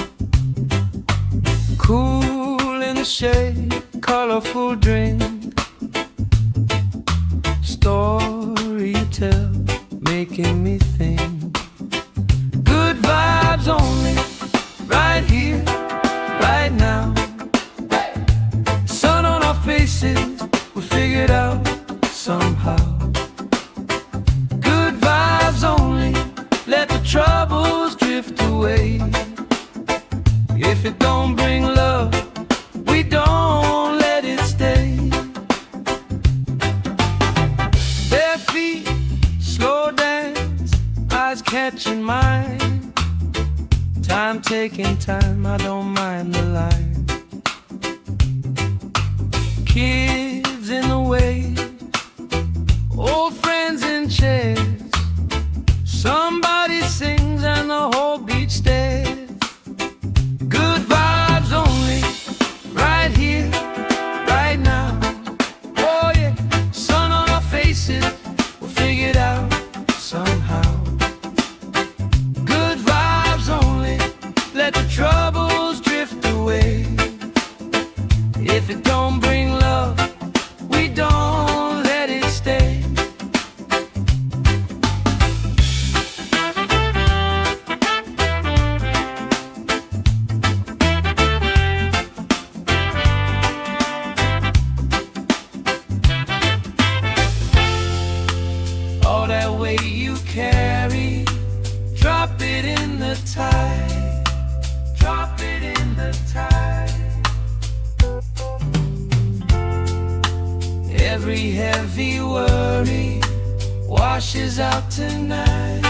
Speaker 1: Cool in the shade, colorful drink. Story you tell, making me think. Good vibes only, right here, right now. Sun on our faces, we'll figure it out somehow. Good vibes only, let the troubles drift away. If it don't bring love, we don't let it stay. Bare feet, slow dance, eyes catching mine. Time taking time, I don't mind the line. Kids in the way, old friends in chairs. Somebody sings and the whole beach stares. Good vibes only, right here, right now. Oh yeah, sun on our faces, we'll figure it out somehow. Good vibes only, let the troubles drift away. If it don't bring love, we don't let it stay. All that weight you carry, drop it in the tide. Drop it in the tide. Every heavy worry washes out tonight.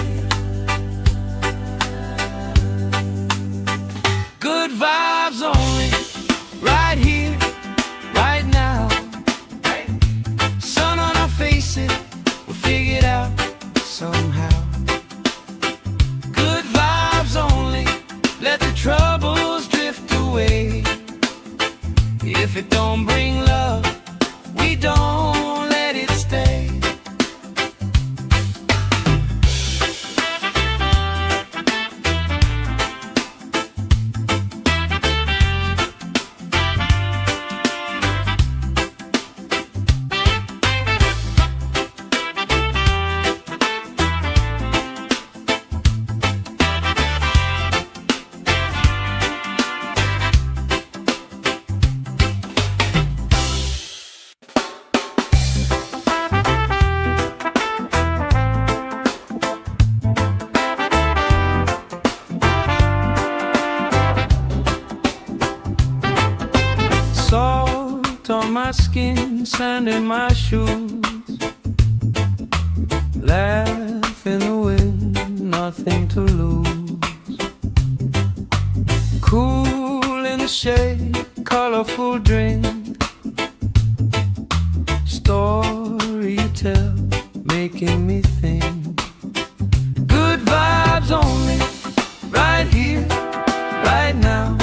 Speaker 1: Good vibes only, right here, right now. Sun on our faces, we'll figure it out somehow. Good vibes only, let the troubles drift away. If it don't bring love, we don't let it stay. Salt on my skin, sand in my shoes. Laugh in the wind, nothing to lose. Cool in the shade, colorful drink. Story you tell, making me think. Good vibes only, right here, right now.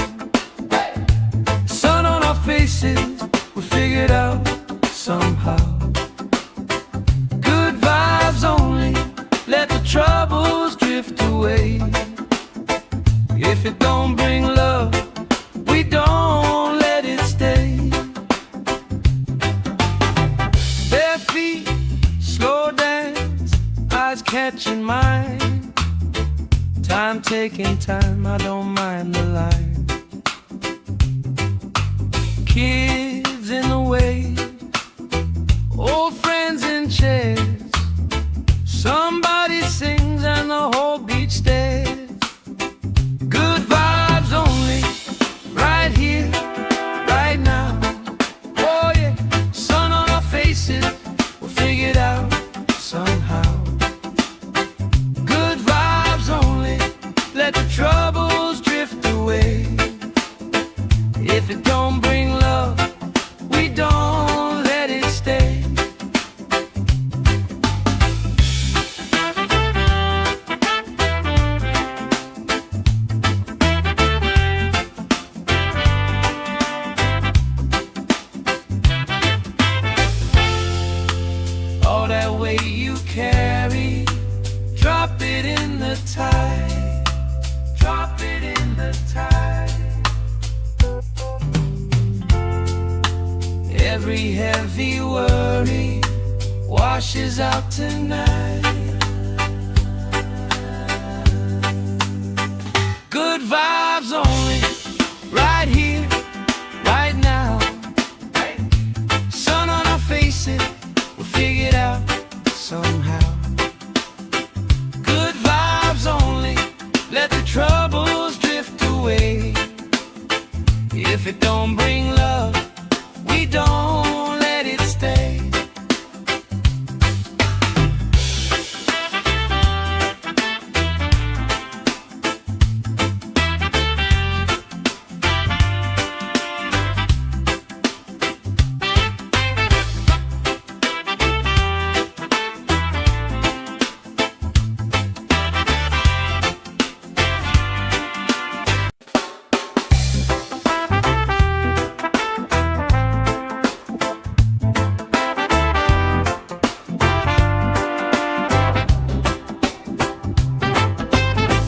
Speaker 1: Sun on our faces, we figured out somehow. Good vibes only, let the troubles drift drift away. If it don't bring love, we don't let it stay. Bare feet, slow dance, eyes catching mine. Time taking time, I don't mind the line. Kids in the way, old friends in chairs. Somebody sings and the whole beach stares. Good vibes only, right here, right now. Oh yeah, sun on our faces, we'll figure it out somehow. Good vibes only, let the troubles drift away. If it don't bring love, we don't let it stay. All that weight you carry, drop it in the tide. Drop it in the tide. Every heavy worry washes out tonight. Good vibes only, right here, right now. Sun on our faces, we'll figure it out somehow. Good vibes only, let the troubles drift away. If it don't bring love, we don't let it stay.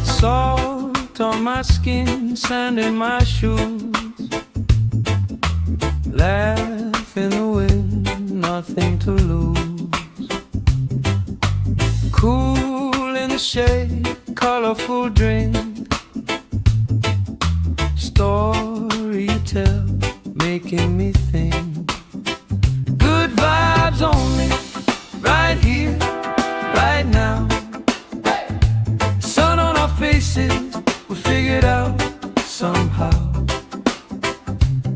Speaker 1: Salt on my skin, sand in my shoes. Laugh in the wind, nothing to lose. Cool in the shade, colorful drink. Story you tell, making me think. Good vibes only, right here, right now. Sun on our faces, we'll figure it out somehow.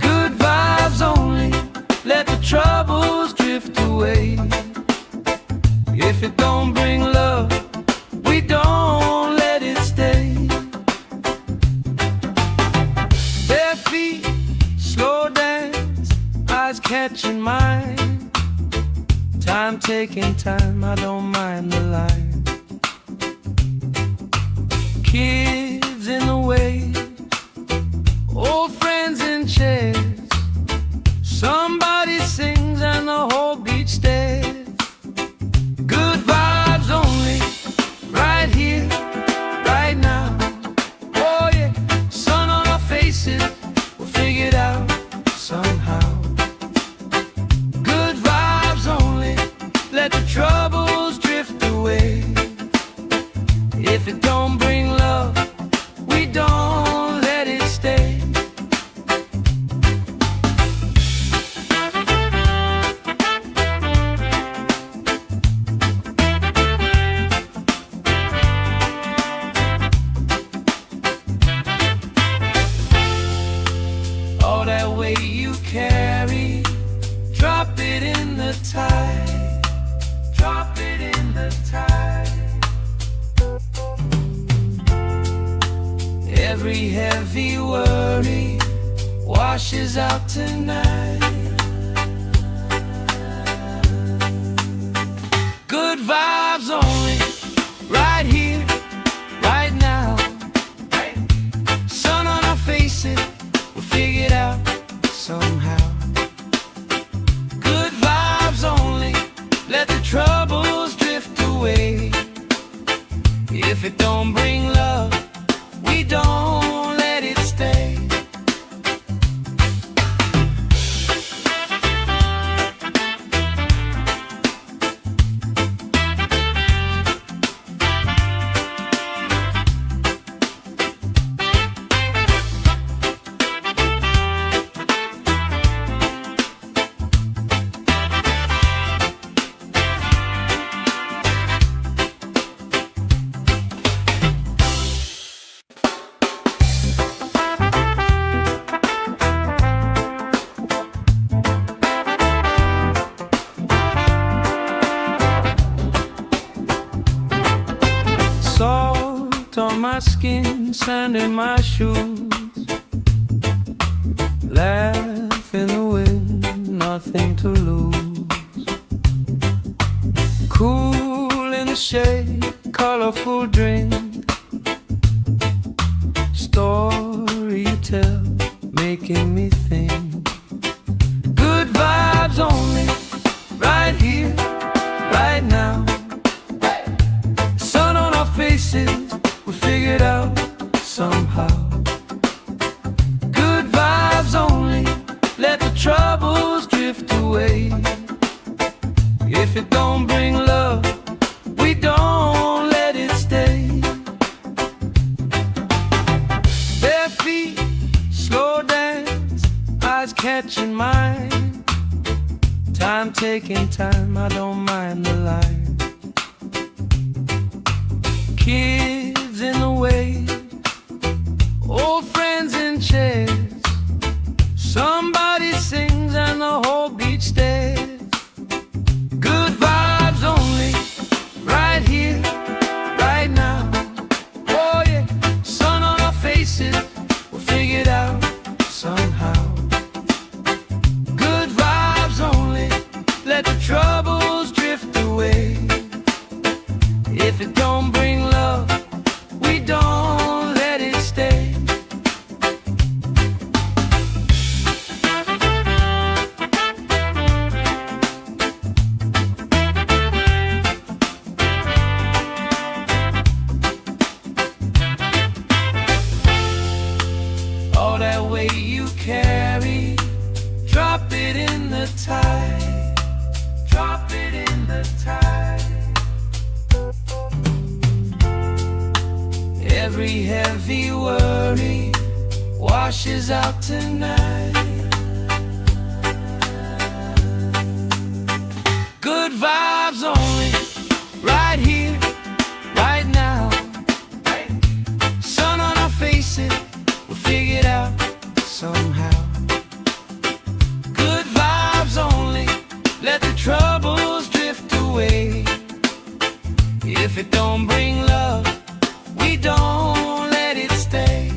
Speaker 1: Good vibes only, let the troubles drift away. If it don't bring love, we don't let it stay. Bare feet, slow dance, eyes catching mine. Time taking time, I don't mind the line. Kids in the way, old friends in chairs. Somebody sings and the whole beach stares. Good vibes only, right here, right now. Oh yeah, sun on our faces, we'll figure it out somehow. Good vibes only, let the troubles drift away. If it don't bring love, we don't let it stay. All that weight you carry, drop it in the tide. Drop it in the tide. Every heavy worry washes out tonight. Good vibes only, right here, right now. Sun on our faces, we'll figure it out somehow. Good vibes only, let the troubles drift away. If it don't bring love, we don't let it stay. Salt on my skin, sand in my shoes, laugh in the wind, nothing to lose. Cool in the shade, colorful drink, story you tell, making me think. Good vibes only, right here, right now. Sun on our faces, we figured out somehow. Good vibes only, let the troubles drift away. If it don't bring love, we don't let it stay. Bare feet, slow dance, eyes catching mine. Time taking time, I don't mind the line. Kids in the wave, old friends in chairs. Somebody sings and the whole beach stares. Good vibes only, right here, right now. Oh yeah, sun on our faces, we'll figure it out somehow. Good vibes only, let the troubles drift away. If it don't bring love, we don't let it stay. All that weight you carry, drop it in the tide. Drop it in the tide. Every heavy worry washes out tonight. Good vibes only, right here, right now. Sun on our faces, we'll figure it out somehow. Good vibes only, let the troubles drift away. If it don't bring love, we don't let it stay.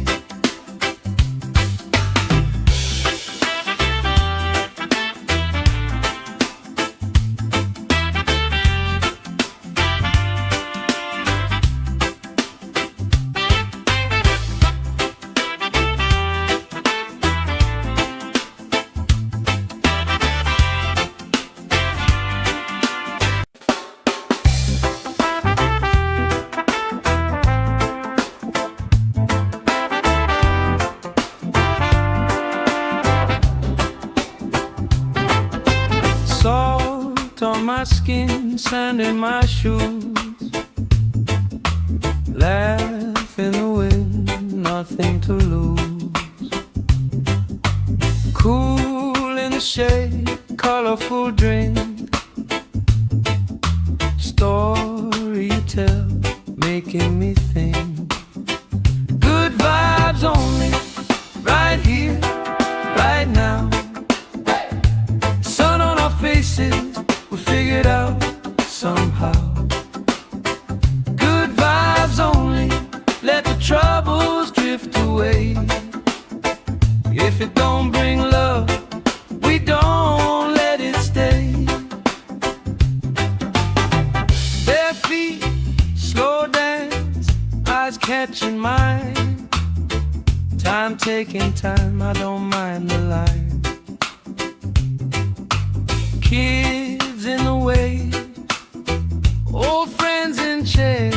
Speaker 1: Salt on my skin, sand in my shoes, laugh in the wind, nothing to lose. Cool in the shade, colorful drink, story you tell, making me think. Good vibes only, right here, right now. Sun on our faces, we figured out somehow. Good vibes only, let the troubles drift away. If it don't bring love, we don't let it stay. Bare feet, slow dance, eyes catching mine. Time taking time, I don't mind the line. Kids in the wave, old friends in chairs.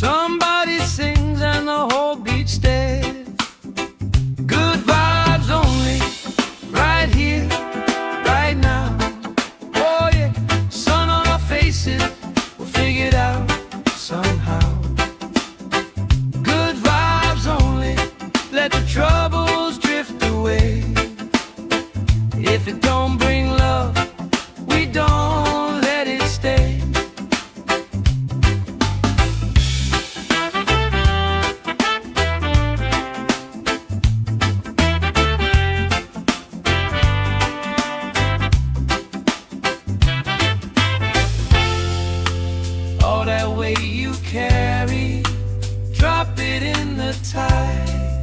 Speaker 1: Somebody sings and the whole beach stares. Good vibes only, right here, right now. Oh yeah, sun on our faces, we'll figure it out somehow. Good vibes only, let the troubles drift away. If it don't bring love, we don't let it stay. All that weight you carry, drop it in the tide.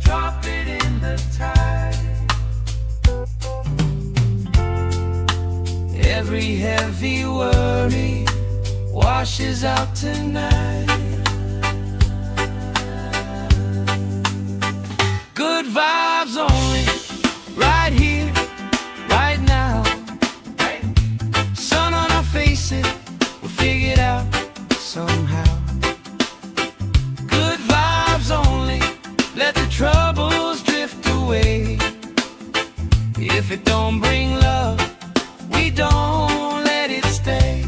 Speaker 1: Drop it in the tide. Every heavy worry washes out tonight. Good vibes only, right here, right now. Sun on our faces, we'll figure it out somehow. Good vibes only, let the troubles drift away. If it don't bring love, we don't let it stay.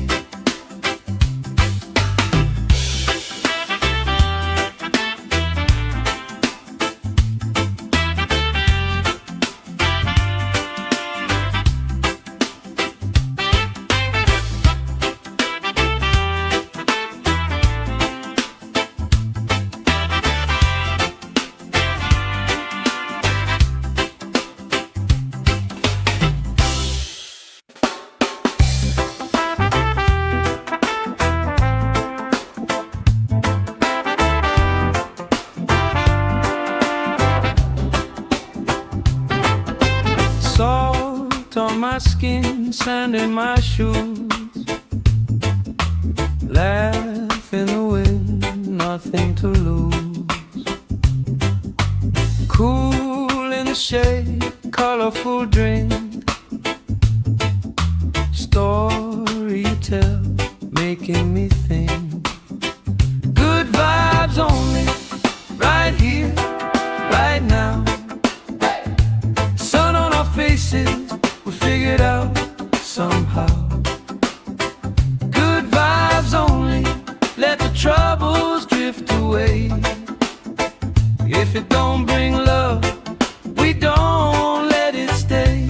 Speaker 1: Salt on my skin, sand in my shoes. Laugh in the wind, nothing to lose. Cool in the shade, colorful drink. Story you tell, making me think. Good vibes only, right here, right now. Sun on our faces, we figure it out somehow. Good vibes only, let the troubles drift away. If it don't bring love, we don't let it stay.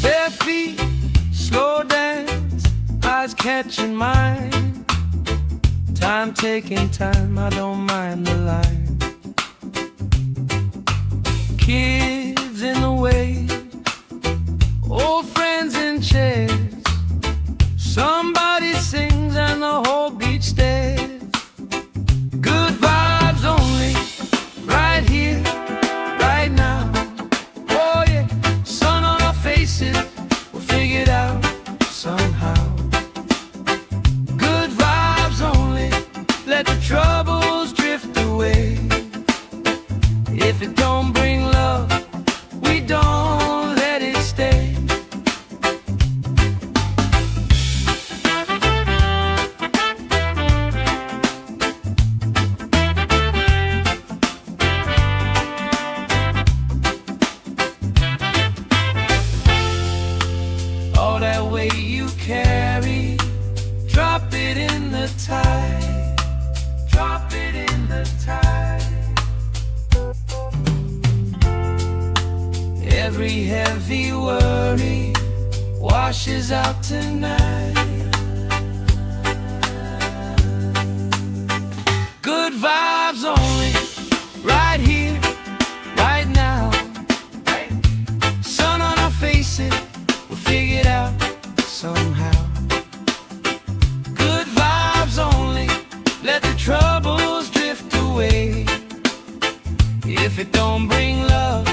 Speaker 1: Bare feet, slow dance, eyes catching mine. Time taking time, I don't mind the line. Kids in the way, old friends in chairs. Somebody sings and the whole beach stares. Good vibes only, right here, right now. Oh yeah, sun on our faces, we'll figure it out somehow. Good vibes only, let the troubles drift away. If it don't bring love, we don't let it stay. All that weight you carry, drop it in the tide. Drop it in the tide. Every heavy worry washes out tonight. Good vibes only, right here, right now. Sun on our faces, we'll figure it out somehow. Good vibes only, let the troubles drift away. If it don't bring love,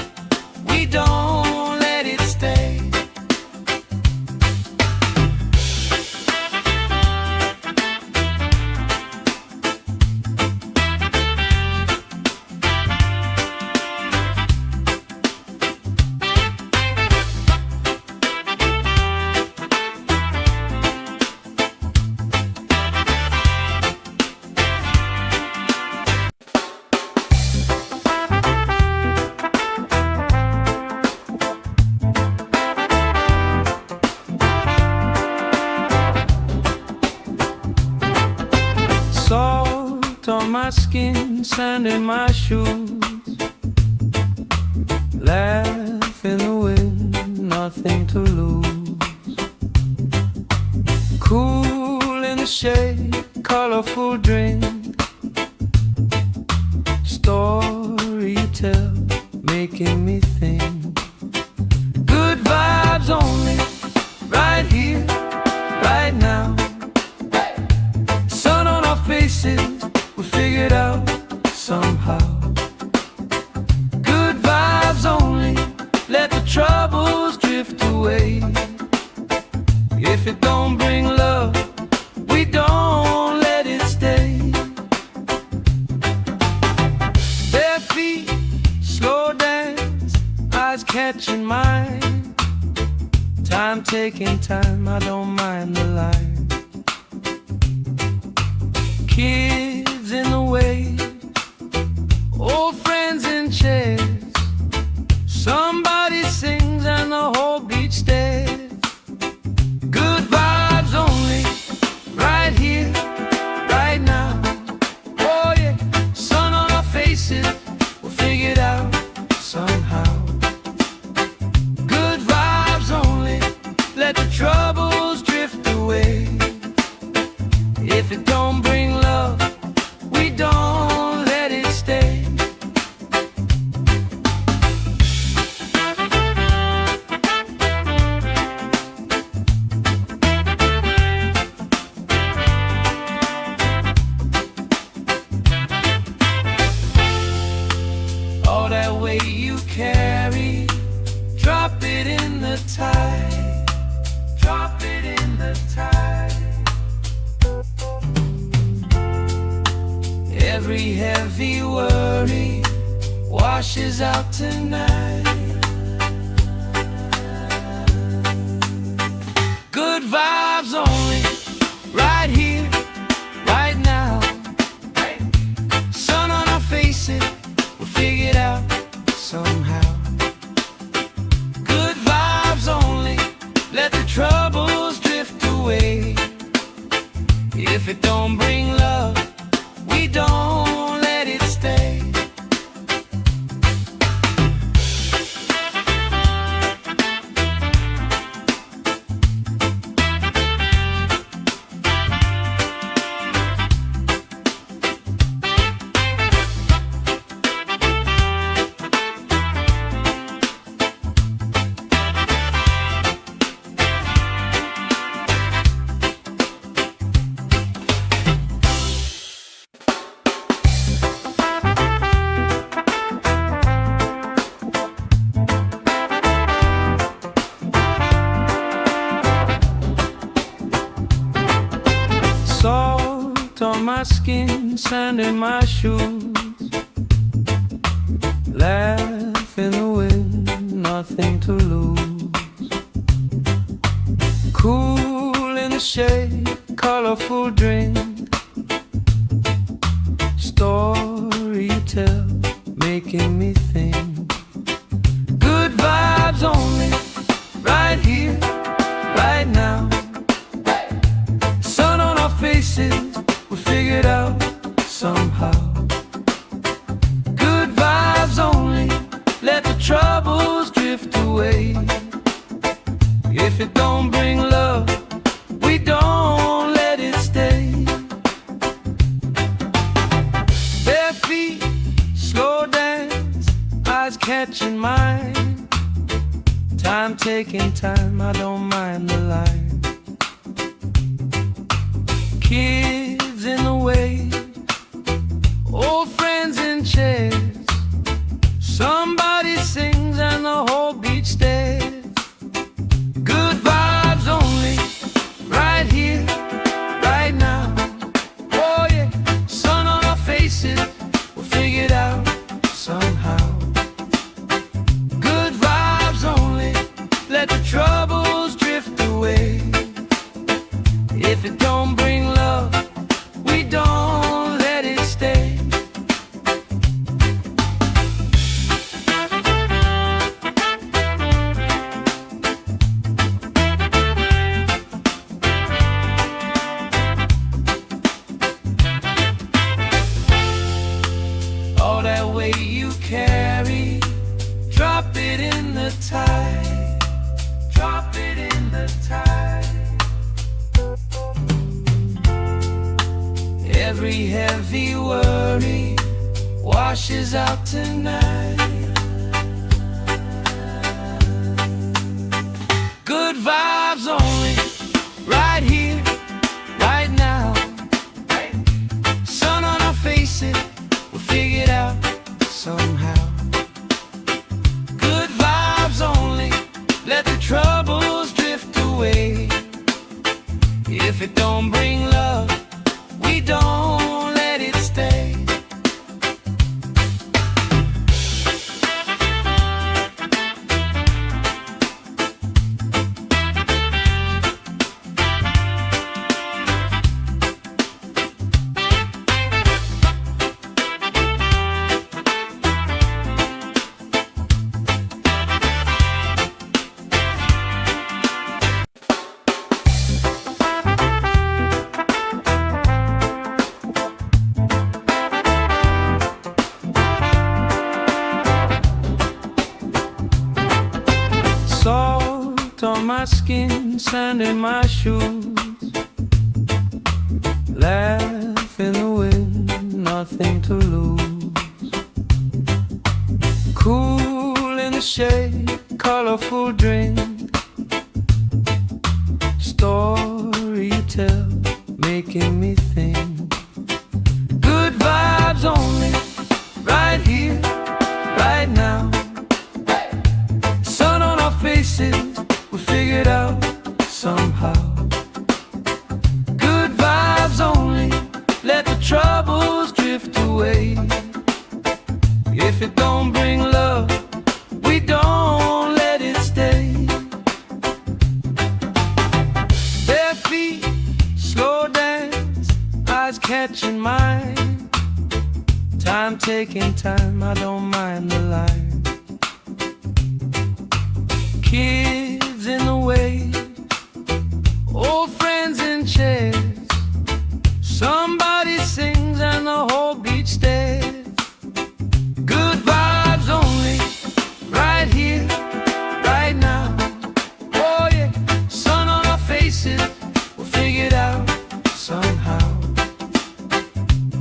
Speaker 1: we don't let it stay. Salt on my skin, sand in my shoes. Laugh in the wind, nothing to lose. Cool in the shade, colorful drink. Story you tell, making me think. Good vibes only, right here, right now. Sun on our faces, we figured out somehow. Good vibes only, let the troubles drift away. If it don't bring love, we don't let it stay. Bare feet, slow dance, eyes catching mine. Time taking time, I don't mind the line. Kids in the way, old friends in chairs. Somebody sings and the whole beach stares. Good vibes only, right here, right now. Oh yeah, sun on our faces, we'll figure it out somehow. Good vibes only, let the troubles drift away. If it don't bring love, we don't let it stay. All that weight you carry, drop it in the tide. Drop it in the tide. Every heavy worry washes out tonight. Good vibes only, right here, right now. Sun on our faces, we'll figure it out somehow. Good vibes only, let the troubles drift away. If it don't bring love, we don't let it stay. Salt on my skin, sand in my shoes. Laugh in the wind, nothing to lose. Cool in the shade, colorful drink. Story you tell, making me think. Good vibes only, right here, right now. Sun on our faces, we figured out somehow. Good vibes only, let the troubles drift away. If it don't bring love, we don't let it stay. Bare feet, slow dance, eyes catching mine. Time taking time, I don't mind the line. Kids in the way, old friends in chairs. Somebody sings and the whole beach stares. Good vibes only, right here, right now. Oh yeah, sun on our faces, we'll figure it out somehow. Good vibes only, let the troubles drift away. If it don't bring love, Every heavy worry washes out tonight. Good vibes only, right here, right now. Sun on our faces, we'll figure it out somehow. Good vibes only, let the troubles drift away. If it don't bring love, we don't let it stay. Salt on my skin, sand in my shoes. Laugh in the wind, nothing to lose. Cool in the shade, colorful drink. Story you tell, making me think. Good vibes only, right here, right now. Sun on our faces, we figured out somehow. Good vibes only, let the troubles drift away. If it don't bring love, we don't let it stay. Bare feet, slow dance, eyes catching mine. Time taking time, I don't mind the line. Kids in the wave, old friends in chairs. Somebody sings and the whole beach stares. Good vibes only, right here, right now. Oh yeah, sun on our faces, we'll figure it out somehow.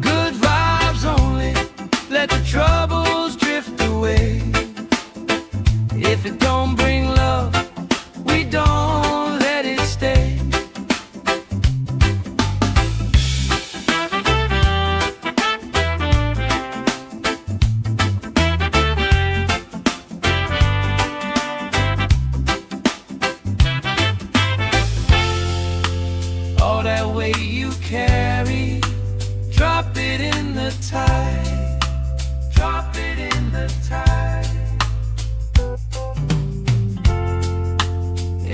Speaker 1: Good vibes only, let the troubles drift away. If it don't bring love, we don't let it stay. All that weight you carry, drop it in the tide. Drop it in the tide.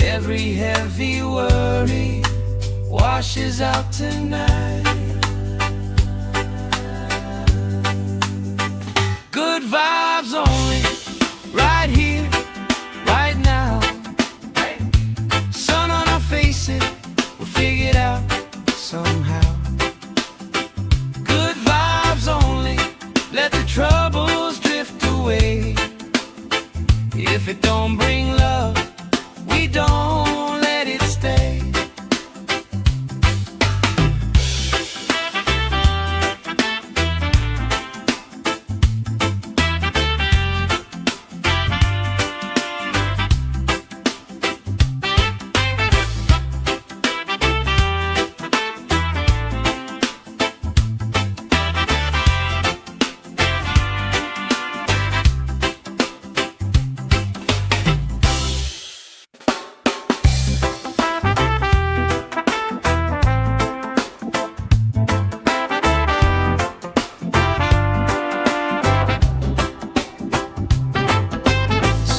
Speaker 1: Every heavy worry washes out tonight. Good vibes only, right here, right now. Sun on our faces, we'll figure it out somehow. Good vibes only, let the troubles drift away. If it don't bring love, we don't let it stay.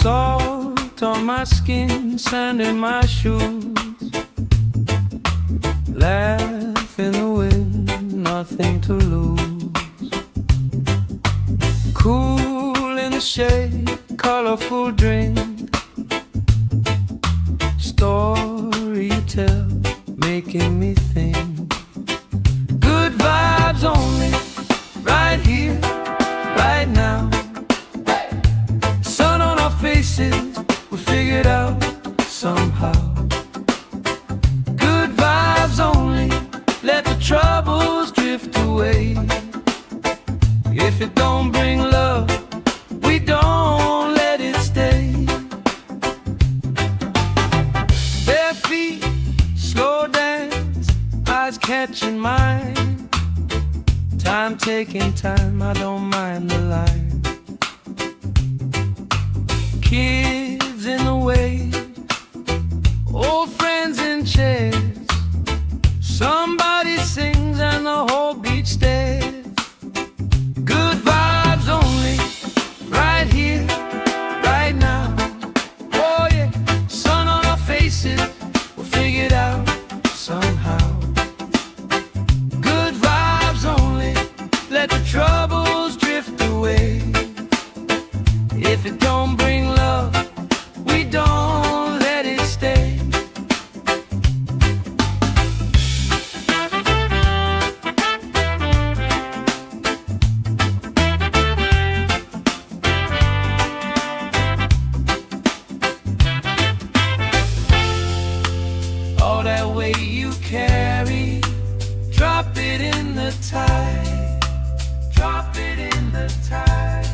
Speaker 1: Salt on my skin, sand in my shoes. Laugh in the wind, nothing to lose. Cool in the shade, colorful drink. Story you tell, making me think. Good vibes only, right here, right now. Sun on our faces, we figured out somehow. Good vibes only, let the troubles drift drift away. If it don't bring love, we don't let it stay. Bare feet, slow dance, eyes catching mine. Time taking time, I don't mind the line. Kids in the way, old friends in chairs. Somebody sings and the whole beach stares. Good vibes only, right here, right now. Oh yeah, sun on our faces, we'll figure it out somehow. Good vibes only, let the troubles drift away. If it don't bring love, we don't let it stay. All that weight you carry, drop it in the tide. Drop it in the tide.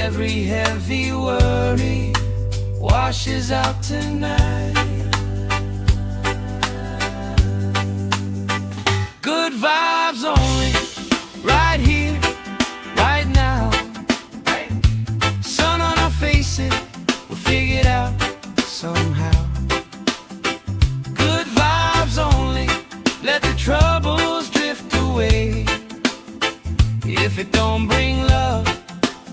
Speaker 1: Every heavy worry washes out tonight. Good vibes only, right here, right now. Sun on our faces, we'll figure it out somehow. Good vibes only, let the troubles drift away. If it don't bring love,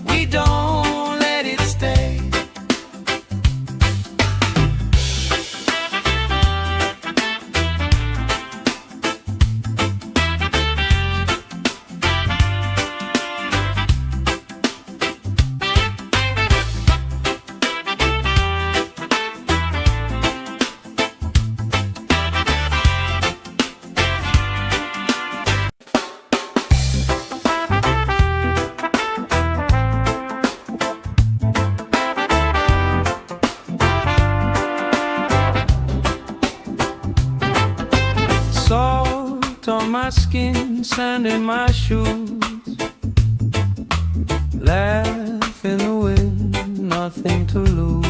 Speaker 1: we don't let it stay. Salt on my skin, sand in my shoes. Laugh in the wind, nothing to lose.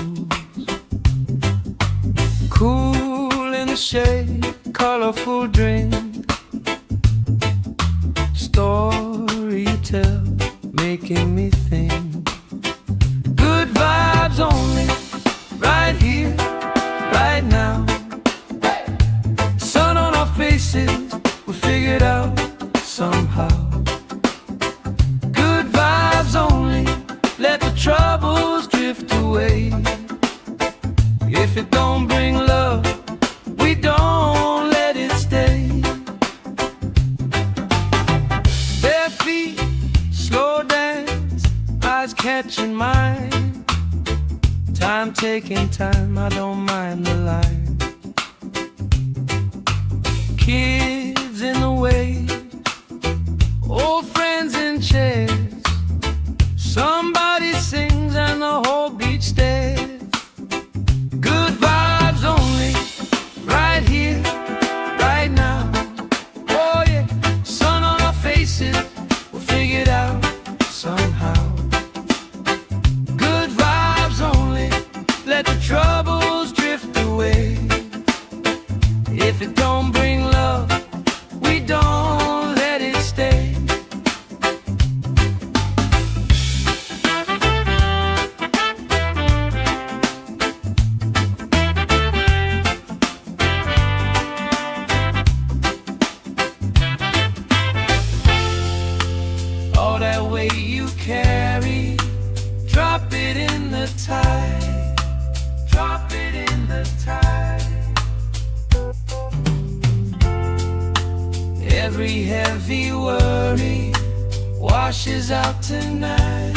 Speaker 1: Cool in the shade, colorful drink. Story you tell, making me think. Good vibes only, right here, right now. Sun on our faces, we'll figure it out somehow. Good vibes only, let the troubles drift away. If it don't bring love, we don't let it stay. Bare feet, slow dance, eyes catching mine. Time taking time, I don't mind the line. Kids in the way, old friends in chairs. Somebody sings and the whole beach stares. Good vibes only, right here, right now. Oh yeah, sun on our faces, we'll figure it out somehow. Good vibes only, let the troubles drift away. If it don't bring love, we don't let it stay. All that weight you carry, drop it in the tide. Drop it in the tide. Every heavy worry washes out tonight.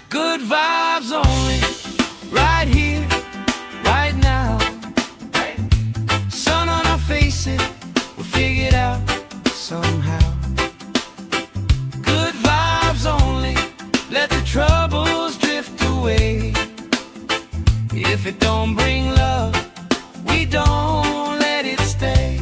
Speaker 1: Good vibes only, right here, right now. Sun on our faces, we'll figure it out somehow. Good vibes only, let the troubles drift away. If it don't bring love, we don't let it stay.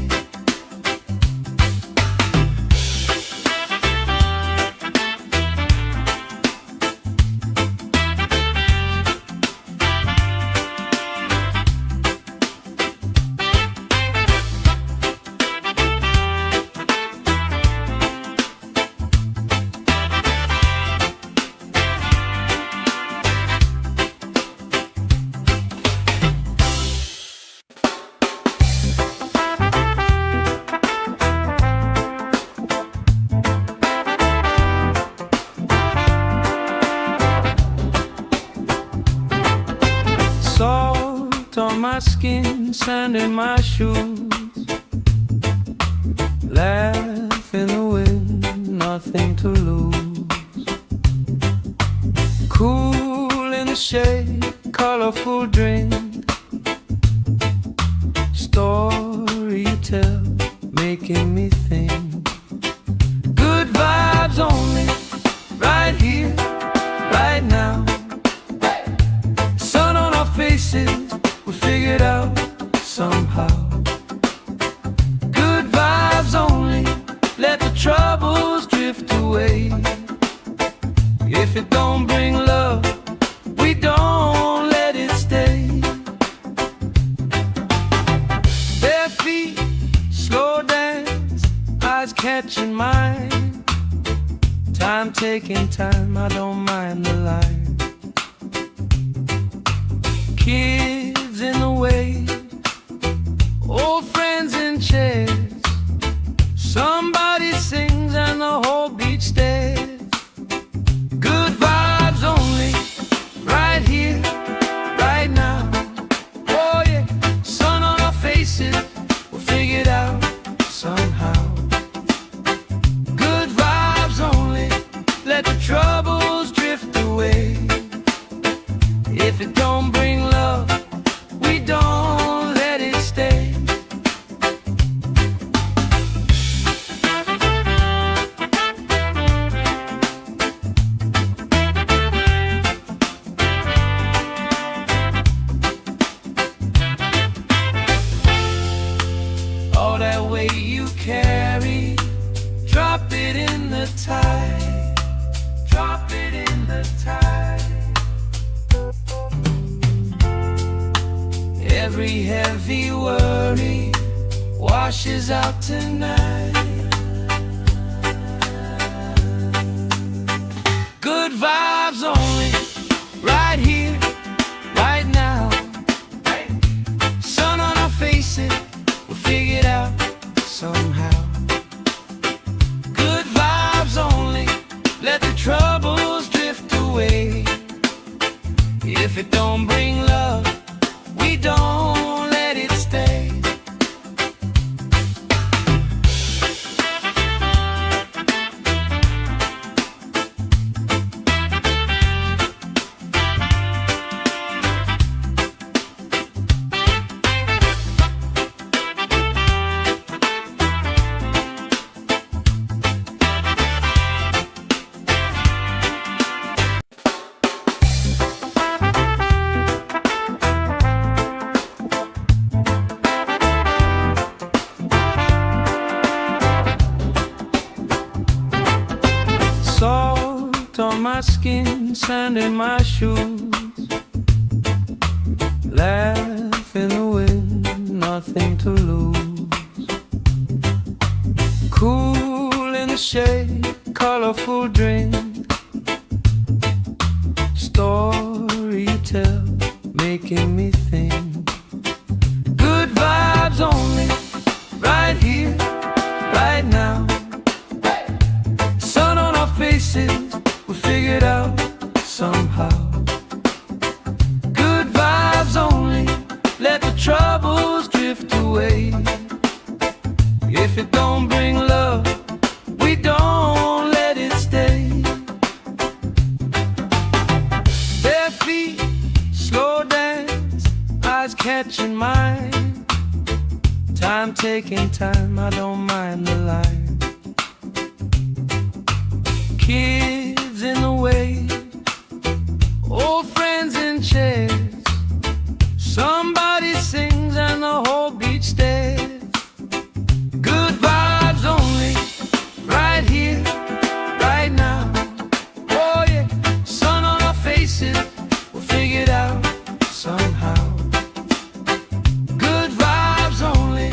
Speaker 1: Salt on my skin, sand in my shoes. Laugh in the wind, nothing to lose. Cool in the shade, colorful drink. Story you tell, making me think. Good vibes only, right here, right now. Sun on our faces, we figured out somehow. Good vibes only, let the troubles drift away. If it don't bring love, we don't let it stay. Bare feet, slow dance, eyes catching mine. Time taking time, I don't mind the line. Kids in the wave, old friends in chairs. Somebody sings and the whole beach stares. Good vibes only, right here, right now. Oh yeah, sun on our faces, we'll figure it out somehow. Good vibes only, let the troubles drift away. If it don't bring love, we don't let it stay. All that weight you carry, drop it in the tide. Drop it in the tide. Every heavy worry washes out tonight. Good vibes only, right here, right now. Sun on our faces, we'll figure it out somehow. Good vibes only, let the troubles drift away. If it don't bring love, we don't let it stay. Salt on my skin, sand in my shoes. Laugh in the wind, nothing to lose. Cool in the shade, colorful drink. Story you tell, making me think. Good vibes only, right here, right now. Sun on our faces, we figured out somehow. Good vibes only, let the troubles drift away. If it don't bring love, we don't let it stay. Bare feet, slow dance, eyes catching mine. Time taking time, I don't mind the line. Kids in the wave, old friends in chairs. Somebody sings and the whole beach stares. Good vibes only, right here, right now. Oh yeah, sun on our faces, we'll figure it out somehow. Good vibes only,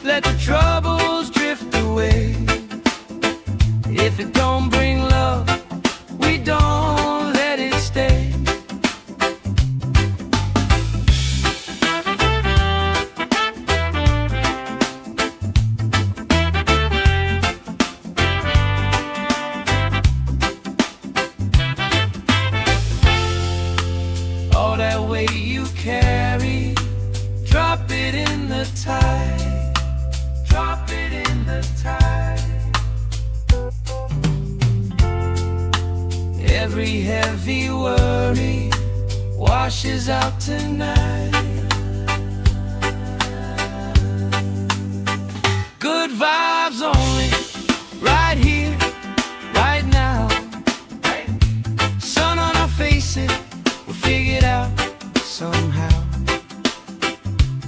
Speaker 1: let the troubles drift away. If it don't bring love, we don't let it stay. All that weight you carry, drop it in the tide. Drop it in the tide. Every heavy worry washes out tonight. Good vibes only, right here, right now. Sun on our faces, we'll figure it out somehow.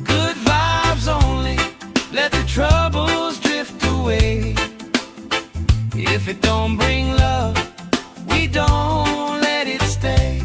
Speaker 1: Good vibes only, let the troubles drift away. If it don't bring love, we don't let it stay.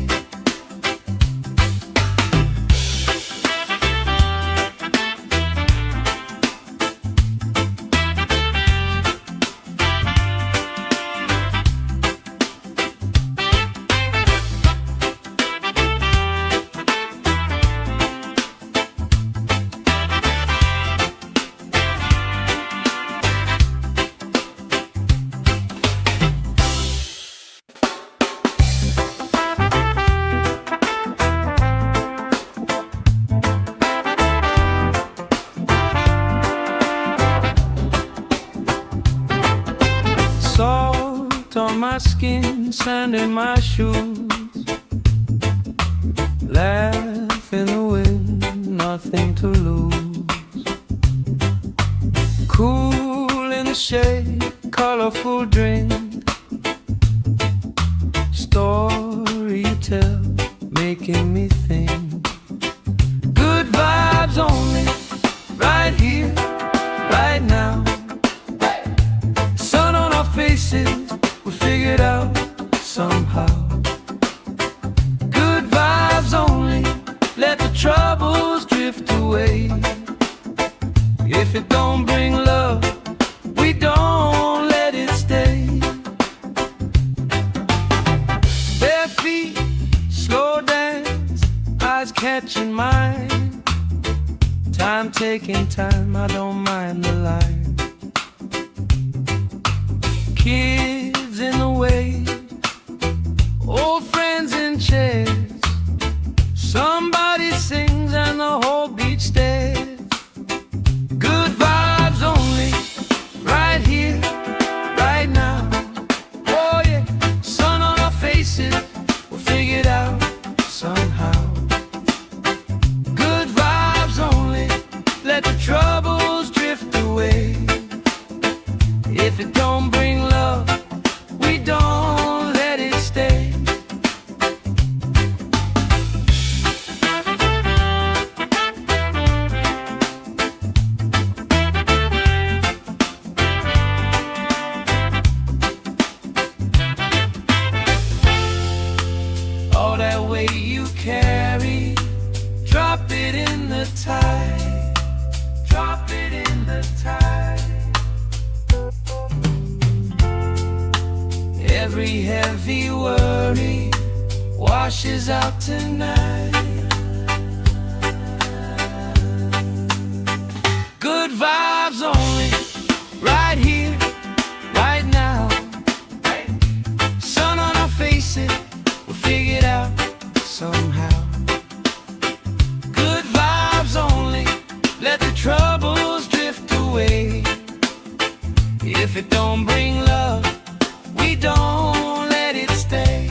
Speaker 1: Salt on my skin, sand in my shoes. Laugh in the wind, nothing to lose. Cool in the shade, colorful drink. Story you tell, making me think. Good vibes only, right here, right now. Sun on our faces, we figure it out somehow. Good vibes only, let the troubles drift away. If it don't bring love, we don't let it stay. Bare feet, slow dance, eyes catching mine. Time taking time, I don't mind the line. Kids in the way, old friends in chairs. Somebody sings and the whole beach stares. Good vibes only, right here, right now. Oh yeah, sun on our faces, we'll figure it out somehow. Good vibes only, let the troubles drift away. If it don't bring love, we don't let it stay. All that weight you carry, drop it in the tide. Drop it in the tide. Every heavy worry washes out tonight. Good vibes only, right here, right now. Sun on our faces, we'll figure it out somehow. Good vibes only, let the troubles drift away. If it don't bring love, we don't let it stay.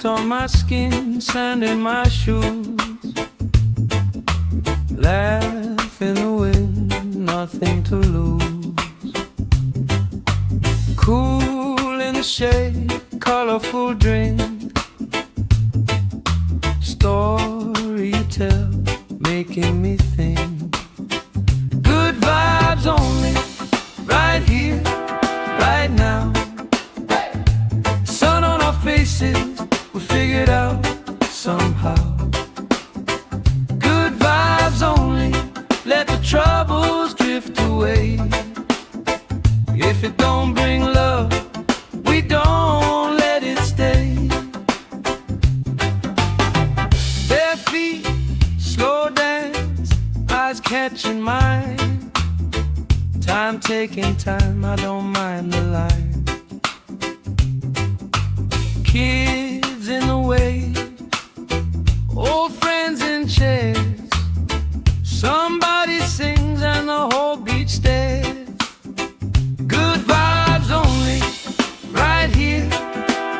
Speaker 1: Salt on my skin, sand in my shoes. Laugh in the wind, nothing to lose. Cool in the shade, colorful drink. Story you tell, making me think. Good vibes only, right here, right now. Sun on our faces, we figured out somehow. Good vibes only, let the troubles drift away. If it don't bring love, we don't let it stay. Bare feet, slow dance, eyes catching mine. Time taking time, I don't mind the line. Kids in the way, old friends in chairs. Somebody sings and the whole beach stares. Good vibes only, right here,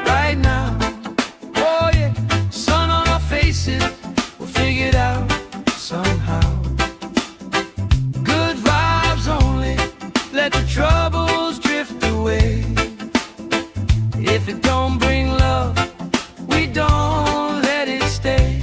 Speaker 1: right now. Oh yeah, sun on our faces, we'll figure it out somehow. Good vibes only, let the troubles drift away. If it don't bring love, we don't let it stay.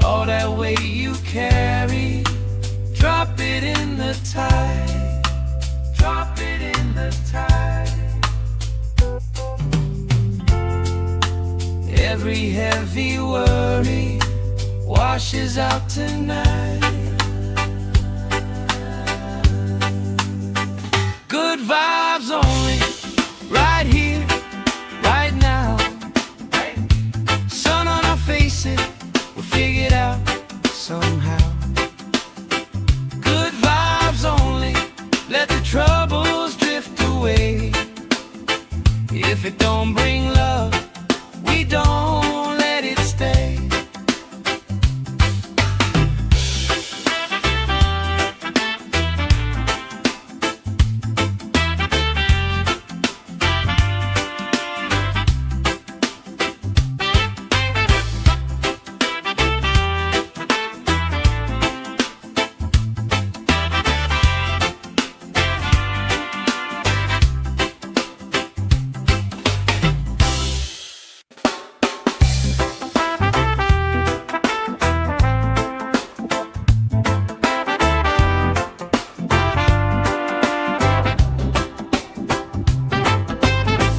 Speaker 1: All that weight you carry, drop it in the tide. Drop it in the tide. Every heavy worry washes out tonight. Good vibes only, right here, right now. Sun on our faces, we'll figure it out somehow. Good vibes only, let the troubles drift away. If it don't bring love, we don't let it stay.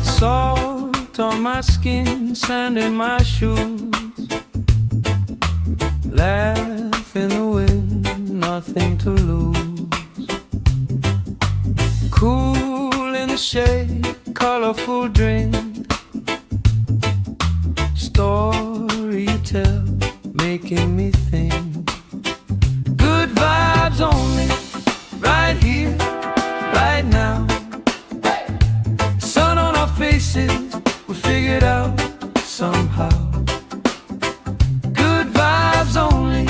Speaker 1: Salt on my skin, sand in my shoes. Laugh in the wind, nothing to lose. Cool in the shade, colorful drink. Story you tell, making me think. Good vibes only, right here, right now. Sun on our faces, we figured out somehow. Good vibes only,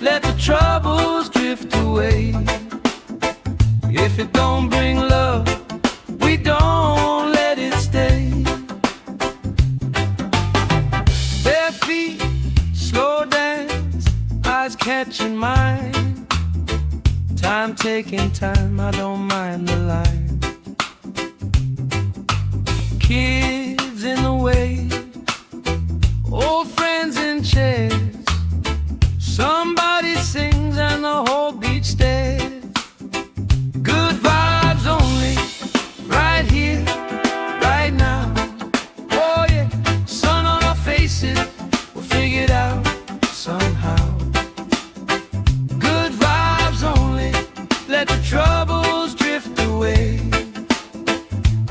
Speaker 1: let the troubles drift away. If it don't bring love, we don't let it stay. Bare feet, slow dance, eyes catching mine. Time taking time, I don't mind the line. Kids in the way, old friends in chairs. Somebody sings and the whole beach stares. Good vibes only, right here, right now. Oh yeah, sun on our faces, we'll figure it out somehow. Good vibes only, let the troubles drift away.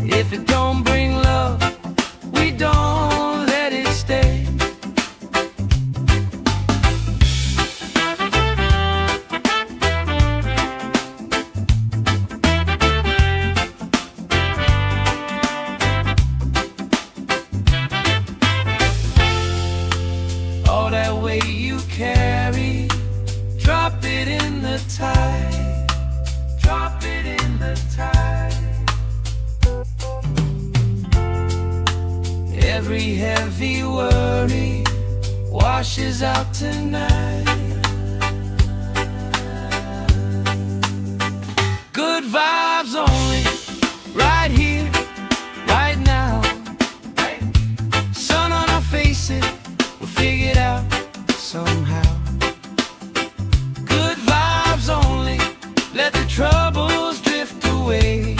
Speaker 1: If it don't bring love, Every heavy worry washes out tonight. Good vibes only, right here, right now. Sun on our faces, we'll figure it out somehow. Good vibes only, let the troubles drift away.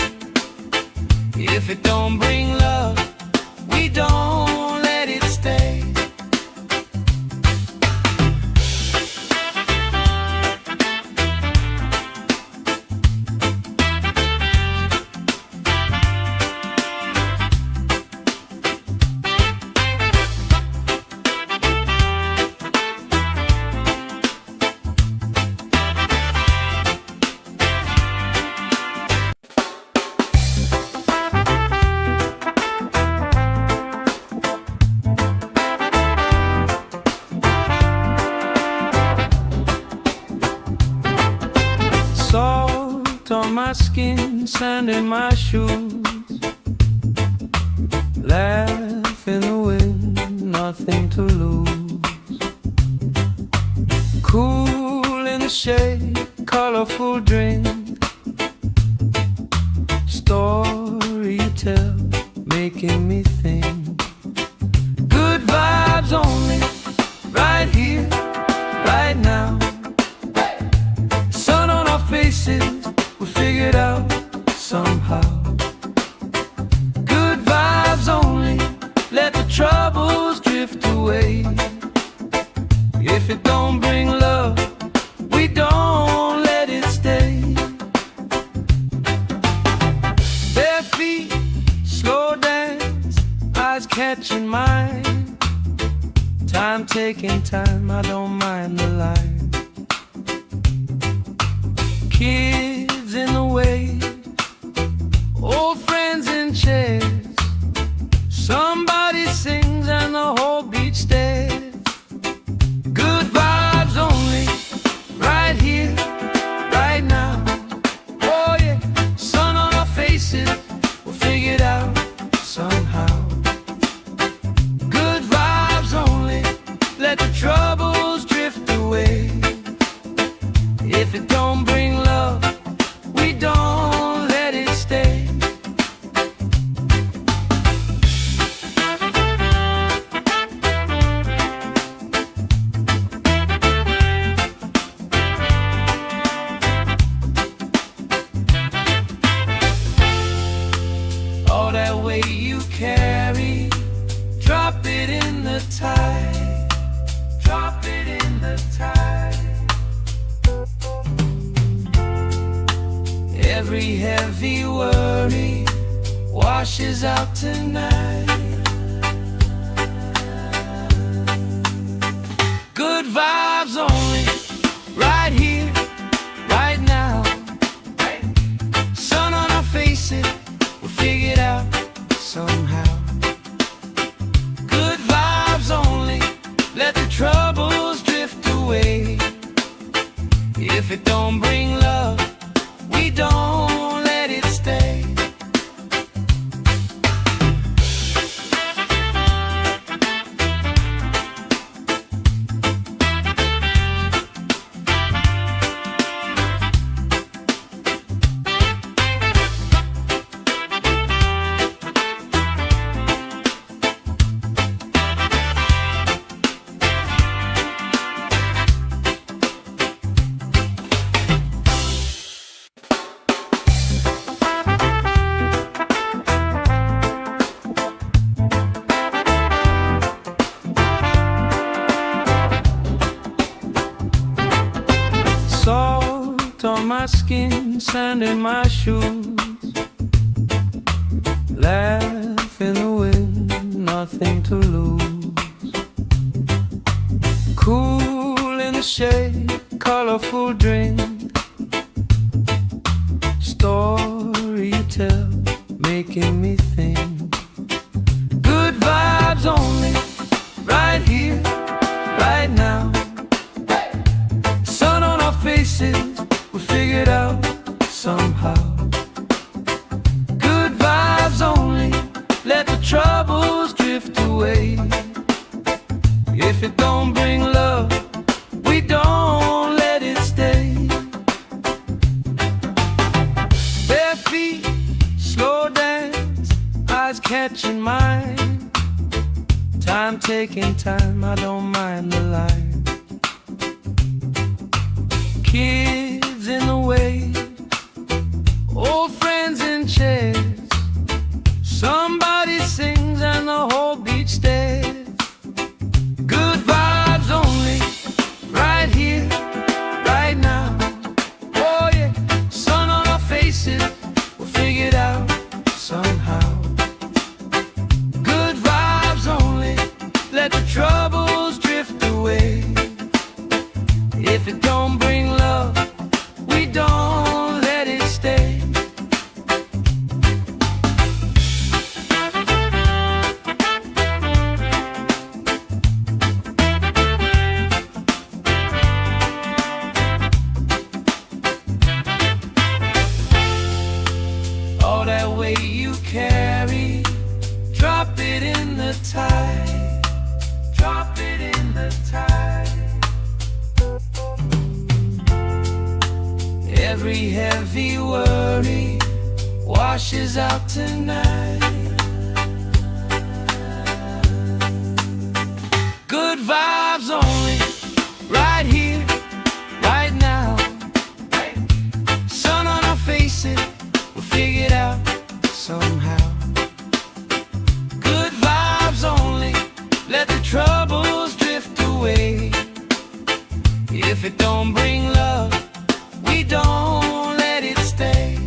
Speaker 1: If it don't bring love, we don't let it stay. Salt on my skin, sand in my shoes. Laugh in the wind, nothing to lose. Cool in the shade, colorful drink. Story you tell, making me think. Good vibes only, right here, right now. Sun on our faces, we'll figure it out somehow. Good vibes only, let the troubles drift away. If it don't bring love, we don't let it stay. Bare feet, slow dance, eyes catching mine. Time taking time, I don't mind the line. Kids in the way, old friends in chairs. Somebody sings and the whole beach stares. Good vibes only, right here, right now. Oh yeah, sun on our faces, we'll figure it out somehow. Good vibes only, let the troubles drift away. If it don't bring love, we don't let it stay. All that weight you carry, drop it in the tide. Drop it in the tide. Every heavy worry washes out tonight. Good vibes only, right here, right now. Sun on our faces, we'll figure it out somehow. Good vibes only, let the troubles drift away. If it don't bring love, we don't let it stay. Salt on my skin, sand in my shoes. Laugh in the wind, nothing to lose. Cool in the shade, colorful drink. Story you tell, making me think. Good vibes only, right here, right now. Sun on our faces, we'll figure it out somehow. Good vibes only, let the troubles drift away. If it don't bring love, we don't let it stay. Bare feet, slow dance, eyes catching mine. Time taking time, I don't mind the line. Kids in the way, old friends in chairs. Somebody sings and the whole beach stares. Good vibes only, right here, right now. Oh yeah, sun on our faces, we'll figure it out somehow. Good vibes only, let the troubles drift away. If it don't bring love, we don't let it stay. All that weight you carry, drop it in the tide. Drop it in the tide. Every heavy worry washes out tonight. Good vibes only, right here, right now. Sun on our faces, we'll figure it out somehow. Good vibes only, let the troubles drift away. If it don't bring love, we don't let it stay.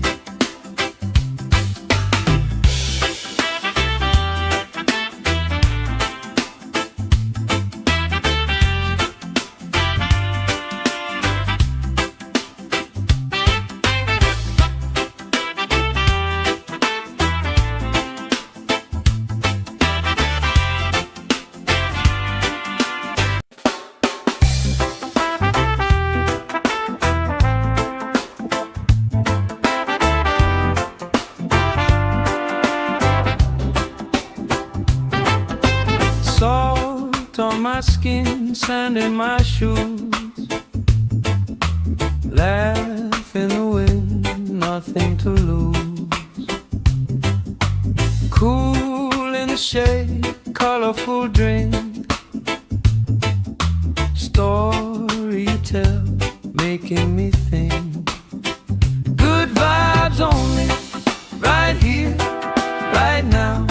Speaker 1: Salt on my skin, sand in my shoes. Laugh in the wind, nothing to lose. Cool in the shade, colorful drink. Story you tell, making me think. Good vibes only, right here, right now.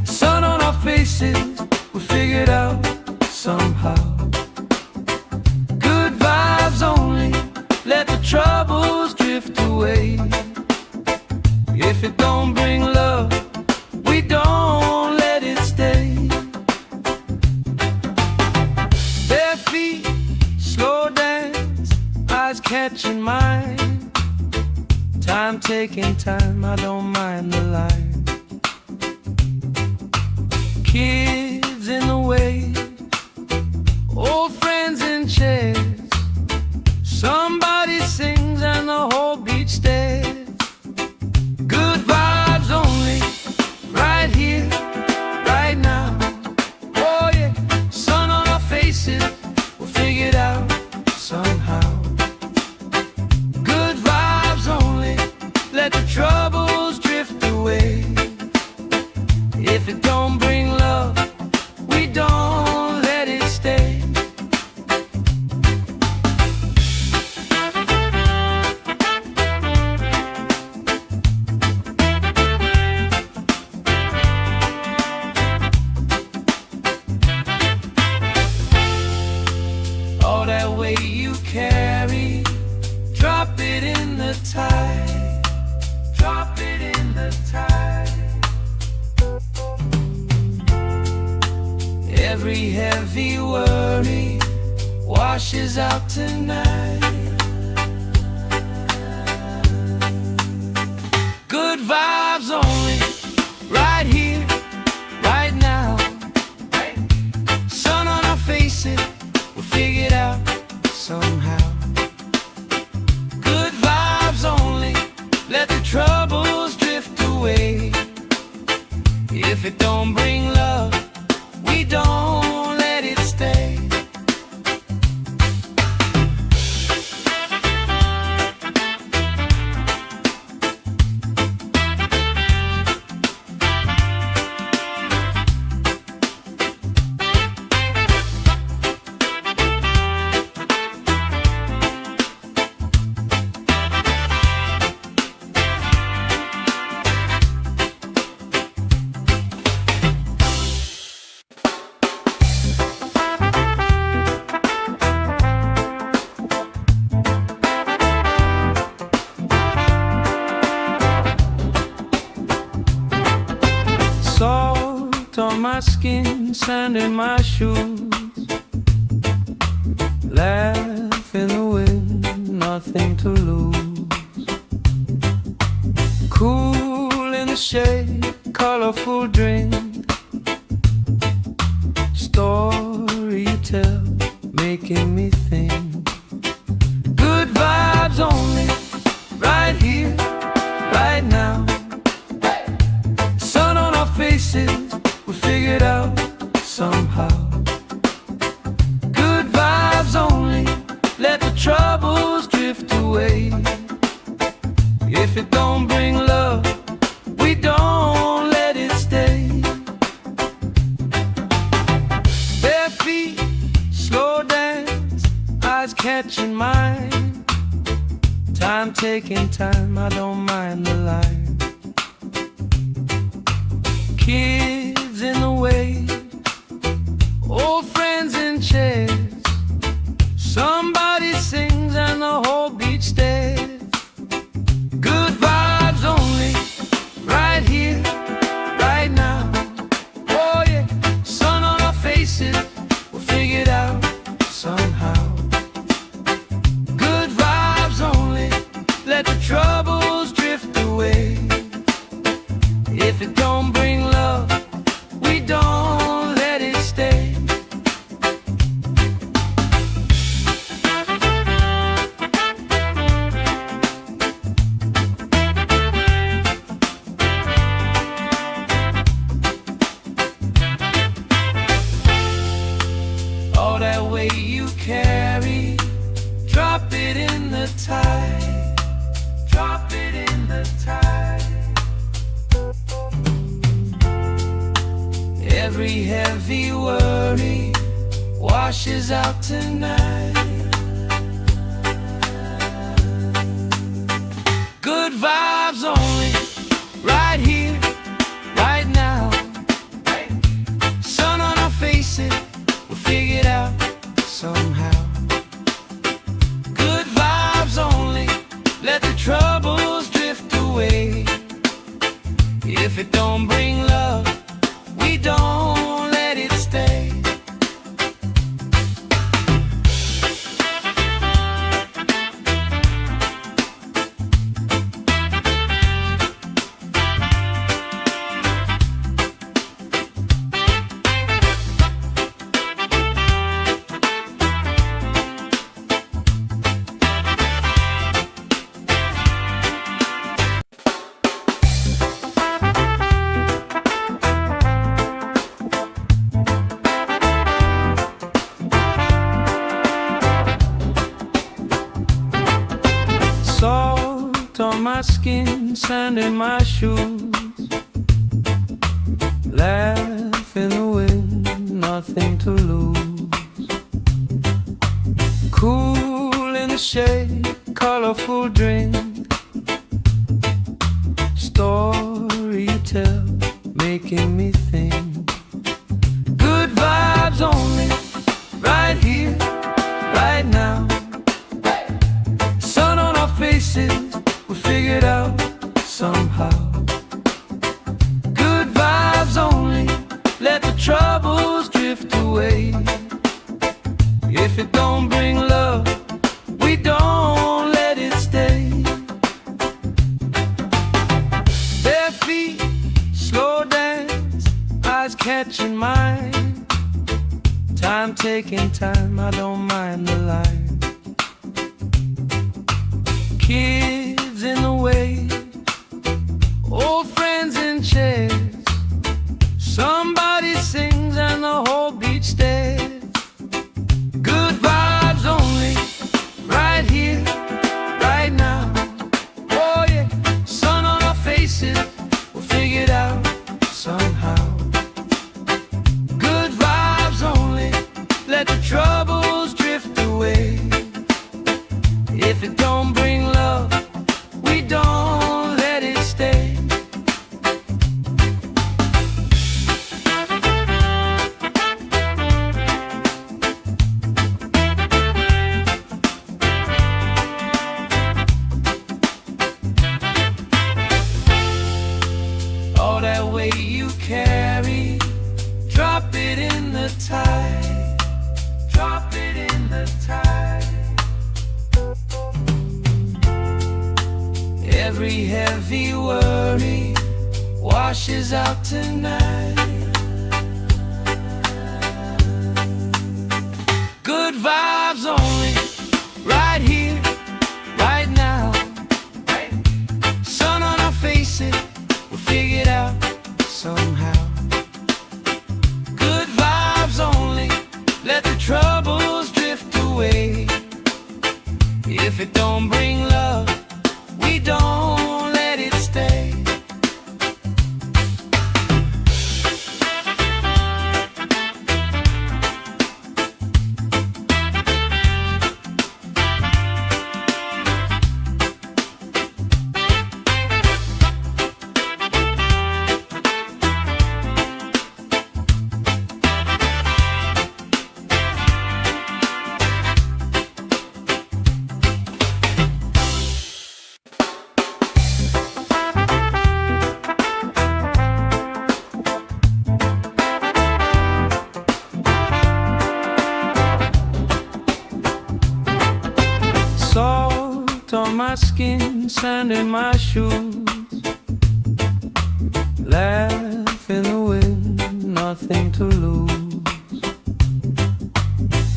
Speaker 1: Sun on our faces, we'll figure it out somehow. Good vibes only, let the troubles drift away. If it don't bring love, we don't let it stay. Bare feet, slow dance, eyes catching mine. Time taking time, I don't mind the line. Kids in the way, old friends in chairs. Somebody sings and the whole beach stares. Good vibes only, right here, right now. Oh yeah, sun on our faces, we'll figure it out somehow. Good vibes only, let the troubles drift away. If it don't bring love, we don't let it stay. All that weight you carry, drop it in the tide. Drop it in the tide. Every heavy worry washes out tonight. Good vibes only, right here, right now. Sun on our faces, we'll figure it out somehow. Good vibes only, let the troubles drift away. If it don't bring love, we don't let it stay. Salt on my skin, sand in my shoes. Laugh in the wind, nothing to lose. Cool in the shade, colorful drink. Story you tell, making me think. Good vibes only, right here, right now. Sun on our faces, we figured out somehow. Good vibes only, let the troubles drift away. If it don't bring love, we don't let it stay. Bare feet, slow dance, eyes catching mine. Time taking time, I don't mind the line. Kids in the way, old friends in chairs. Somebody sings and the whole beach stares. Good vibes only, right here, right now. Oh yeah, sun on our faces, we'll figure it out somehow. Good vibes only, let the troubles drift away. If it don't bring love, we don't let it stay. All that weight you carry, drop it in the tide. Drop it in the tide. Every heavy worry washes out tonight. Good vibes only, right here, right now. Sun on our faces, we'll figure it out somehow. Good vibes only, let the troubles drift away. If it don't bring love, we don't let it stay. Salt on my skin, sand in my shoes. Laugh in the wind, nothing to lose. Cool in the shade, colorful drink. Story you tell, making me think. Good vibes only, right here, right now. Sun on our faces, we figured out somehow. Good vibes only, let the troubles drift away. If it don't bring love, we don't let it stay. Bare feet, slow dance, eyes catching mine. Time taking time, I don't mind the line. Kids in the way, old friends in chairs. Somebody sings and the whole beach stares. Good vibes only, right here, right now. Oh yeah, sun on our faces, we'll figure it out somehow. Good vibes only, let the troubles drift away. If it don't bring love, we don't let it stay. All that weight you carry, drop it in the tide. Drop it in the tide. Every heavy worry washes out tonight. Good vibes only, right here, right now. Sun on our faces, we'll figure it out somehow. Good vibes only, let the troubles drift away. If it don't bring love, we don't let it stay. Salt on my skin, sand in my shoes. Laugh in the wind, nothing to lose.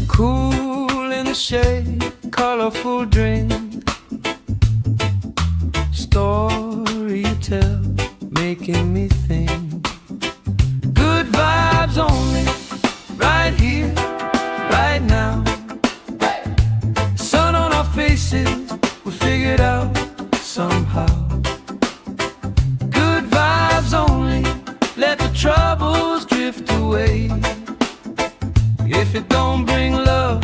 Speaker 1: Cool in the shade, colorful drink. Story you tell, making me think. Good vibes only, right here, right now. Sun on our faces, we figure it out somehow. Good vibes only, let the troubles drift away. If it don't bring love,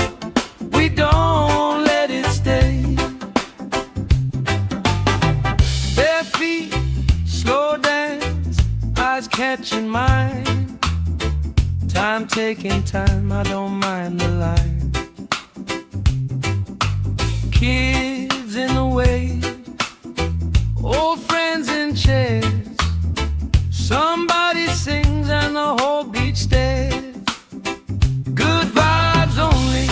Speaker 1: we don't let it stay. Bare feet, slow dance, eyes catching mine. Time taking time, I don't mind the line. Kids in the way, old friends in chairs. Somebody sings and the whole beach stares. Good vibes only,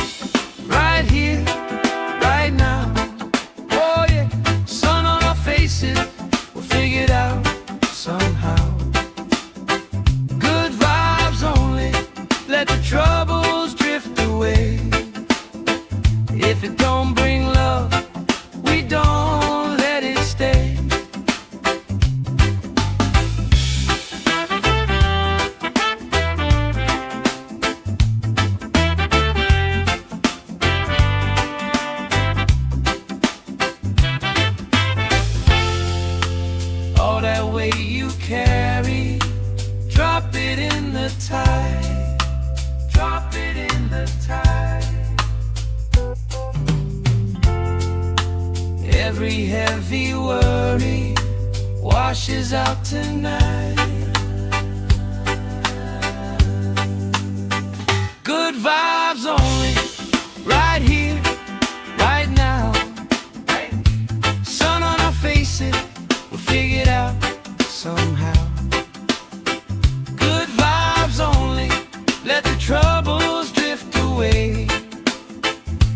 Speaker 1: right here, right now. Oh yeah, sun on our faces, we'll figure it out somehow. Good vibes only, let the troubles drift away. If it don't bring love, we don't. Every heavy worry washes out tonight. Good vibes only, right here, right now. Sun on our faces, we'll figure it out somehow. Good vibes only, let the troubles drift away.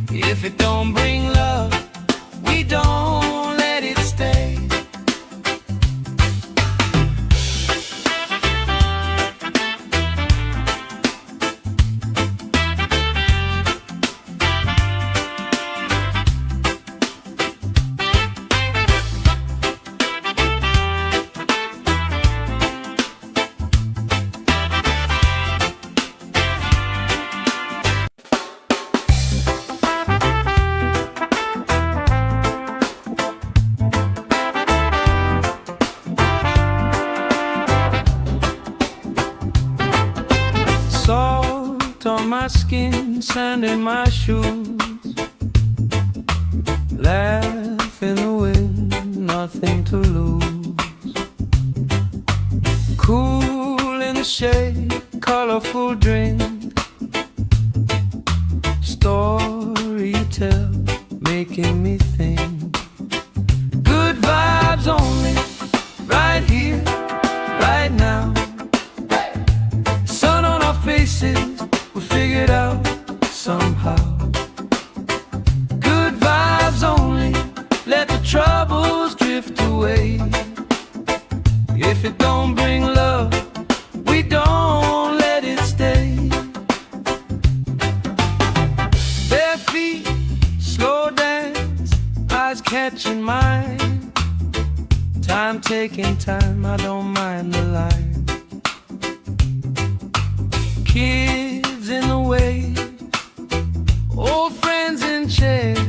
Speaker 1: If it don't bring love, we don't let it stay. Salt on my skin, sand in my shoes. Laugh in the wind, nothing to lose. Cool in the shade, colorful drink. Story you tell, making me think. Good vibes only, right here, right now. Sun on our faces, we'll figure it out somehow. Good vibes only, let the troubles drift away. If it don't bring love, we don't let it stay. Bare feet, slow dance, eyes catching mine. Time taking time, I don't mind the line. Kids in the way, old friends in chairs.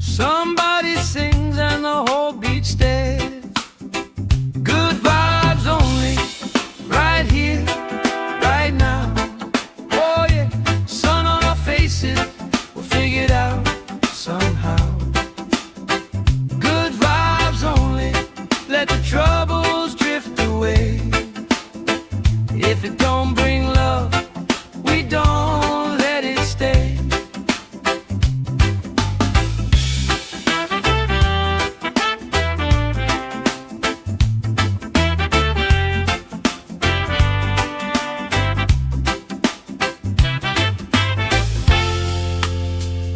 Speaker 1: Somebody sings and the whole beach stares. Good vibes only, right here, right now. Oh yeah, sun on our faces, we'll figure it out somehow. Good vibes only, let the troubles drift away. If it don't bring love, we don't let it stay.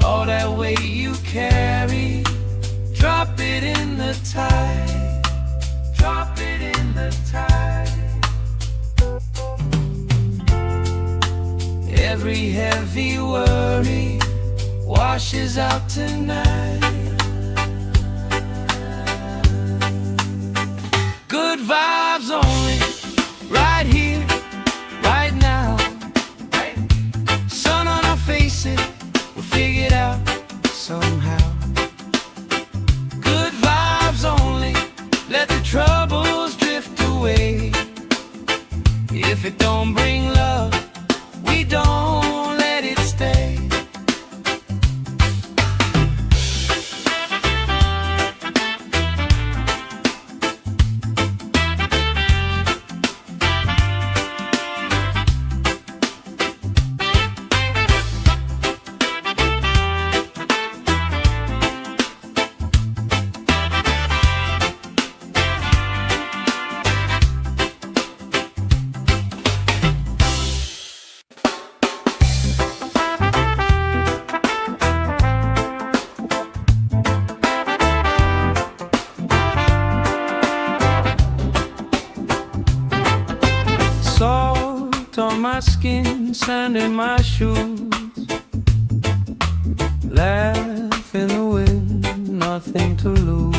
Speaker 1: All that weight you carry, drop it in the tide. Drop it in the tide. Every heavy worry washes out tonight. Good vibes only, right here, right now. Sun on our faces, we'll figure it out somehow. Good vibes only, let the troubles drift away. If it don't bring love, we don't let it stay. Salt on my skin, sand in my shoes. Laugh in the wind, nothing to lose.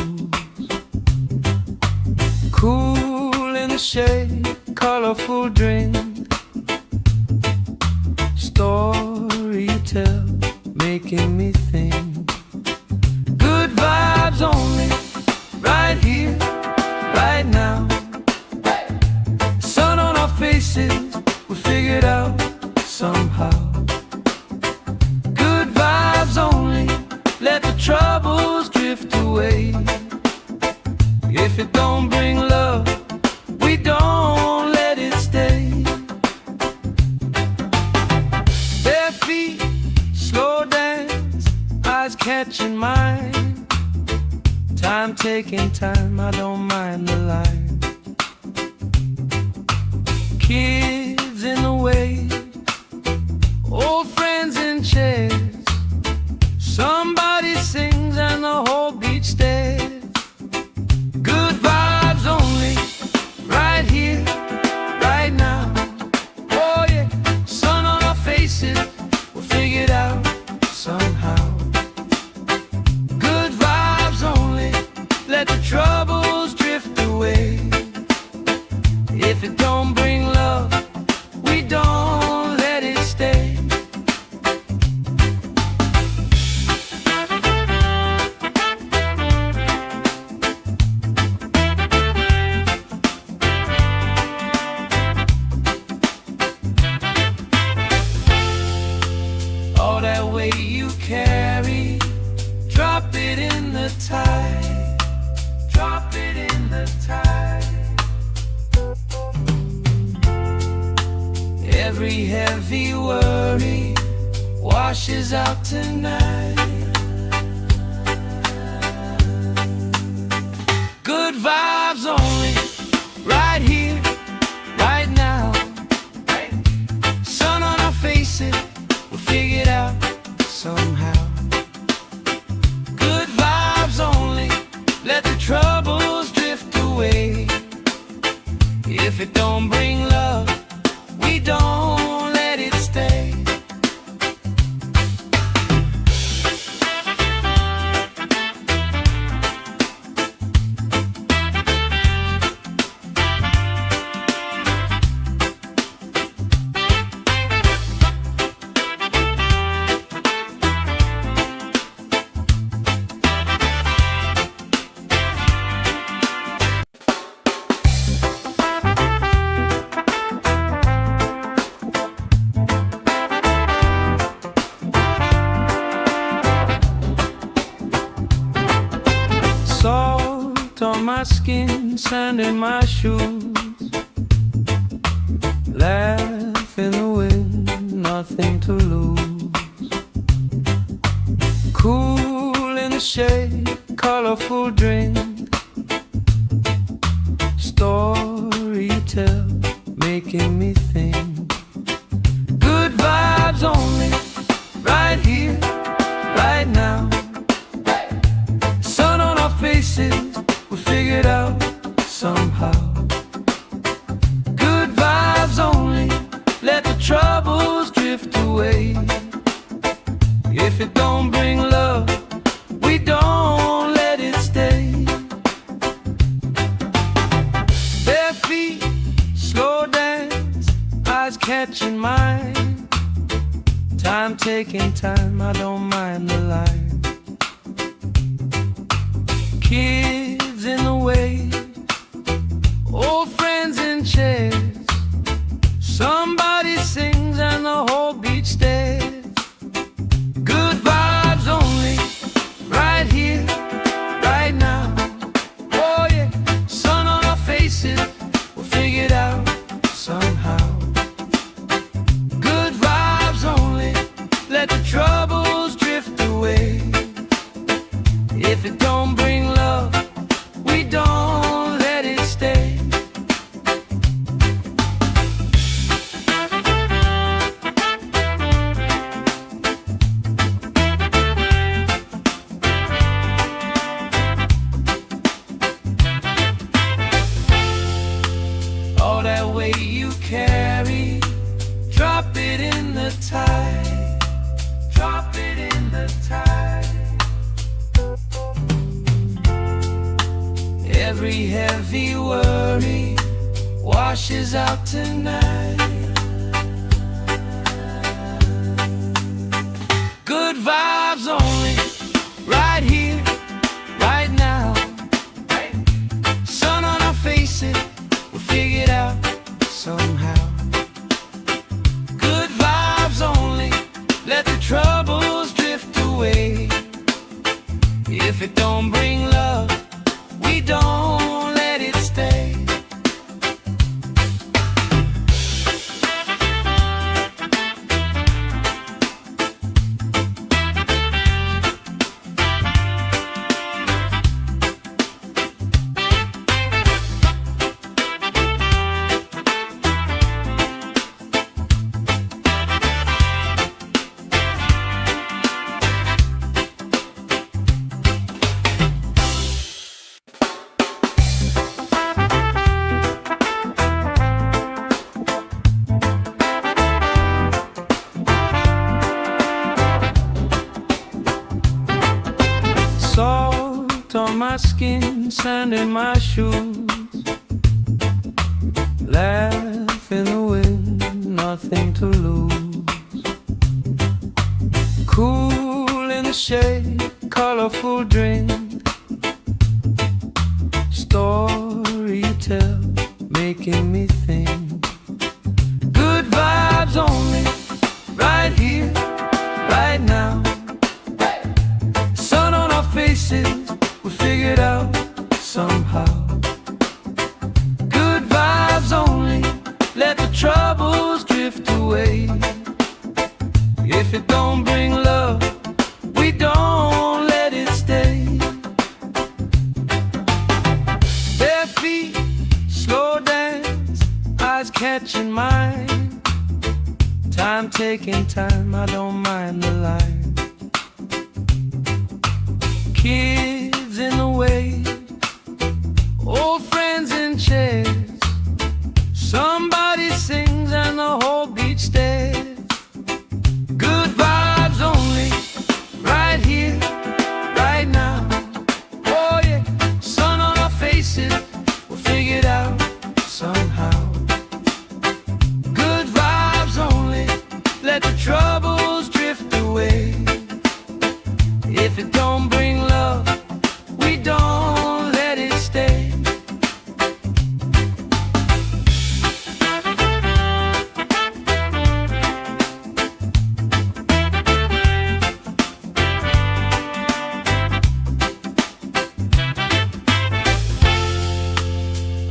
Speaker 1: Cool in the shade, colorful drink. Story you tell, making me think. Good vibes only, right here, right now. Sun on our faces, we'll figure it out somehow. Good vibes only, let the troubles drift away. If it don't bring love, we don't let it stay. Bare feet, slow dance, eyes catching mine. Time taking time, I don't mind the line. Kids in the way, old friends in chairs. Somebody sings and the whole beach stares. Good vibes only, right here, right now. Oh yeah, sun on our faces, we'll figure it out somehow. Good vibes only, let the troubles drift away. Every heavy worry washes out tonight. Good vibes only, right here, right now. Sun on our faces, we'll figure it out somehow. Good vibes only, let the troubles drift away. If it don't bring love, we don't let it stay. Salt on my skin, sand in my shoes. Laugh in the wind, nothing to lose. Cool in the shade, colorful drink. Story you tell, making me think. Good vibes only, right here, right now. Sun on our faces, we'll figure it out somehow. Good vibes only, let the troubles drift away. If it don't bring love, we don't let it stay. Bare feet, slow dance, eyes catching mine. Time taking time, I don't mind the line. Kids in the way, old friends in chairs. Somebody sings and the whole beach stares. Good vibes only, right here, right now. Oh yeah, sun on our faces, we'll figure it out somehow. Good vibes only, let the troubles drift away. If it don't bring love, we don't let it stay. All that weight you carry, drop it in the tide. Drop it in the tide. Every heavy worry washes out tonight. Good vibes only, right here, right now. Sun on our faces, we'll figure it out somehow. Good vibes only, let the troubles drift away. If it don't bring love, we don't let it stay. Salt on my skin, sand in my shoes. Laugh in the wind, nothing to lose. Cool in the shade, colorful drink. Story you tell, making me think. Good vibes only, right here, right now. Sun on our faces, we figure it out somehow. Good vibes only, let the troubles drift drift away. If it don't bring love, we don't let it stay. Bare feet, slow dance, eyes catching mine. Time taking time, I don't mind the line. Kids in the way, old friends in chairs. Somebody sings and the whole beach stares. Good vibes only, right here, right now. Oh yeah, sun on our faces, we'll figure it out somehow. Good vibes only, let the troubles drift away. If it don't bring love, we don't let it stay.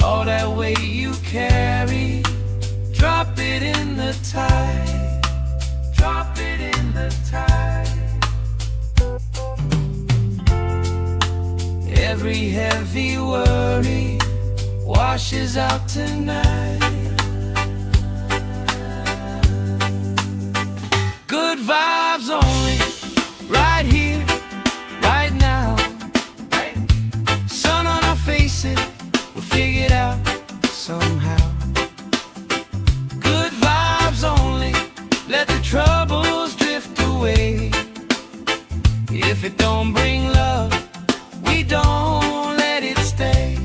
Speaker 1: All that weight you carry, drop it in the tide. Drop it in the tide. Every heavy worry washes out tonight. Good vibes only, right here, right now. Sun on our faces, we'll figure it out somehow. Good vibes only, let the troubles drift away. If it don't bring love, we don't let it stay.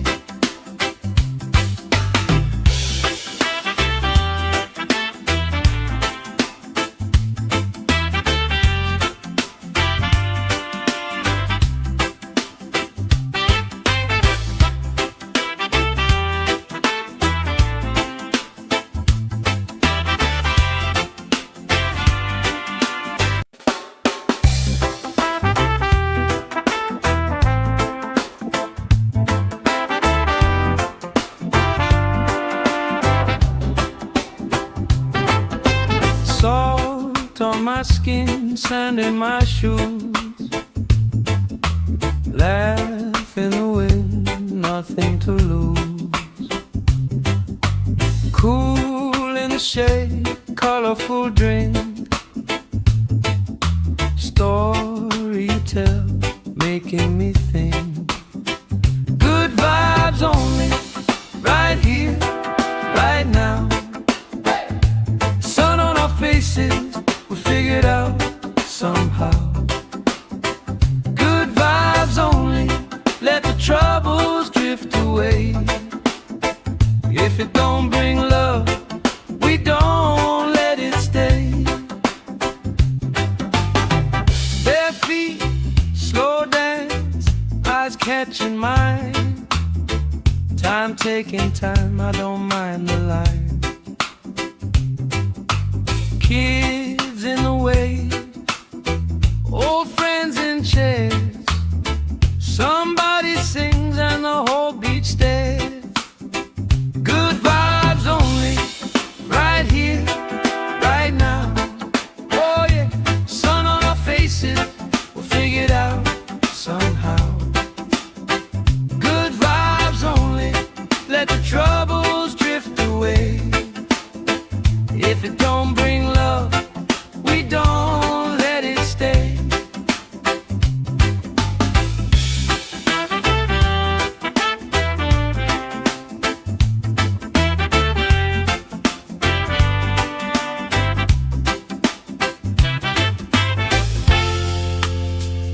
Speaker 1: Salt on my skin, sand in my shoes. Laugh in the wind, nothing to lose. Cool in the shade, colorful drink. Story you tell, making me think. Good vibes only, right here, right now. Sun on our faces, we'll figure it out somehow. Good vibes only, let the troubles drift away. If it don't bring love, we don't let it stay. Bare feet, slow dance, eyes catching mine. Time taking time, I don't mind the line. Kids in the way, old friends in chairs. Somebody sings and the whole beach stares. Good vibes only, right here, right now. Oh yeah, sun on our faces, we'll figure it out somehow. Good vibes only, let the troubles drift away. If it don't bring love, we don't let it stay.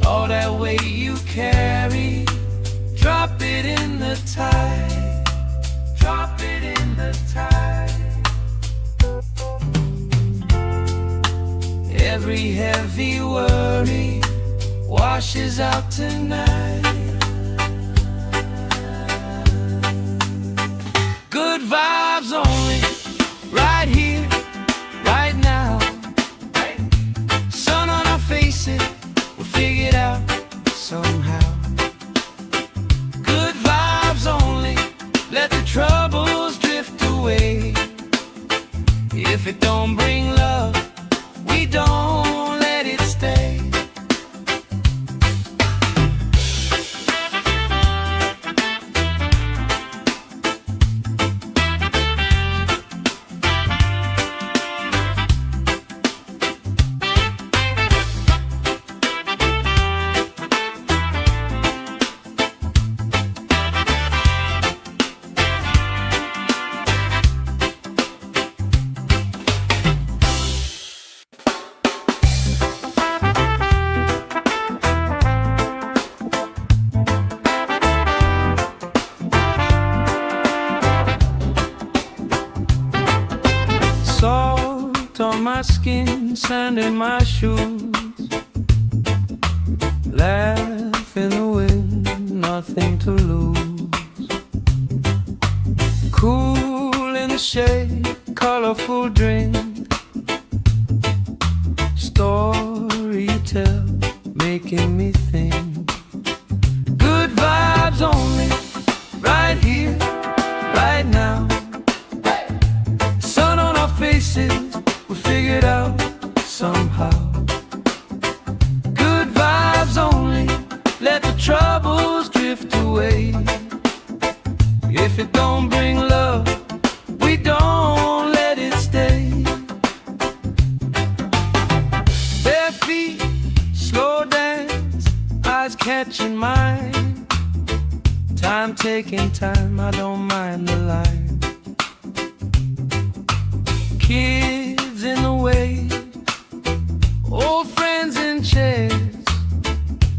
Speaker 1: All that weight you carry, drop it in the tide. Drop it in the tide. Every heavy worry washes out tonight. Good vibes only, right here, right now. Sun on our faces, we'll figure it out somehow. Good vibes only, let the troubles drift away. If it don't bring love, we don't let it stay. Salt on my skin, sand in my shoes, laugh in the wind, nothing to lose. Cool in the shade, colorful drink, story you tell, making me think. Good vibes only, right here, right now. Sun on our faces, we figured out somehow. Good vibes only, let the troubles drift away. If it don't bring love, we don't let it stay. Bare feet, slow dance, eyes catching mine. Time taking time, I don't mind the line. Kids in the way, old friends in chairs.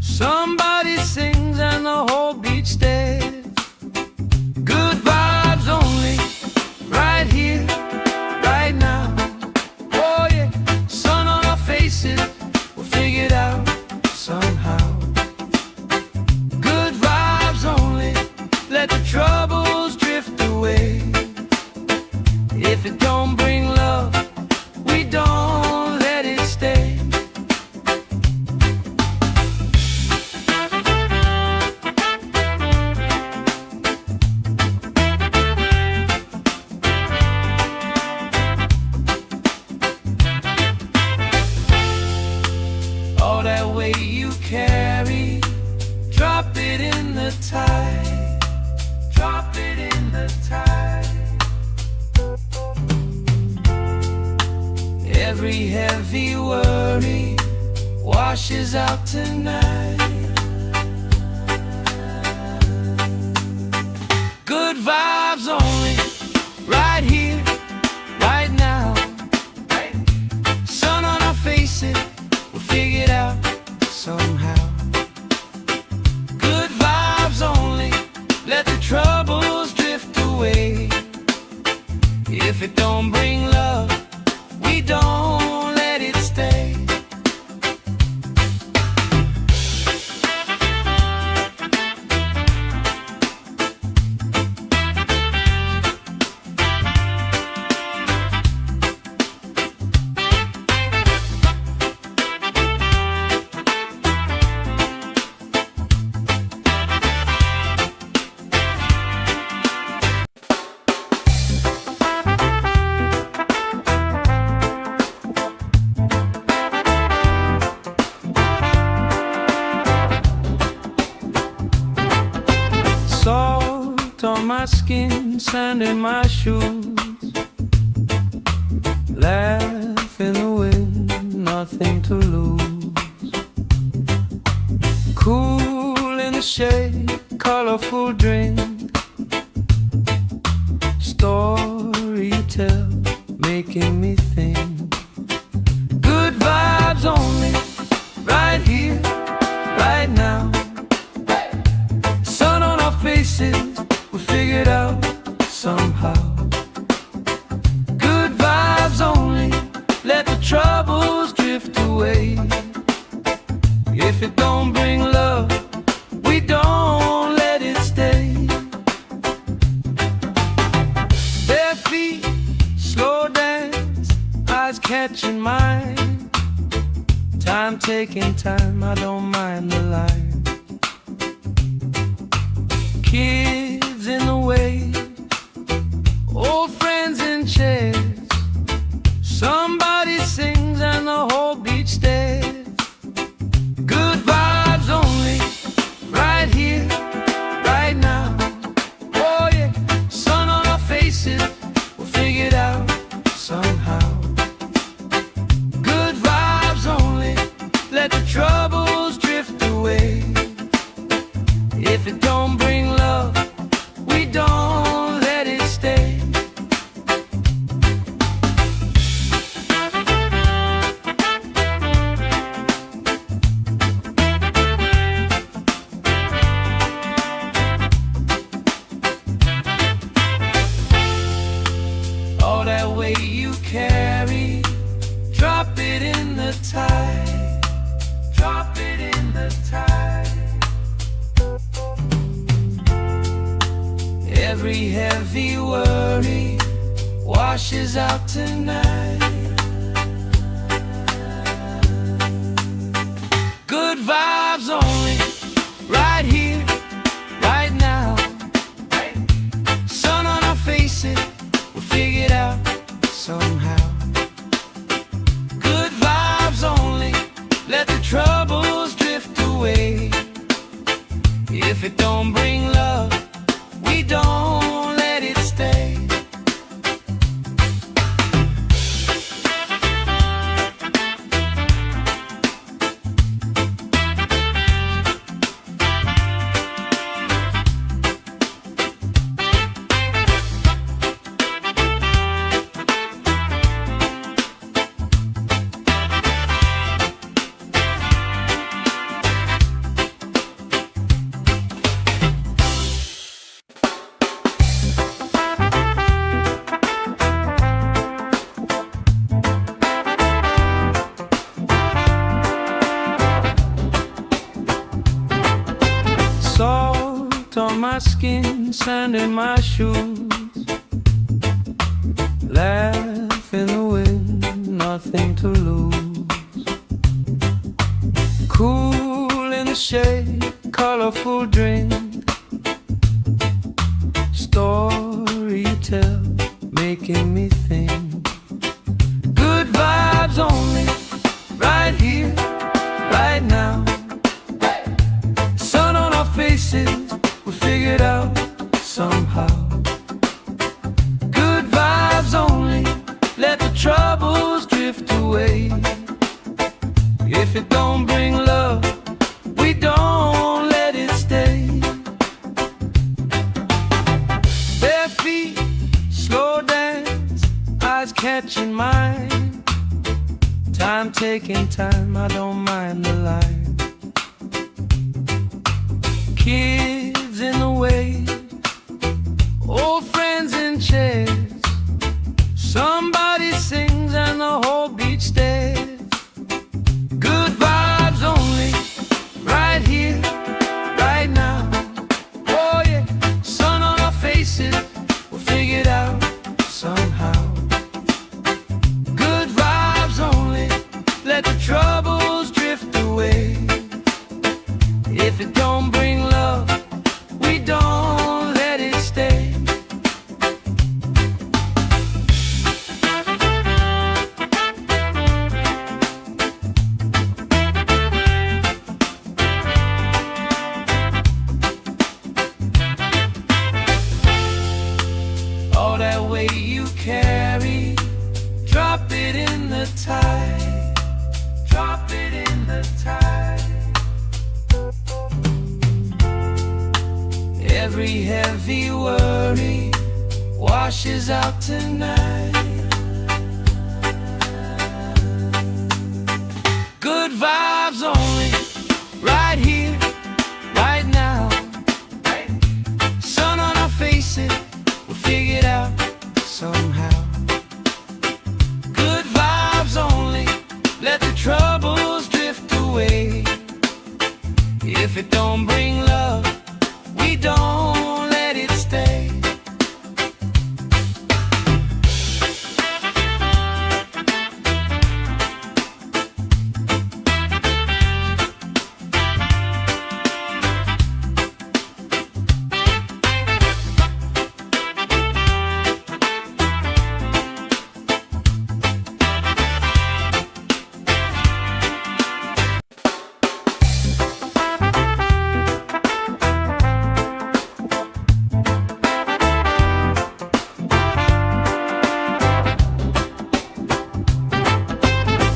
Speaker 1: Somebody sings and the whole beach stares. Good vibes only, right here, right now. Oh yeah, sun on our faces, we'll figure it out somehow. Good vibes only, let the troubles drift away. If it don't bring love, we don't let it stay. All that weight you carry, drop it in the tide. Drop it in the tide. Every heavy worry washes out tonight. Good vibes only, right here, right now. Sun on our faces, we'll figure it out somehow. Good vibes only, let the troubles drift away. If it don't bring love, we don't let it stay. Salt on my skin, sand in my shoes, laugh in the wind, nothing to lose. Cool in the shade, colorful drink, story you tell, making me think. Good vibes only, right here, right now. Sun on our faces, we figured out somehow. Good vibes only, let the troubles drift away. If it don't bring love, we don't let it stay. Bare feet, slow dance, eyes catching mine. Time taking time, I don't mind the line. Kids in the way, old friends in chairs. heavy worry washes out tonight. Good vibes only, right here, right now. Sun on our faces, we'll figure it out somehow. Good vibes only, let the troubles drift away. If it don't bring love, we don't let it stay. Salt on my skin, sand in my shoes. Laugh in the wind, nothing to lose. Cool in the shade, colorful drink. Story you tell, making me think. Good vibes only, right here, right now. Sun on our faces, we figured out somehow. Good vibes only, let the troubles drift away. If it don't bring love, we don't let it stay. Bare feet, slow dance, eyes catching mine. Time taking time, I don't mind the line. Kids in the way, old friends in chairs. Somebody sings and the whole beach stares. Good vibes only, right here, right now. Oh yeah, sun on our faces, we'll figure it out somehow. Good vibes only, let the troubles drift away. If it don't bring love, we don't let it stay. All that weight you carry, drop it in the tide. Drop it in the tide. Every heavy worry washes out tonight. Good vibes only, right here, right now. Sun on our faces, we'll figure it out somehow. Good vibes only, let the troubles drift away. If it don't bring love, we don't let it stay.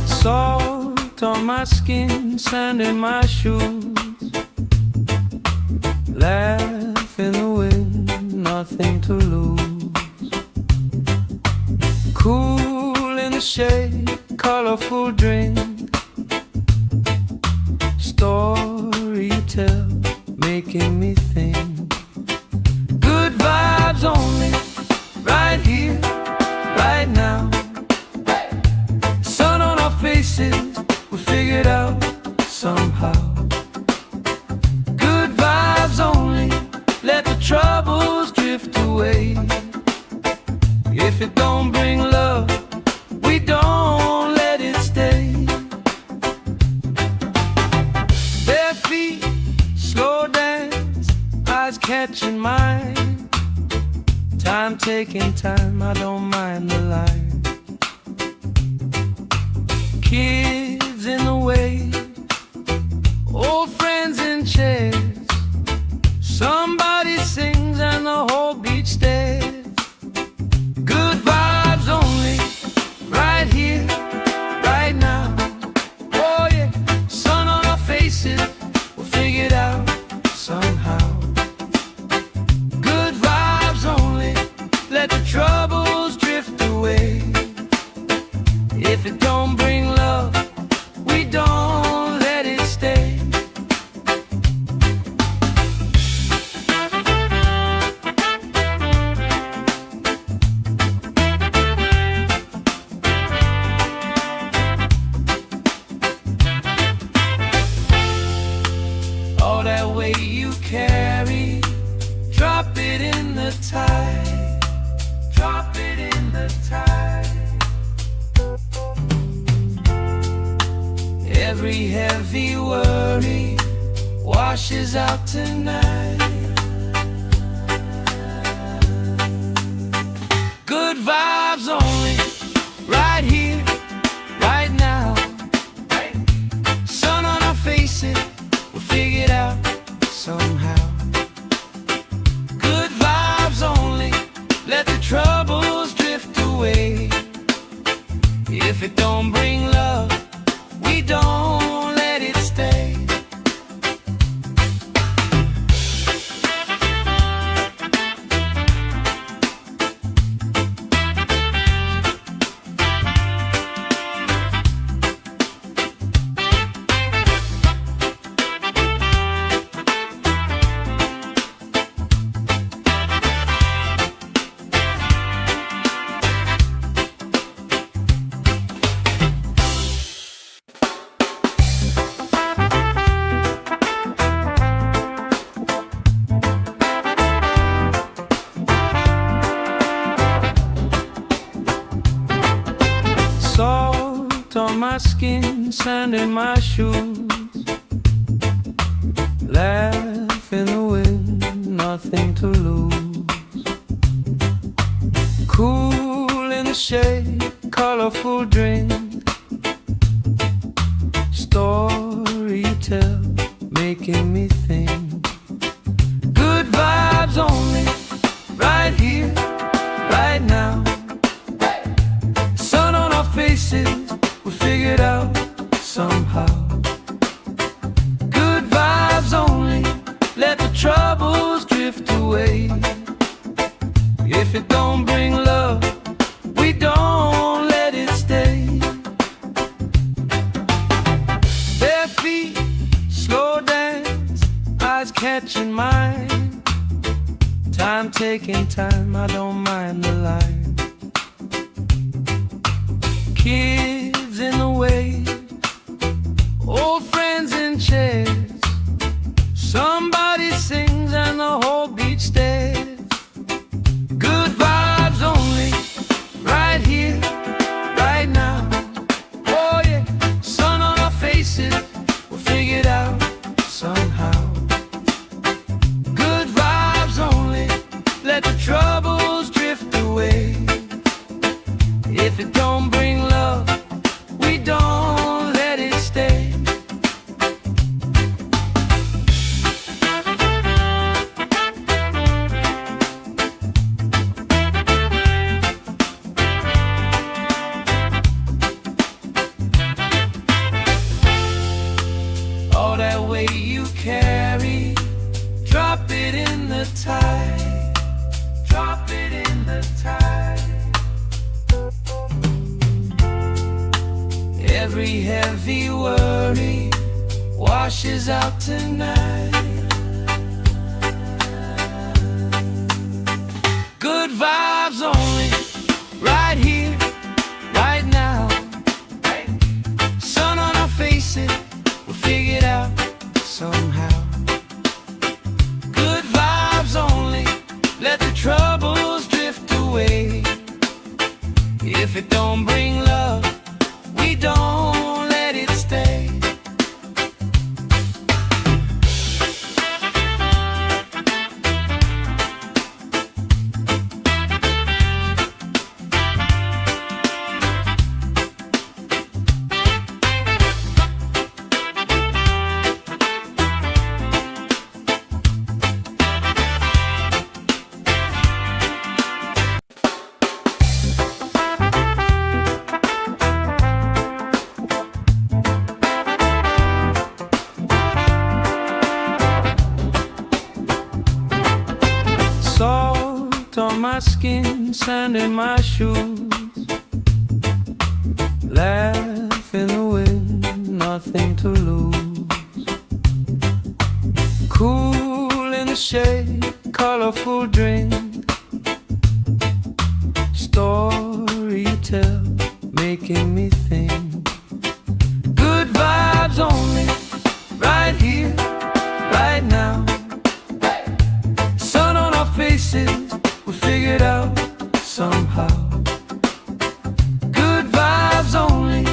Speaker 1: Salt on my skin, sand in my shoes. Laugh in the wind, nothing to lose. Cool in the shade, colorful drink. Story you tell, making me think. Good vibes only, right here, right now. Sun on our faces, we figured out somehow. Good vibes only, let the troubles drift away. taking time, I don't mind the line. Kids in the way, old friends in chairs. Somebody sings and the whole beach stares. Good vibes only, right here, right now. Oh yeah, sun on our faces, we'll figure it out somehow. Good vibes only, let the troubles drift away. If it don't bring love, we don't let it stay. All that weight you carry, drop it in the tide. Drop it in the tide. Every heavy worry washes out tonight. Good vibes only, right here, right now. Sun on our faces, we'll figure it out somehow. Good vibes only, let the troubles drift away. If it don't bring love, we don't let it stay. Salt on my skin, sand in my shoes. Laugh in the wind, nothing to lose. Cool in the shade, colorful drink. Story you tell, making me think. Good vibes only, right here, right now. Sun on our faces, we'll figure it out somehow. Good vibes only, let the troubles drift away. If it don't bring love, we don't let it stay. Bare feet, slow dance, eyes catching mine. Time taking time, I don't mind the line. Kids in the way, old friends in chairs. Somebody sings and the whole beach stares. Good vibes only, right here, right now. Oh yeah, sun on our faces, we'll figure it out somehow. Good vibes only, let the troubles drift away. If it don't bring love, we don't let it stay. All that weight you carry, drop it in the tide. Drop it in the tide. Every heavy worry washes out tonight. Good vibes only, right here, right now. Sun on our faces, we'll figure it out somehow. Good vibes only, let the troubles drift away. If it don't bring love, we don't let it stay. sand in my shoes. Laugh in the wind, nothing to lose. Cool in the shade, colorful drink. Story you tell, making me think. Good vibes only, right here, right now. Sun on our faces, we'll figure it out somehow. Good vibes only,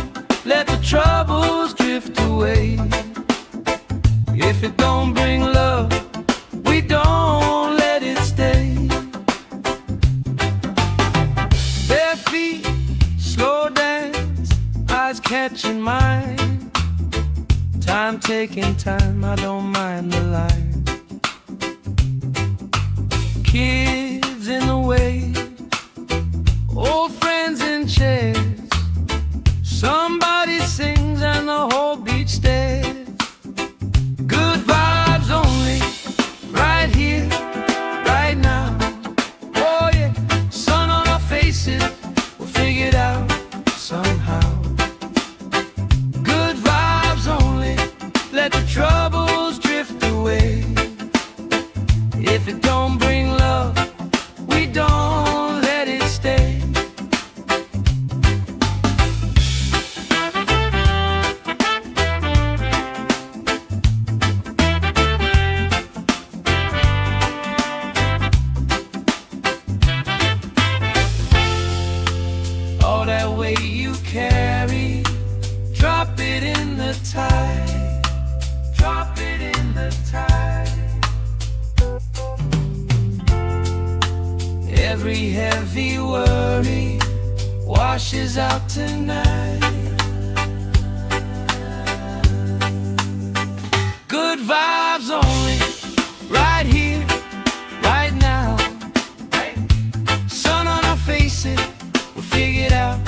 Speaker 1: let the troubles drift away. If it don't bring love, we don't let it stay. Bare feet, slow dance, eyes catching mine. Time taking time, I don't mind the line. Kids in the wave, old friends in chairs. Somebody sings and the whole beach stares. Good vibes only, right here, right now. Oh yeah, sun on our faces, we'll figure it out somehow. Good vibes only, let the troubles drift away. If it don't bring love, we don't let it stay. All that weight you carry, drop it in the tide. Drop it in the tide. Every heavy worry washes out tonight. Good vibes only, right here, right now. Sun on our faces, we'll figure it out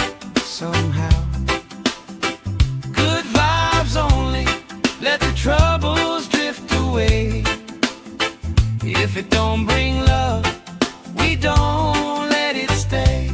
Speaker 1: somehow. Good vibes only, let the troubles drift away. If it don't bring love, we don't let it stay.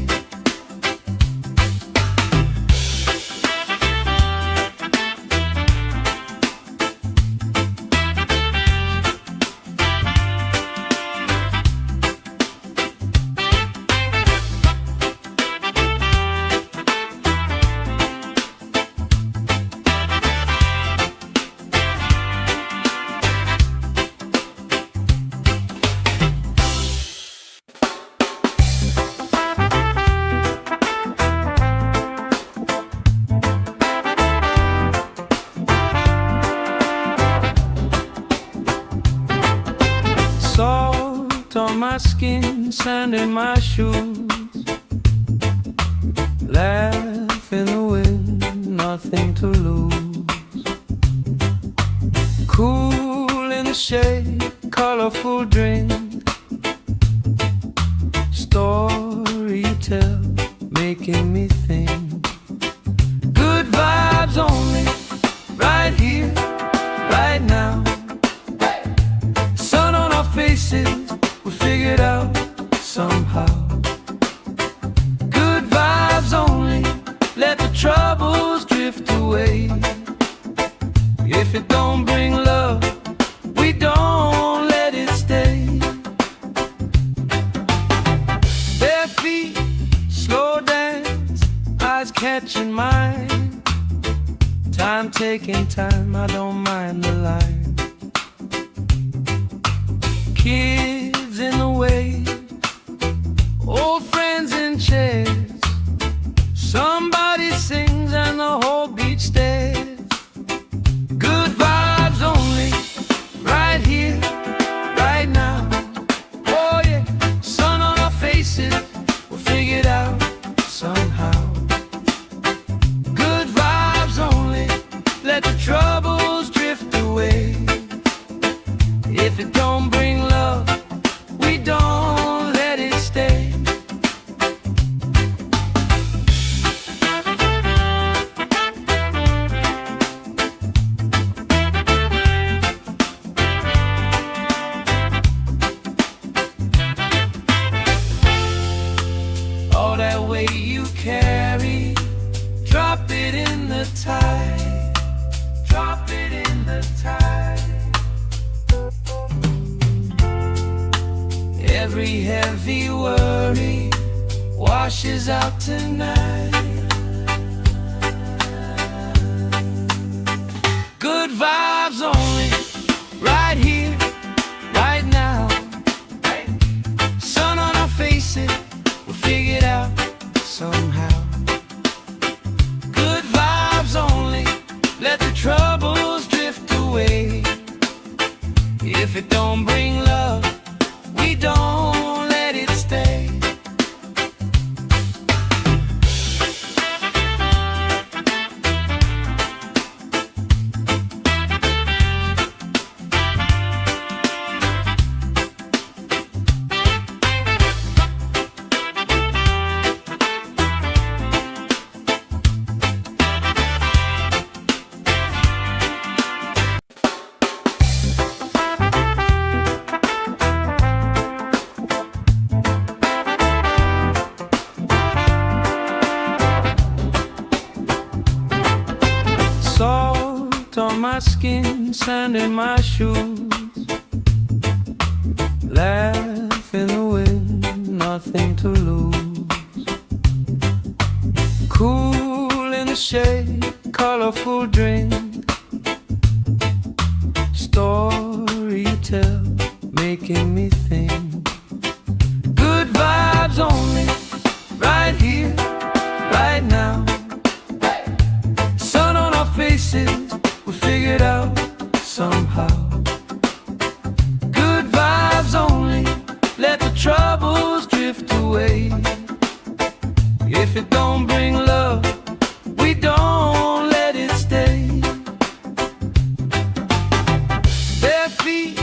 Speaker 1: Salt on my skin, sand in my shoes. Laugh in the wind, nothing to lose. Cool in the shade, colorful drink. Story you tell, making me think. Good vibes only, right here, right now. Sun on our faces, we'll figure it out somehow. Good vibes only, let the troubles drift away. If it don't bring love, we don't let it stay. Bare feet, slow dance, eyes catching mine. Time taking time, I don't mind the line. Kids in the wave, old friends in chairs. Somebody sings and the whole beach stares. Good vibes only, right here, right now. Oh yeah, sun on our faces, we'll figure it out somehow. Good vibes only, let the troubles drift away. If it don't bring love, we don't let it stay. the tide. Drop it in the tide. Every heavy worry washes out tonight. Good vibes only, right here, right now. Sun on our faces, we'll figure it out somehow. Good vibes only, let the troubles drift away. If it don't bring love, we don't let it stay. Salt on my skin, sand in my shoes. Laugh in the wind, nothing to lose. Cool in the shade, colorful drink. Story you tell, making me think. Good vibes only, right here, right now. Sun on our faces, we'll figure it out somehow. Good vibes only, let the troubles drift away. If it don't bring love, we don't let it stay. Bare feet,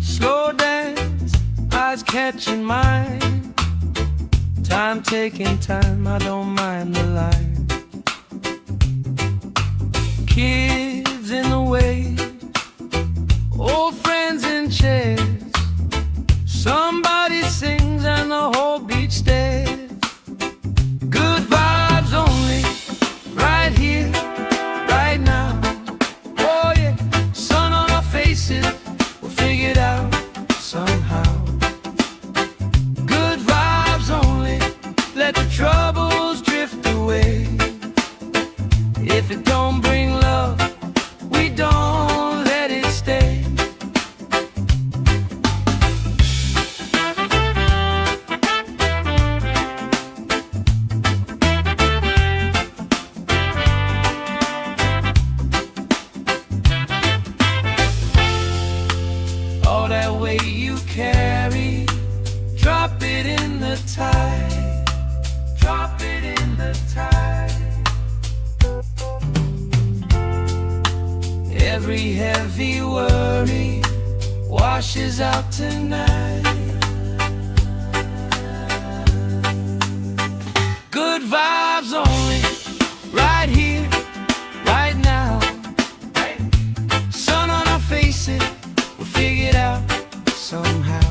Speaker 1: slow dance, eyes catching mine. Time taking time, I don't mind the line. Kids in the way, old friends in chairs. Somebody sings and the whole beach stares. Good vibes only, right here, right now. Oh yeah, sun on our faces, we'll figure it out somehow. Good vibes only, let the troubles drift away. If it don't bring love, we don't let it stay. All that weight you carry, drop it in the tide. Drop it in the tide. Every heavy worry washes out tonight. Good vibes only, right here, right now. Sun on our faces, we'll figure it out somehow.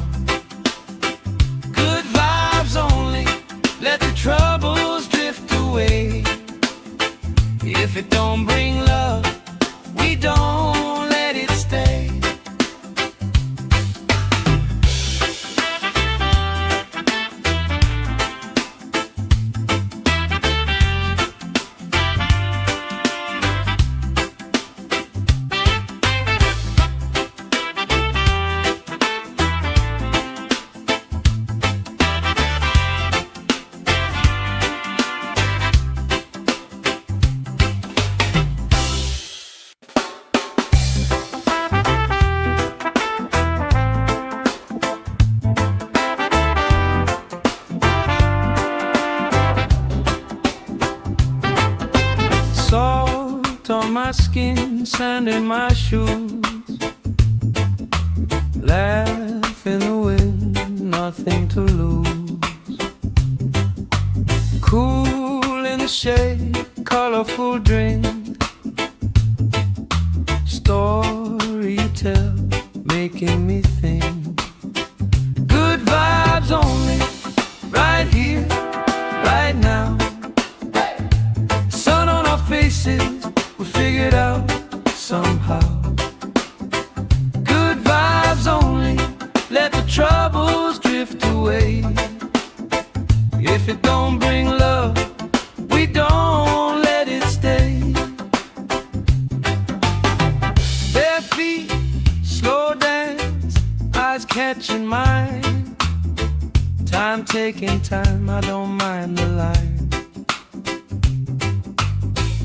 Speaker 1: Good vibes only, let the troubles drift away. If it don't bring love, we don't let it stay. Salt on my skin, sand in my shoes. Laugh in the wind, nothing to lose. Cool in the shade, colorful drink. Story you tell, making me think. Good vibes only, right here, right now. Sun on our faces, faces, we figured out somehow. Good vibes only, let the troubles drift away. If it don't bring love, we don't let it stay. Bare feet, slow dance, eyes catching mine. Time taking time, I don't mind the line.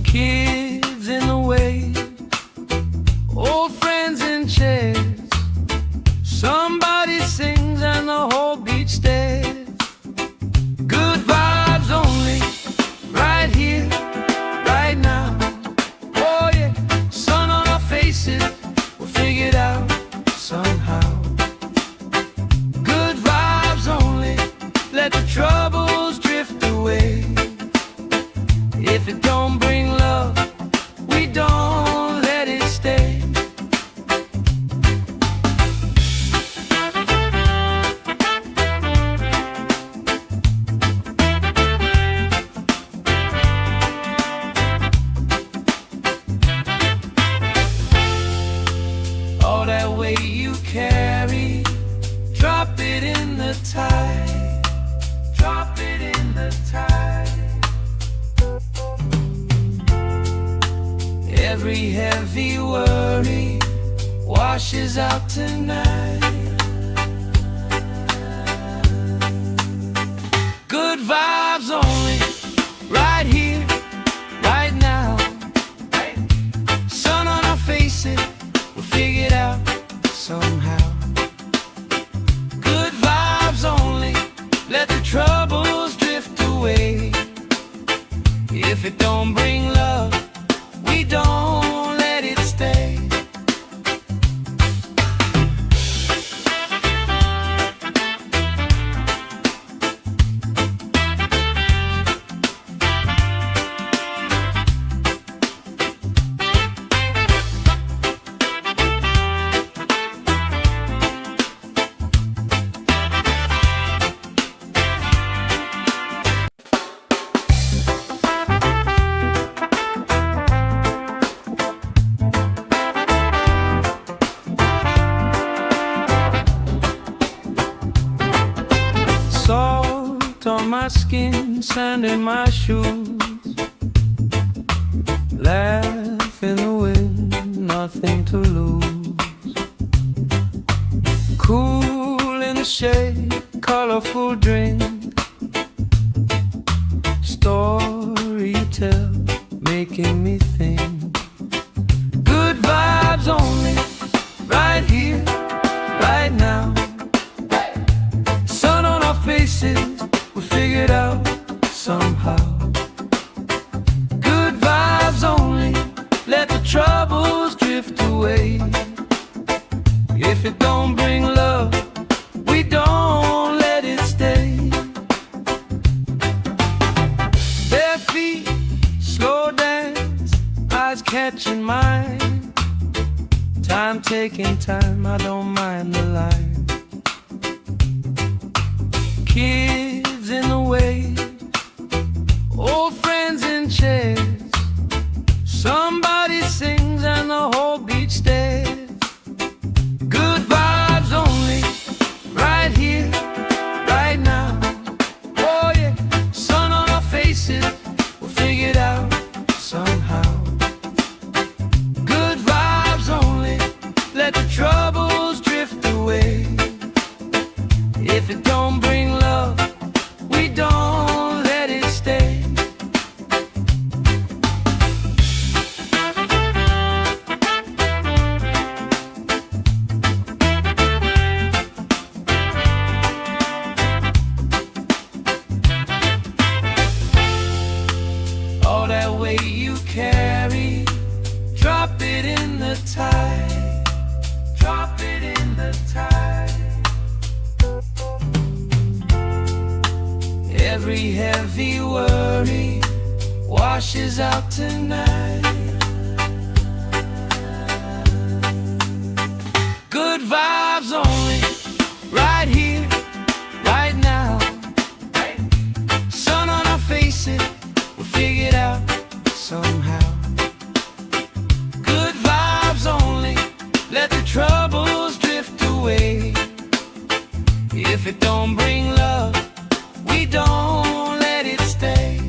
Speaker 1: Kids in the way, old friends in chairs. Somebody sings and the whole beach stares. Good vibes only, right here, right now. Oh yeah, sun on our faces, we'll figure it out somehow. Good vibes only, let the troubles drift away. If it don't bring love, we don't let it stay. All that weight you carry, drop it in the tide. Drop it in the tide. Every heavy worry washes out tonight. Good vibes only, right here, right now. Sun on our faces, we'll figure it out somehow. Good vibes only, let the troubles drift away. If it don't bring love, we don't let it stay. Salt on my skin, sand in my shoes. Laugh in the wind, nothing to lose. Cool in the shade, colorful drink. Story you tell, making me think. Good vibes only, right here, right now. Sun on our faces, we figured out somehow. Good vibes only, let the troubles drift away. If it don't bring love, we don't let it stay. Bare feet, slow dance, eyes catching mine. Time taking time, I don't mind the line. Kids in the way, old friends in chairs. Somebody sings and the whole beach stares. Good vibes only, right here, right now. Oh yeah, sun on our faces, we'll figure it out somehow. Good vibes only, let the troubles drift away. If it don't bring love, we don't let it stay. All that weight you carry, drop it in the tide. Drop it in the tide. Every heavy worry washes out tonight. Good vibes only, right here, right now. Sun on our faces, we'll figure it out somehow. If it don't bring love, we don't let it stay.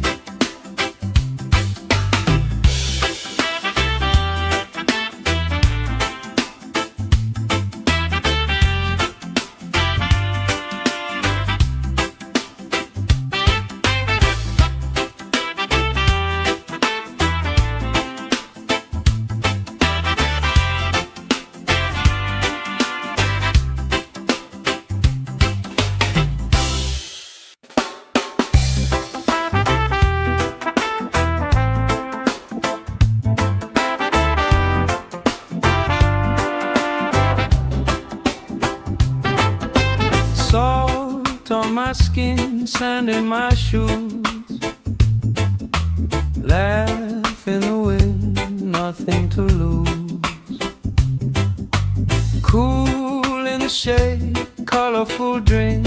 Speaker 1: Salt on my skin, sand in my shoes, laugh in the wind, nothing to lose. Cool in the shade, colorful drink,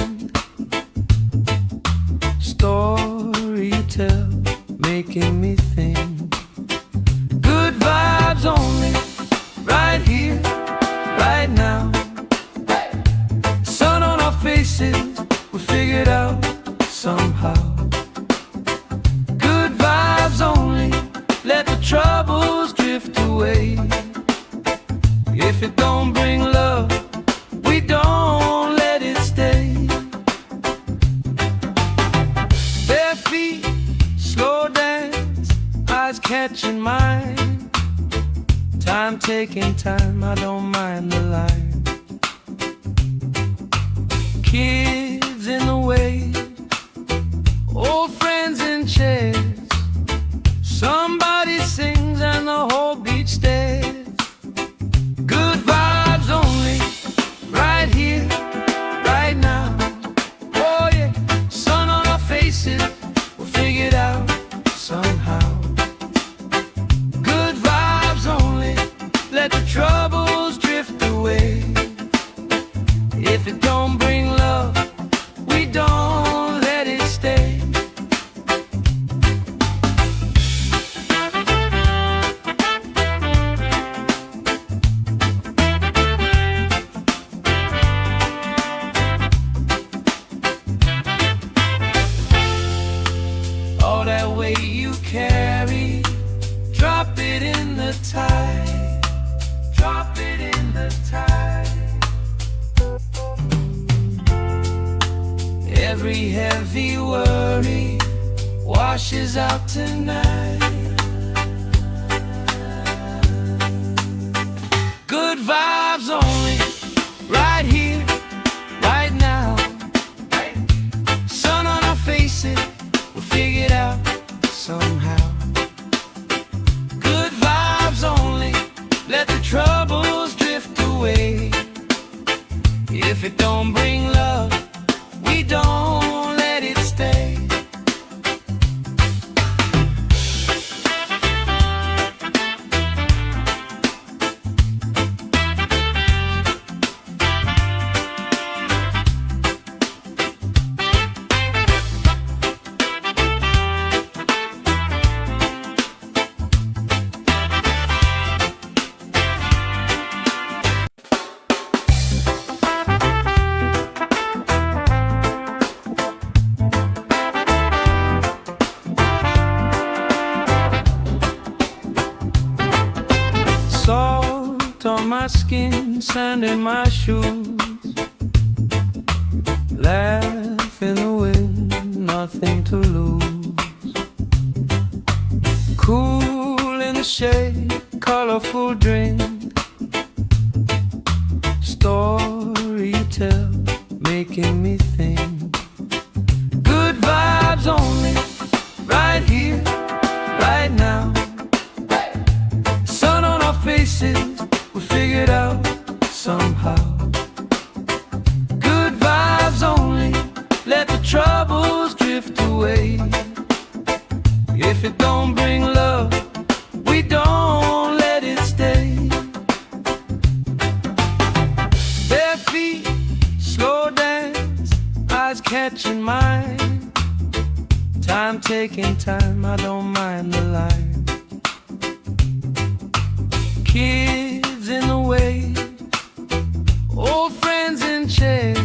Speaker 1: story you tell, making me think. Good vibes only, right here, right now. Sun on our faces, we figured out somehow. Good vibes only, let the troubles drift away. If it don't bring love, we don't let it stay. Bare feet, slow dance, eyes catching mine. Time taking time, I don't mind the line. Kids in the way, old friends in chairs. Somebody sings and the whole beach stares. Good vibes only, right here, right now. Oh yeah, sun on our faces, we'll figure it out somehow. Good vibes only, let the troubles drift away. If it don't bring love, we don't let it stay. All that weight you carry, drop it in the tide. Drop it in the tide. Every heavy worry washes out tonight. Good vibes only, right here, right now. Sun on our faces, we'll figure it out somehow. Good vibes only, let the troubles drift away. If it don't bring love, we don't let it stay. Salt on my skin, sand in my shoes, laugh in the wind, nothing to lose. Cool in the shade, colorful drink, story you tell, making me think. Good vibes only, right here, right now. Sun on our faces, we figured out somehow. Good vibes only, let the troubles drift away. If it don't bring love, we don't let it stay. Bare feet, slow dance, eyes catching mine. Time taking time, I don't mind the line. Kids in the way, old friends in chairs.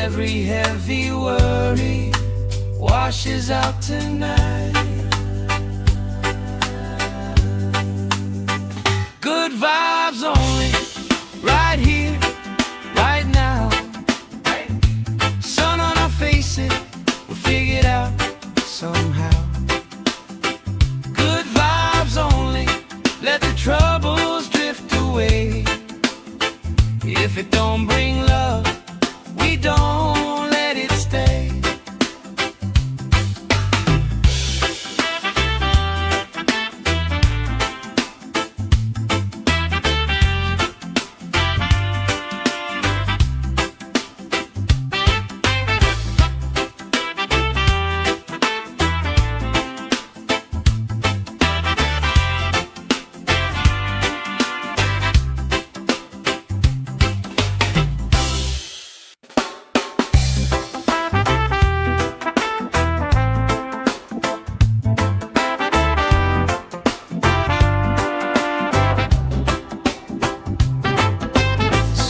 Speaker 1: Every heavy worry washes out tonight. Good vibes only, right here, right now. Sun on our faces, we'll figure it out somehow. Good vibes only, let the troubles drift away. If it don't bring love, we don't let it stay.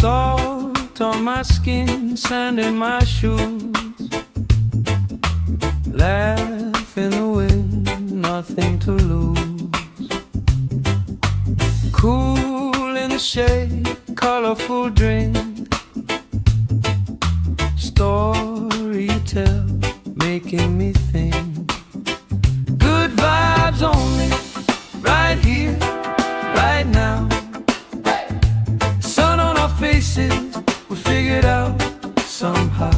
Speaker 1: Salt on my skin, sand in my shoes. Laugh in the wind, nothing to lose. Cool in the shade, colorful drink. Story you tell, making me think. Good vibes only, right here, right now. Faces, we figured out somehow.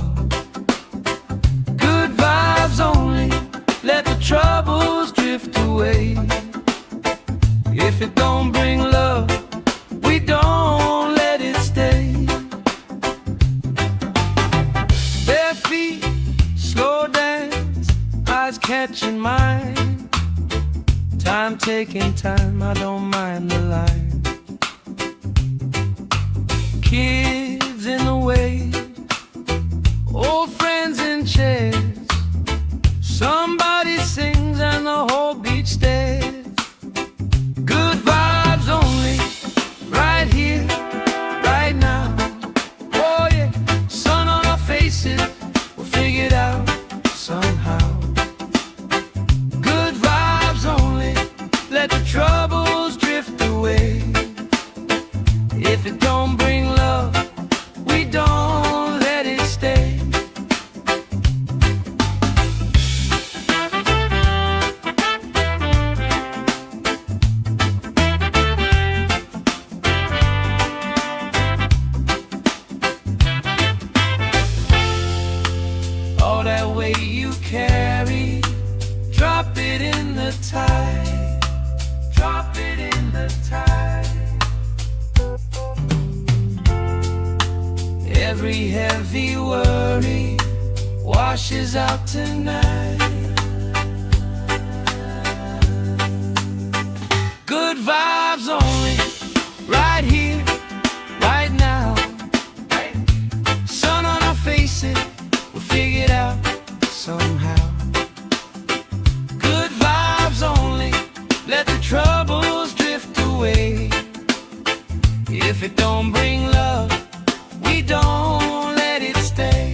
Speaker 1: Good vibes only, let the troubles drift away. If it don't bring love, we don't let it stay. Bare feet, slow dance, eyes catching mine. Time taking time, I don't mind the line. Kids in the way, old friends in chairs. Somebody sings and the whole beach stares. Good vibes only, right here, right now. Oh yeah, sun on our faces, we'll figure it out somehow. Good vibes only, let the troubles drift away. If it don't bring love, we don't let it stay. All that weight you carry, drop it in the tide. Drop it in the tide. Every heavy worry washes out tonight. Good vibes only, right here, right now. Sun on our faces, we'll figure it out somehow. Good vibes only, let the troubles drift away. If it don't bring love, we don't let it stay.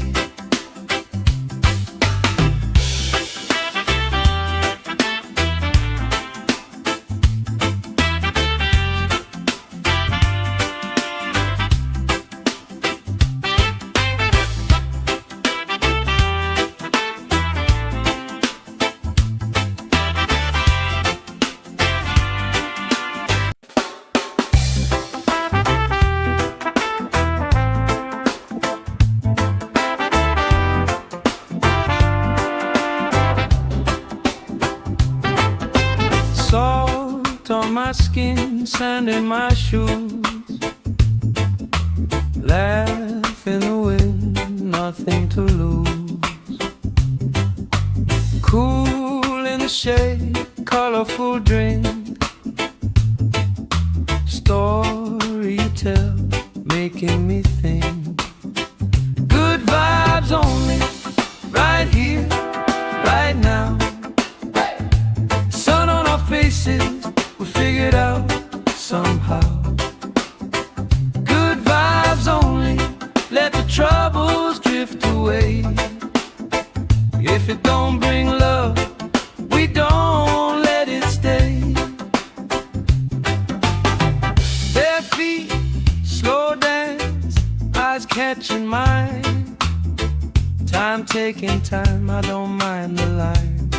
Speaker 1: Salt on my skin, sand in my shoes. Laugh in the wind, nothing to lose. Cool in the shade, colorful drink. Story you tell, making me think. Good vibes only, right here, right now. Sun on our faces, we figured out somehow. Good vibes only, let the troubles drift away. away. If it don't bring love, we don't let it stay. Bare feet, slow dance, eyes catching mine. Time taking time, I don't mind the line.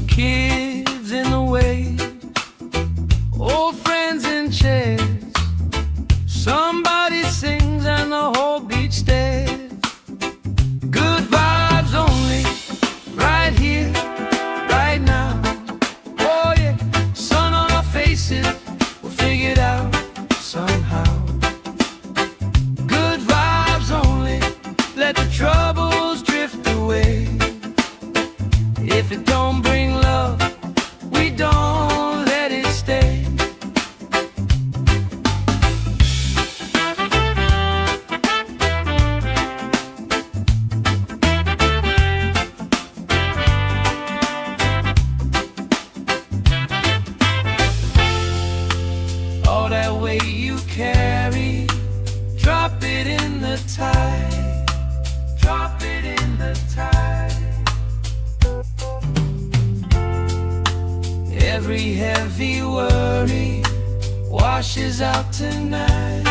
Speaker 1: Kids in the way, old friends in chairs. Somebody sings and the whole beach stares. Good vibes only, right here, right now. Oh yeah, sun on our faces, we'll figure it out somehow. Good vibes only, let the troubles drift away. If it don't bring love, we don't let it stay. All that weight you carry, drop it in the tide. Drop it in the tide. Every heavy worry washes out tonight.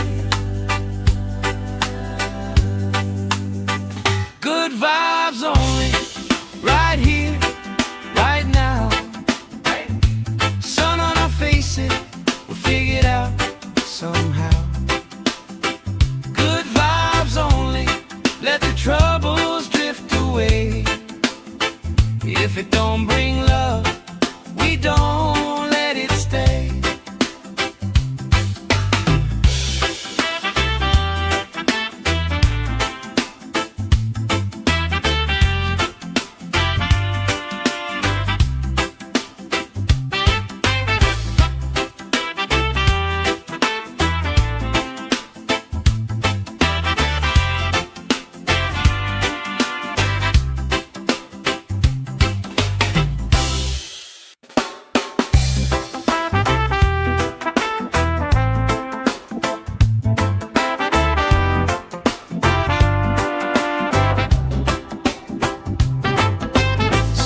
Speaker 1: Good vibes only, right here, right now. Sun on our faces, we'll figure it out somehow. Good vibes only, let the troubles drift away. If it don't bring love, we don't let it stay.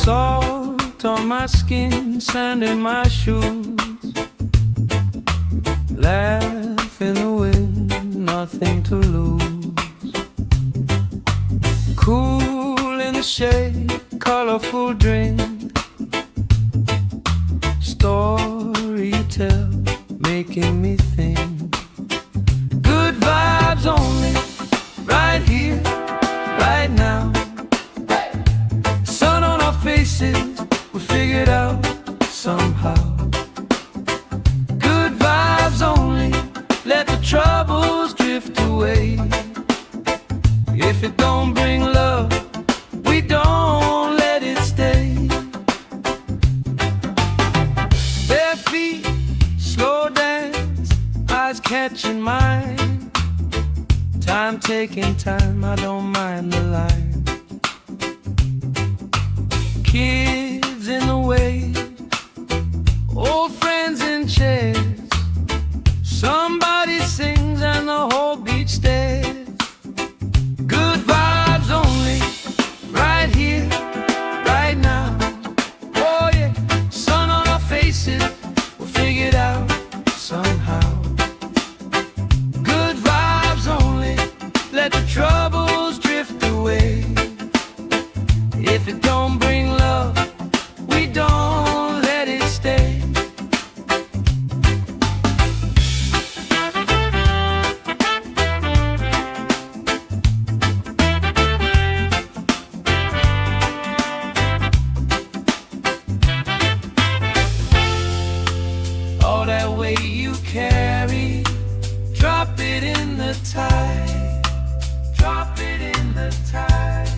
Speaker 1: Salt on my skin, sand in my shoes. Laugh in the wind, nothing to lose. Cool in the shade, colorful drink. Story you tell, making me think. Good vibes only, right here, right now. Faces, we figure it out somehow. Good vibes only, let the troubles drift away. If it don't bring love, we don't let it stay. Bare feet, slow dance, eyes catching mine. Time taking time, I don't mind the line. Kids in the way, old friends in chairs. Somebody sings and the whole beach stares. Good vibes only, right here, right now. Oh yeah, sun on our faces, we'll figure it out somehow. Good vibes only, let the troubles drift away. If it don't bring love, we don't let it stay. All that weight you carry, drop it in the tide. Drop it in the tide.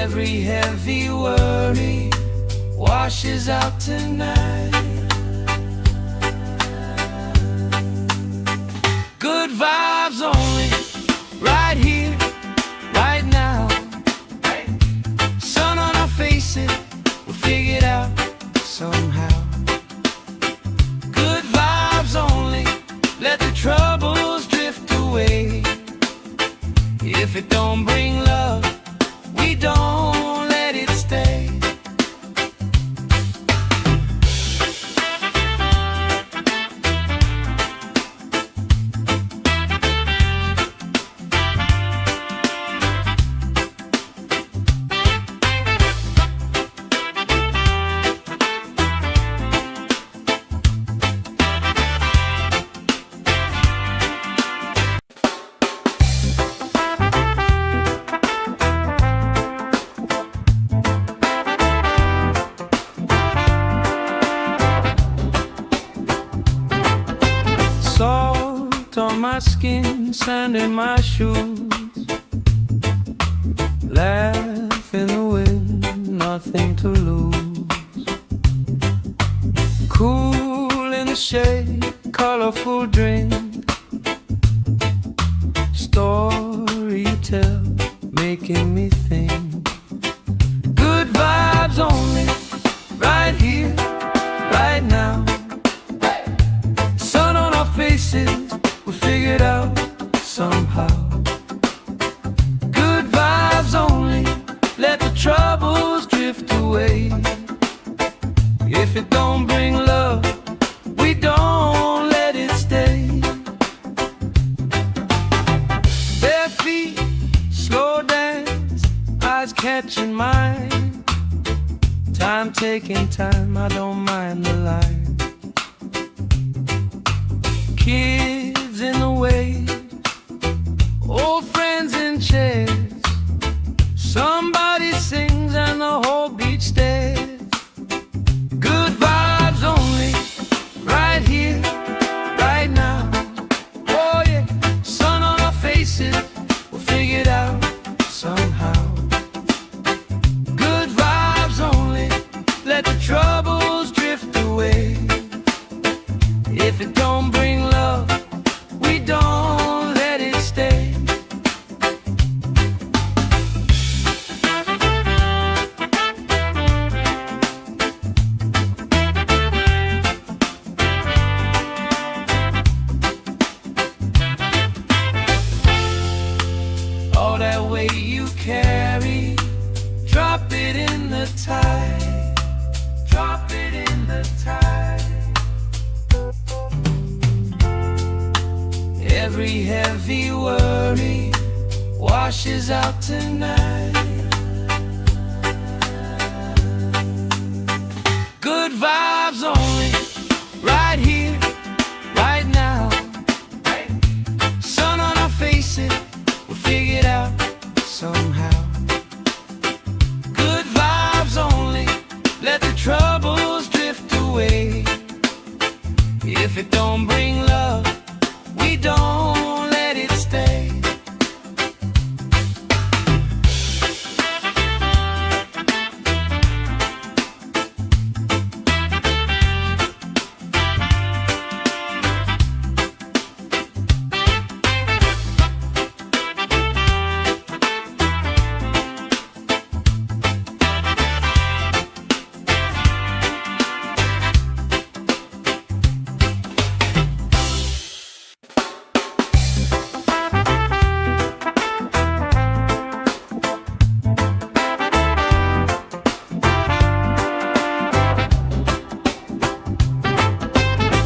Speaker 1: Every heavy worry washes out tonight. Good vibes only, right here, right now. Sun on our faces, we'll figure it out somehow. Good vibes only, let let the troubles drift away. If it don't bring love, we don't let it stay. Salt on my skin, sand in my shoes, laugh in the wind, nothing to lose. Cool in the shade, colorful drink, story you tell, making me think. Good vibes only, right here, right now. Sun on our faces, we figured out somehow. Good vibes only, let the troubles drift away. If it don't bring love, we don't let it stay. Bare feet, slow dance, eyes catching mine. Time taking time, I don't mind the line. Kids in the way, old friends in chairs. Somebody sings and the whole beach stares. Good vibes only, right here, right now. Oh yeah, sun on our faces, we'll figure it out somehow. Good vibes only, let the troubles drift away. If it don't bring love, we don't let it stay. All that weight you carry, drop it in the tide. Drop it in the tide. Every heavy worry washes out tonight. Good vibes only, right here, right now. Sun on our faces, we'll figure it out somehow. Good vibes only, let the troubles drift away. If it don't bring love, we don't let it stay.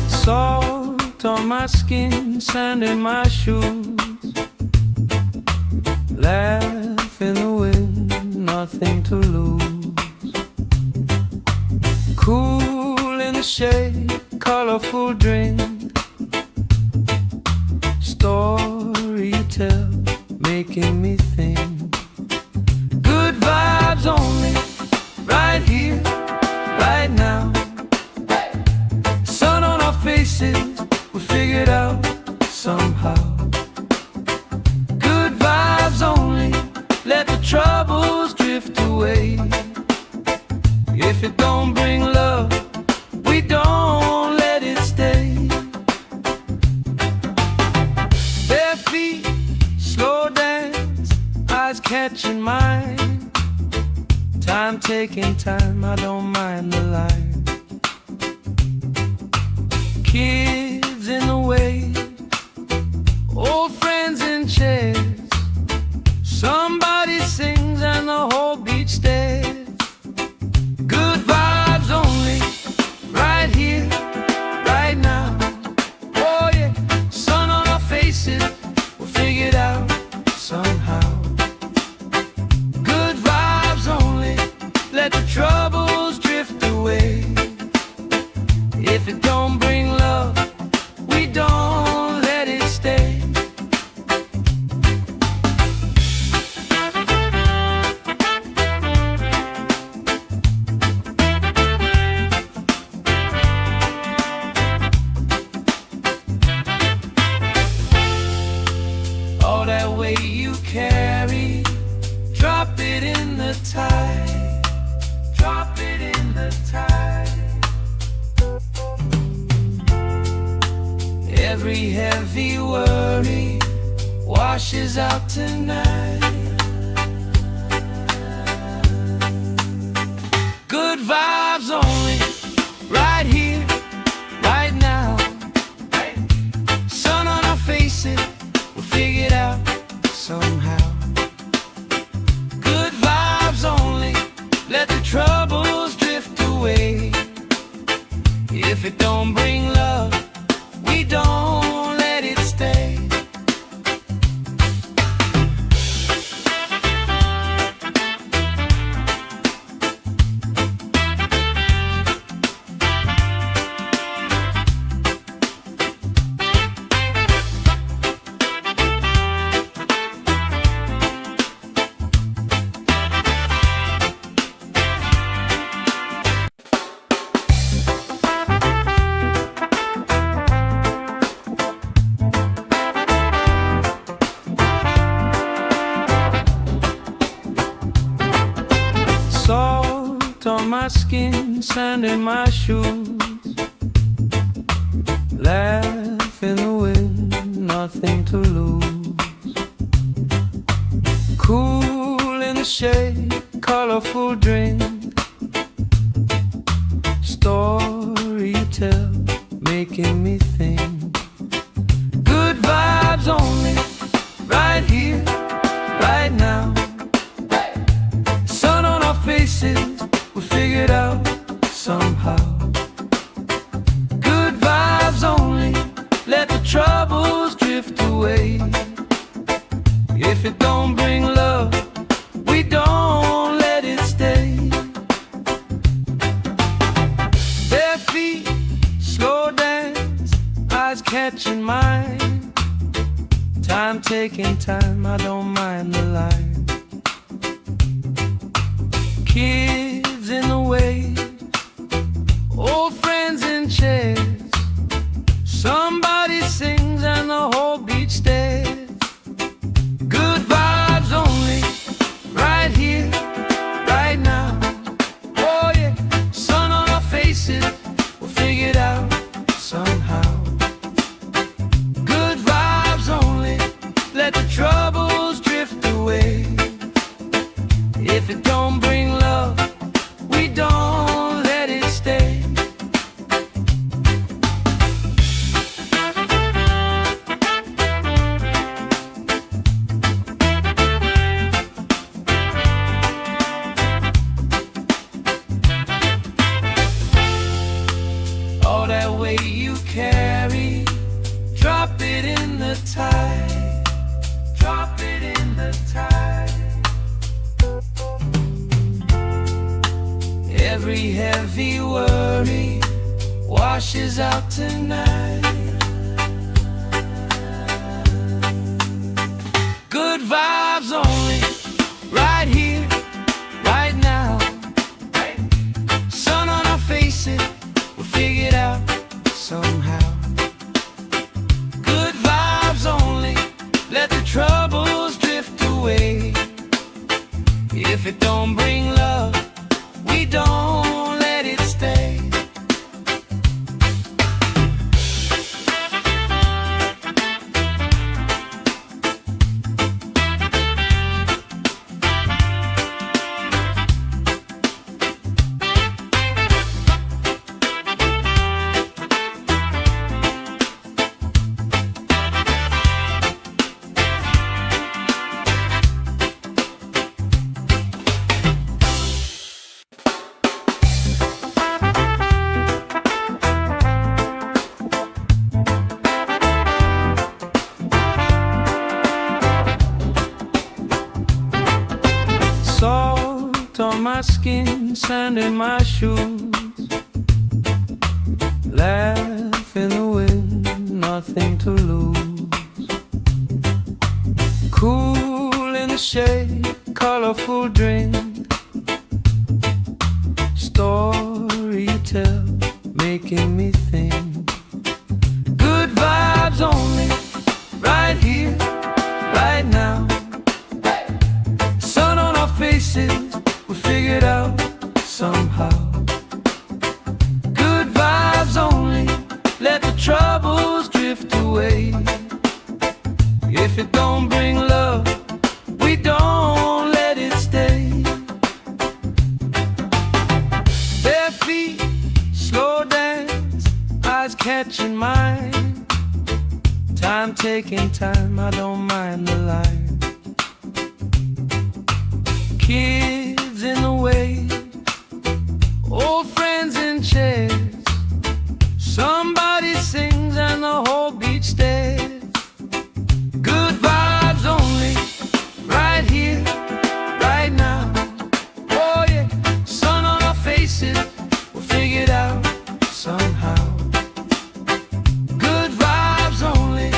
Speaker 1: Salt on my skin, sand in my shoes, laugh in the wind, nothing to lose. Cool in the shade, colorful drink, story you tell, making me think. Good vibes only, right here, right now. Sun on our faces, we figured out somehow. Good vibes only, let the troubles drift away. If it don't bring love, we don't let it stay. Bare feet, slow dance, eyes catching mine. Time taking time, I don't mind the line. Kids in the way, If it don't bring love, we don't let it stay. All that weight you carry, drop it in the tide. Drop it in the tide. Every heavy worry washes out tonight. Good vibes only, right here, right now. Sun on our faces, we'll figure it out somehow. Good vibes only, let the troubles drift away. If it don't bring love, we don't let it stay. Salt on my skin, sand in my shoes. Laugh in the wind, nothing to lose. Cool in the shade, colorful drink. Story you tell, making me think. Good vibes only, right here, right now. Sun on our faces, we'll figure it out somehow. Good vibes only, let the troubles drift away. If it don't bring love, we don't let it stay. Bare feet, slow dance, eyes catching mine. Time taking time, I don't mind the line. Kids in the wave, old friends in chairs. Somebody sings and the whole beach stares. Good vibes only, right here, right now. Oh yeah, sun on our faces, we'll figure it out somehow. Good vibes only, let the troubles drift away. If it don't bring love, we don't let it stay. All that weight you carry, drop it in the tide. Drop it in the tide. Every heavy worry washes out tonight. Good vibes only, right here, right now. Sun on our faces, we'll figure it out somehow. Good vibes only, let the troubles drift away. If it don't bring love, we don't let it stay. Salt on my skin, sand in my shoes. nothing to lose. Cool in the shade, colorful drink, story you tell, making me think. Good vibes only, right here, right now. Sun on our faces, we figured out somehow. Good vibes only, let the troubles drift away. If it don't bring love, we don't let it stay. Bare feet, slow dance, eyes catching mine. Time taking time, I don't mind the line. Kids in the way, old friends in chairs. Somebody sings and the whole beach stares. Good vibes only, right here, right now. Oh yeah, sun on our faces, we'll figure it out somehow. Good vibes only,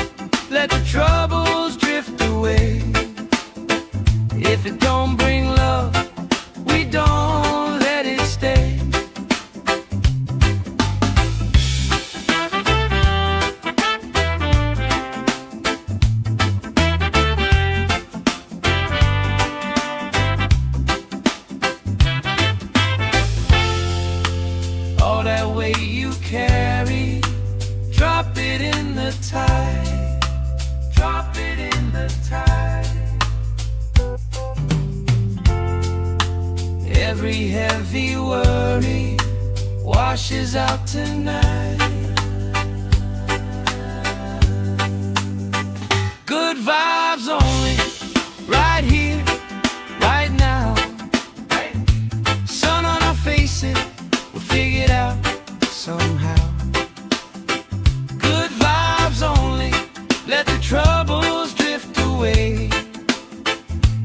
Speaker 1: let the troubles drift away. If it don't bring love, we don't let it stay. All that weight you carry, drop it in the tide. Drop it in the tide. Every heavy worry washes out tonight. Good vibes only, right here, right now. Sun on our faces, we'll figure it out somehow. Good vibes only, let the troubles drift away.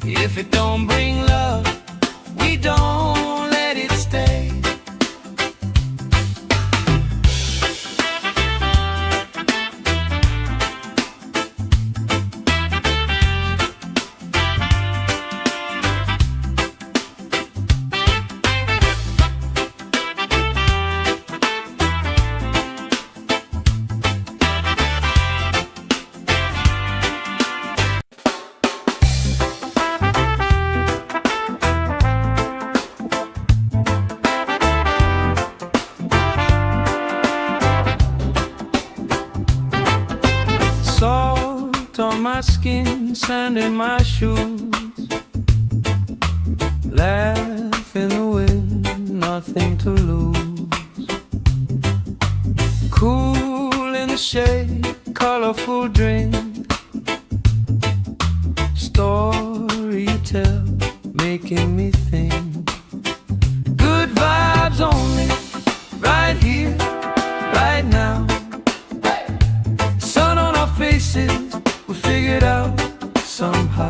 Speaker 1: If it don't bring love, we don't let it stay. Salt on my skin, sand in my shoes. Laugh in the wind, nothing to lose. Cool in the shade, colorful drink, story you tell, making me think. Good vibes only, right here, right now. Sun on our faces, we figured out somehow.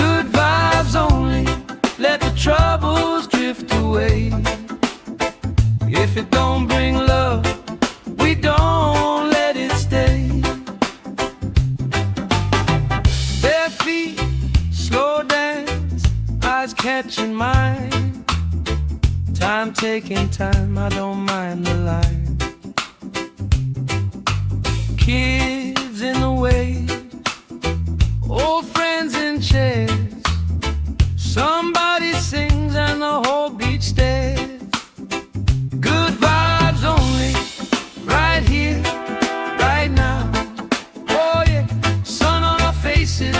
Speaker 1: Good vibes only, let the troubles drift away. If it don't bring love, we don't let it stay. Bare feet, slow dance, eyes catching mine. Time taking time, I don't mind the line. Kids in the way, old friends in chairs. Somebody sings and the whole beach stares. Good vibes only, right here, right now. Oh yeah, sun on our faces,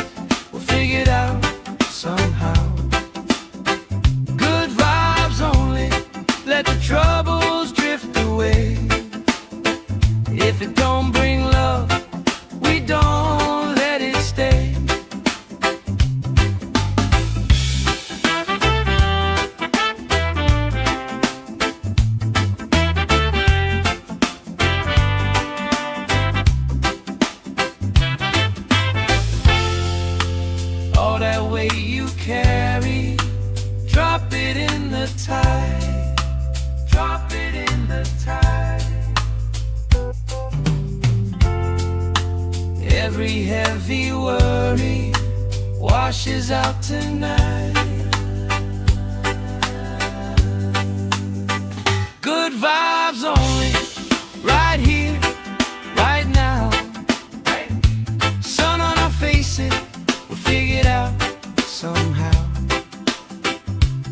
Speaker 1: we'll figure it out somehow. Good vibes only, let the troubles drift away. If it don't bring love, every heavy worry washes out tonight. Good vibes only, right here, right now. Sun on our faces, we'll figure it out somehow.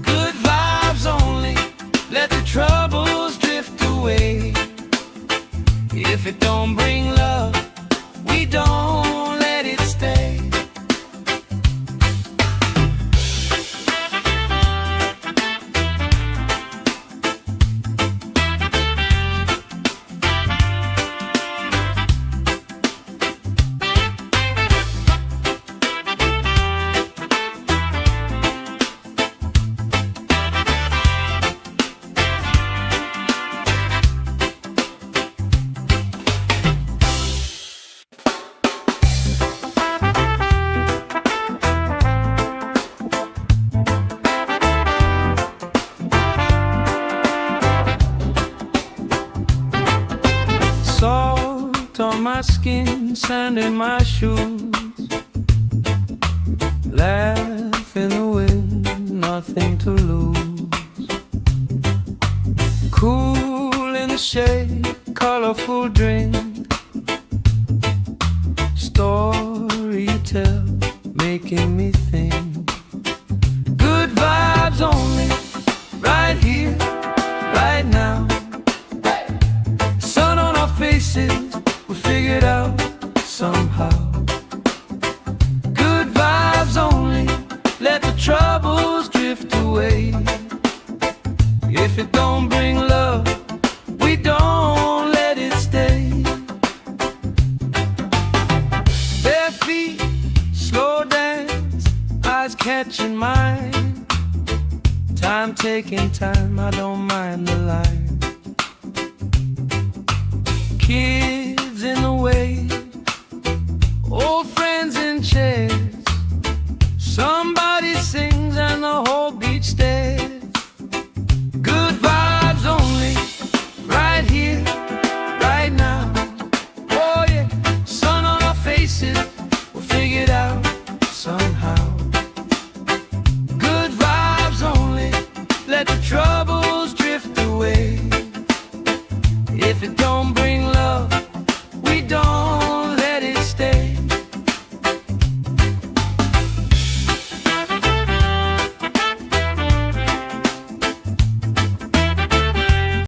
Speaker 1: Good vibes only, let the troubles drift away. If it don't bring love, we don't let it stay. Salt on my skin, sand in my shoes. Laugh in the wind, nothing to lose. Cool in the shade, colorful drink. Story you tell, making me think. Good vibes only, right here, right now. Sun on our faces, we'll figure it out somehow. Good vibes only, let the troubles drift away. If it don't bring love, we don't let it stay. Bare feet, slow dance, eyes catching mine. Time taking time, I don't mind the line. Kids